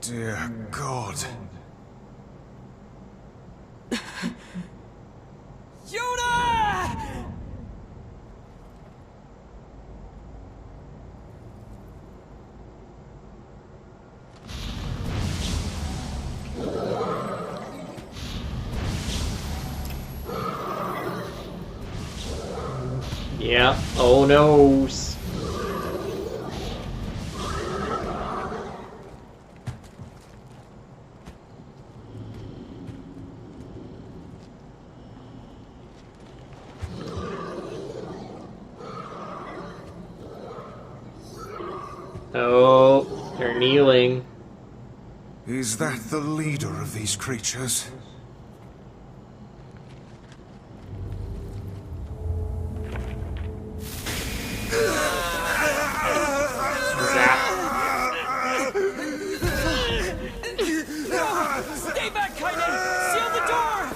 Dear God. Yoda! Yeah. Oh no. Oh, they're kneeling. Is that the leader of these creatures? Stay back, Kainen! Seal the door!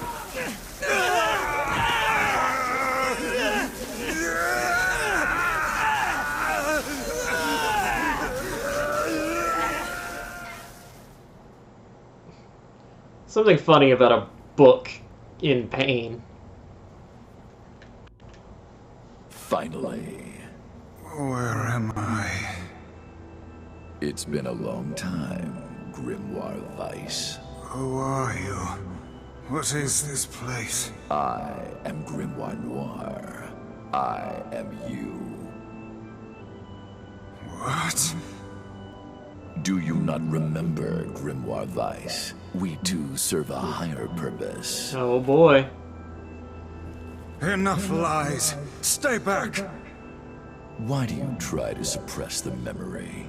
Something funny about a book in pain. Finally. Where am I? It's been a long time, Grimoire Weiss. Who are you? What is this place? I am Grimoire Noir. I am you. What? Do you not remember, Grimoire Weiss? We two serve a higher purpose. Oh boy. Enough lies. Stay back. Why do you try to suppress the memory?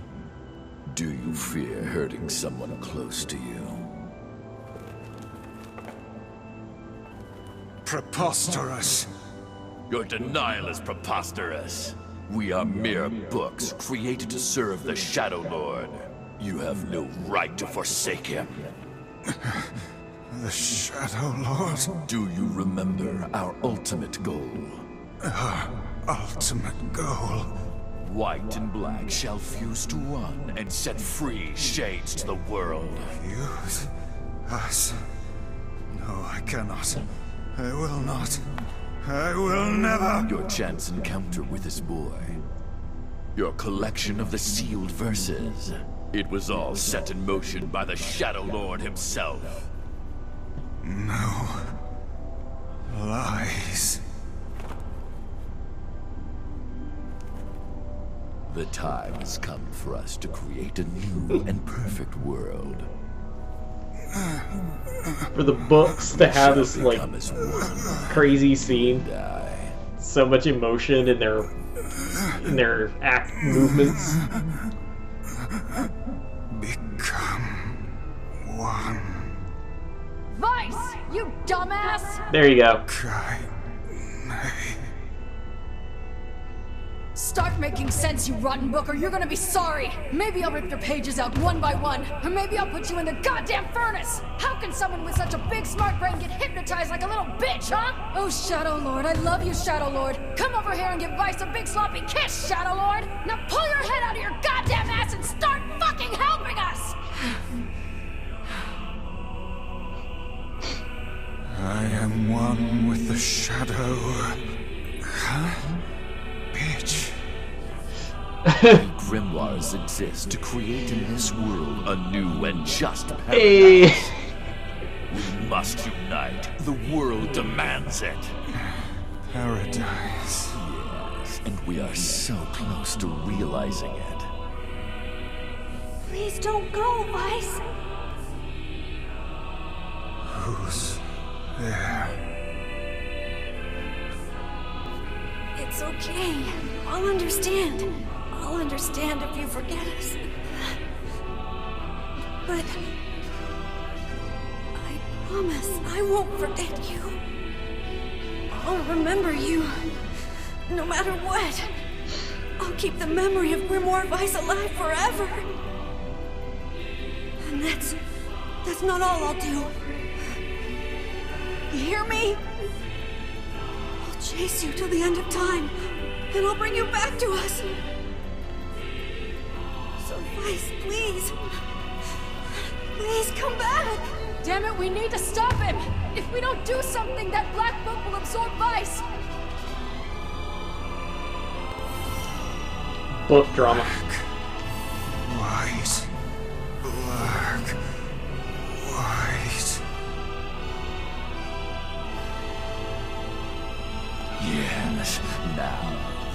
Do you fear hurting someone close to you? Preposterous. Your denial is preposterous. We are mere books created to serve the Shadow Lord. You have no right to forsake him. The Shadow Lord? Do you remember our ultimate goal? Our ultimate goal? White and black shall fuse to one and set free shades to the world. Fuse? Us? No, I cannot. I will not. I will never. Your chance encounter with this boy. Your collection of the sealed verses. It was all set in motion by the Shadow Lord himself. No. Lies. The time has come for us to create a new and perfect world. For the books to have this like crazy scene, so much emotion in their act movements. Become one. Vice, you dumbass! There you go. Start making sense, you rotten book, or you're gonna be sorry. Maybe I'll rip your pages out one by one, or maybe I'll put you in the goddamn furnace. How can someone with such a big smart brain get hypnotized like a little bitch, huh? Oh, Shadow Lord, I love you, Shadow Lord. Come over here and give Vice a big sloppy kiss, Shadow Lord. Now pull your head out of your goddamn ass and start fucking helping us! I am one with the Shadow. Huh? Bitch. Grimoires exist to create in this world a new and just paradise. Hey. We must unite. The world demands it. Paradise. Yes, and we are so close to realizing it. Please don't go, Vice. Who's there? It's okay. I'll understand. I'll understand if you forget us. But I promise I won't forget you. I'll remember you. No matter what, I'll keep the memory of Grimoire Weiss alive forever. And that's not all I'll do. You hear me? I'll chase you till the end of time, and I'll bring you back to us. So Weiss, please. Please come back! Damn it, we need to stop him! If we don't do something, that black book will absorb Weiss! Book drama. White. Black. White. Yes, now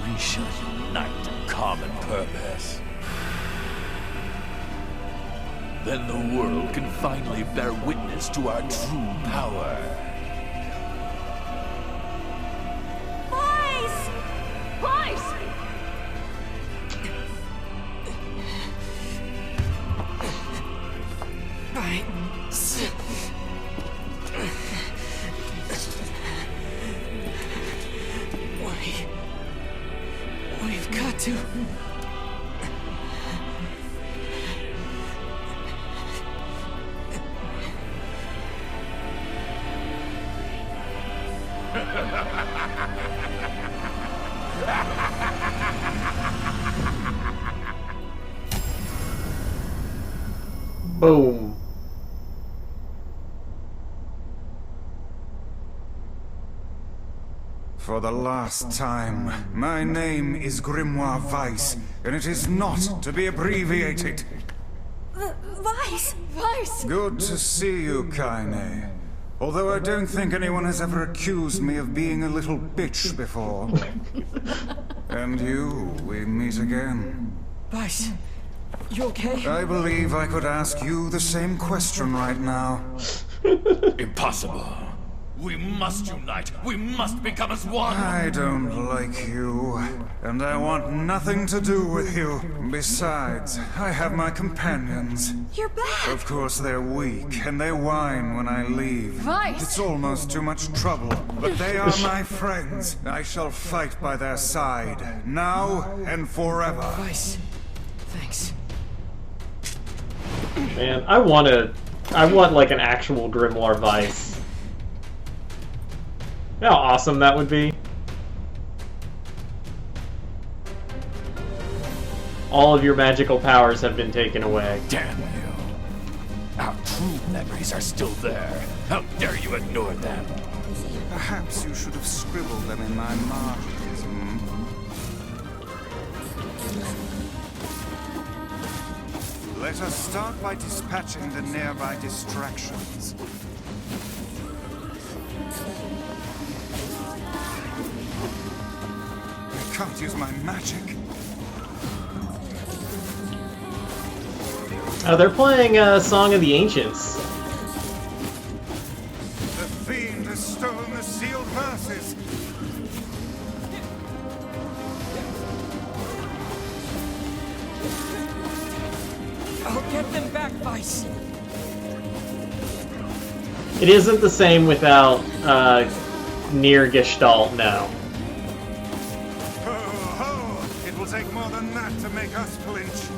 we shall unite in common purpose. Then the world can finally bear witness to our true power. Weiss! Weiss! We've got to... Boom. For the last time, my name is Grimoire Weiss, and it is not to be abbreviated. Weiss! Weiss! Good to see you, Kaine. Although I don't think anyone has ever accused me of being a little bitch before. And you, we meet again. Weiss, you okay? I believe I could ask you the same question right now. Impossible. We must unite. We must become as one. I don't like you, and I want nothing to do with you. Besides, I have my companions. You're back! Of course they're weak, and they whine when I leave. Weiss! It's almost too much trouble, but they are my friends. I shall fight by their side, now and forever. Weiss, thanks. Man, I want like an actual Grimoire Weiss. How awesome that would be. All of your magical powers have been taken away. Damn you. Our true memories are still there. How dare you ignore them? Perhaps you should have scribbled them in my margins. Let us start by dispatching the nearby distractions. I can't use my magic. Oh, they're playing Song of the Ancients. The fiend has stolen the sealed verses. I'll get them back, Weiss. It isn't the same without NieR Gestalt, no. Ho, ho! It will take more than that to make us flinch.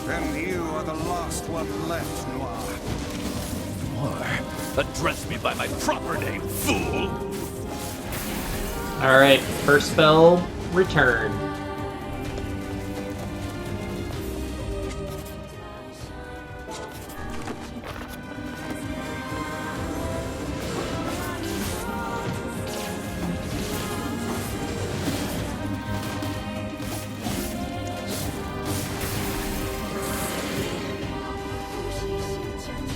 And you are the last one left, NieR. Or address me by my proper name, fool! Alright, first spell, return.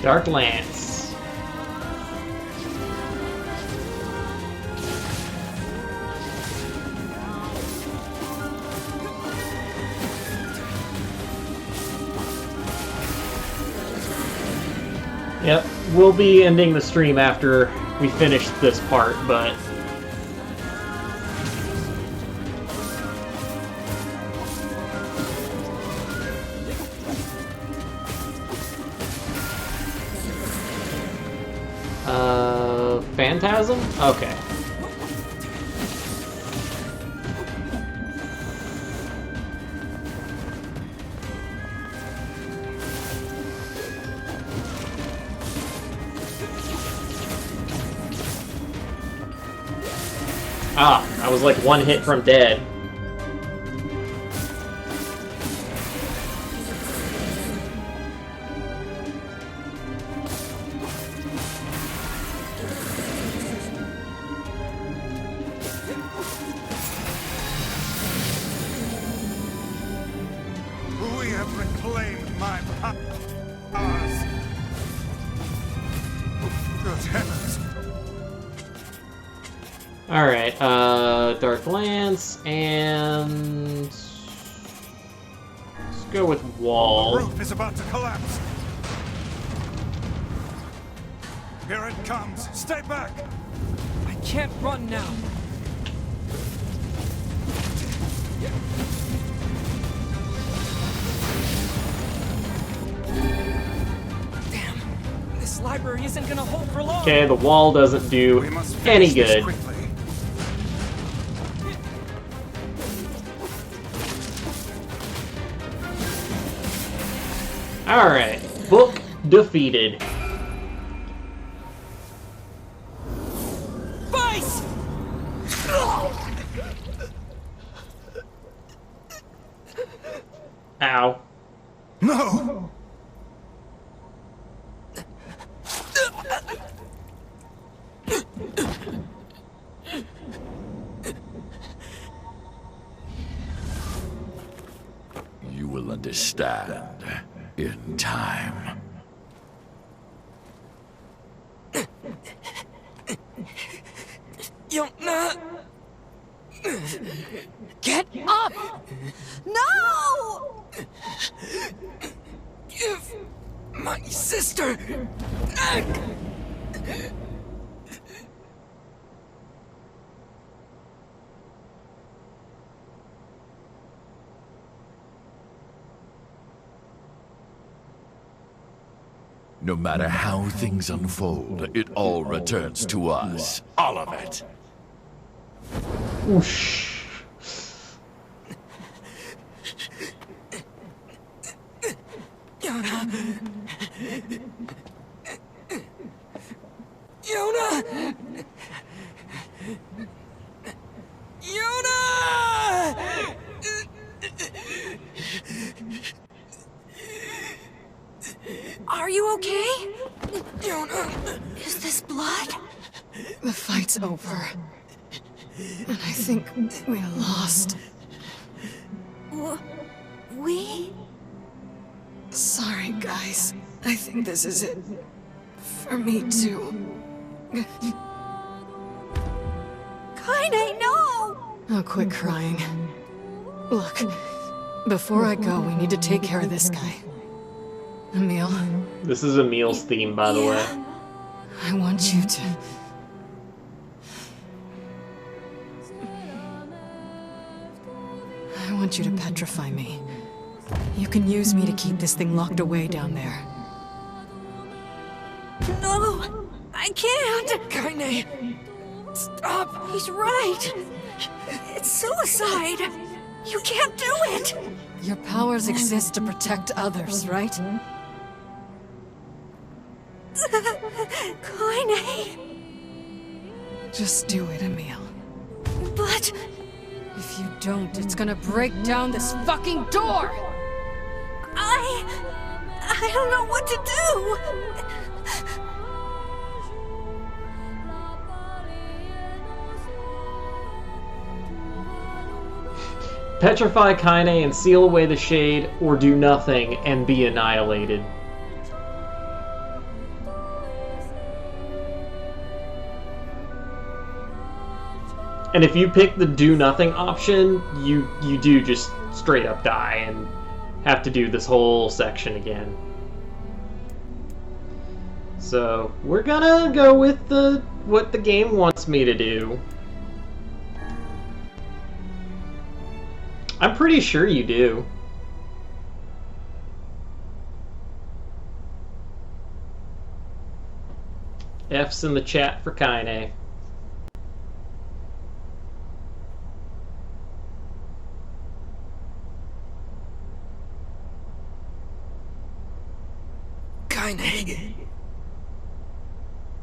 Dark Lance. Yep, we'll be ending the stream after we finish this part, but Phantasm? Okay. Ah, I was like one hit from dead. We have reclaimed my powers. Good heavens. Alright, Dark Lance, and... let's go with Wall. The roof is about to collapse. Here it comes. Stay back. I can't run now. Damn, this library isn't gonna hold for long. Okay, the wall doesn't do any good. Alright, book defeated. Vice! Ow. No! You will understand in time. Yona! Get up! No! Give my sister back! No matter how things unfold, it all returns to us. All of it. Whoosh. Yona! Yona! Yona! Are you okay? Yona! Is this blood? The fight's over. And I think we lost. We? Sorry, guys. I think this is it. For me, too. Kaine, no! Oh, quit crying. Look, before I go, we need to take care of this guy. Emil. This is Emil's theme, by the way. I want you to... I want you to petrify me. You can use me to keep this thing locked away down there. No! I can't! Kaine! Stop! He's right! It's suicide! You can't do it! Your powers exist to protect others, right? Kaine! Just do it, Emil. But... if you don't, it's gonna break down this fucking door! I don't know what to do! Petrify Kaine and seal away the shade, or do nothing and be annihilated. And if you pick the do nothing option, you do just straight up die and have to do this whole section again. So we're gonna go with what the game wants me to do. I'm pretty sure you do. F's in the chat for Kaine. Kaine.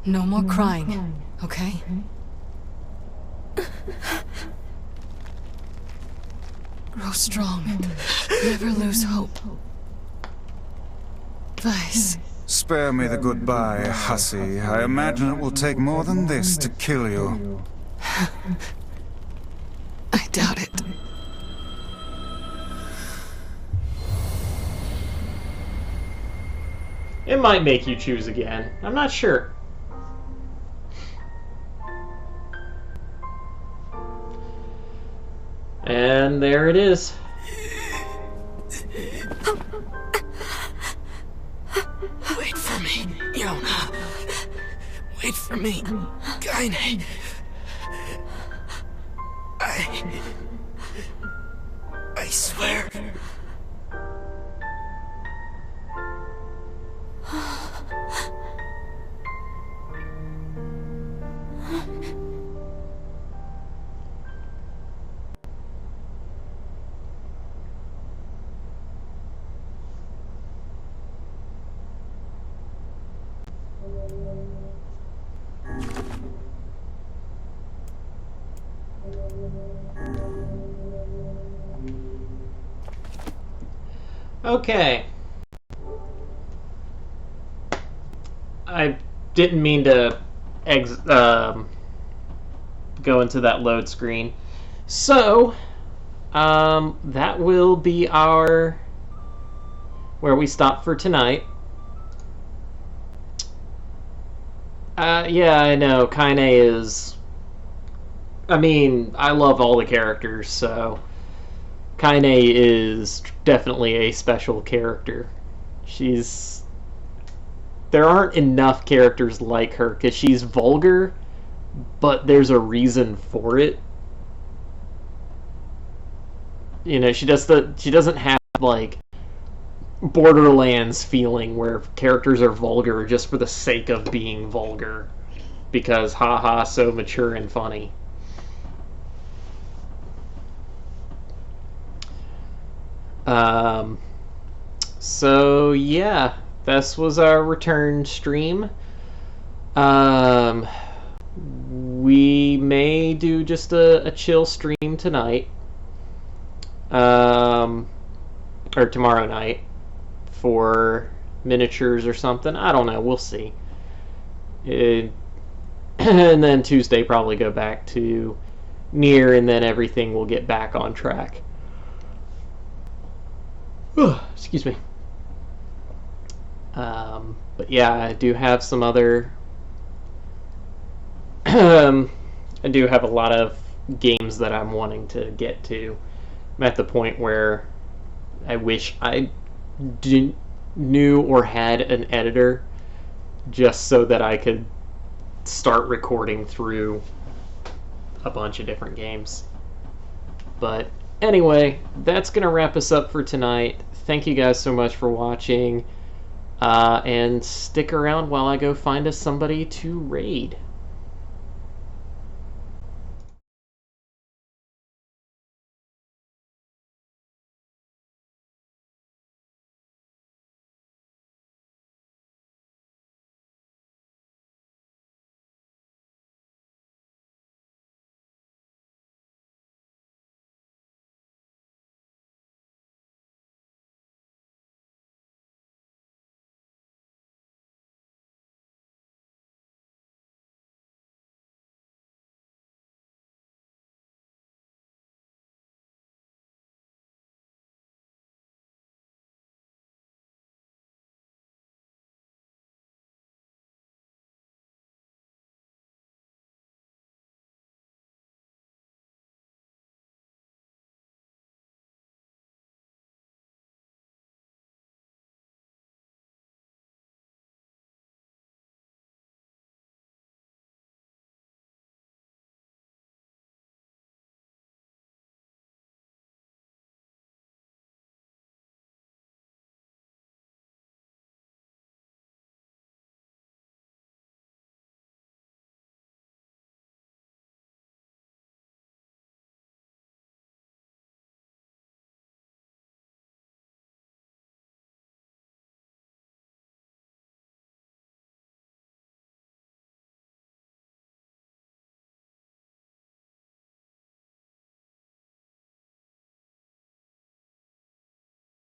No more crying, okay? Grow strong. Never lose hope. Weiss. Spare me the goodbye, hussy. I imagine it will take more than this to kill you. I doubt it. It might make you choose again. I'm not sure. And there it is. Wait for me, Yona. Wait for me, Kaine. I swear. Okay. I didn't mean to go into that load screen. So, that will be our where we stop for tonight. Yeah, I know. Kaine is... I mean, I love all the characters, so... Kaine is definitely a special character. She's... There aren't enough characters like her, because she's vulgar, but there's a reason for it. You know, she doesn't have, like, Borderlands feeling where characters are vulgar just for the sake of being vulgar. Because, haha, so mature and funny. So, yeah, this was our return stream. We may do just a chill stream tonight. Or tomorrow night for miniatures or something. I don't know. We'll see. And then Tuesday probably go back to NieR, and then everything will get back on track. Excuse me. But yeah, I do have some other... I do have a lot of games that I'm wanting to get to. I'm at the point where I wish I knew or had an editor just so that I could start recording through a bunch of different games. But anyway, that's going to wrap us up for tonight. Thank you guys so much for watching. And stick around while I go find us somebody to raid.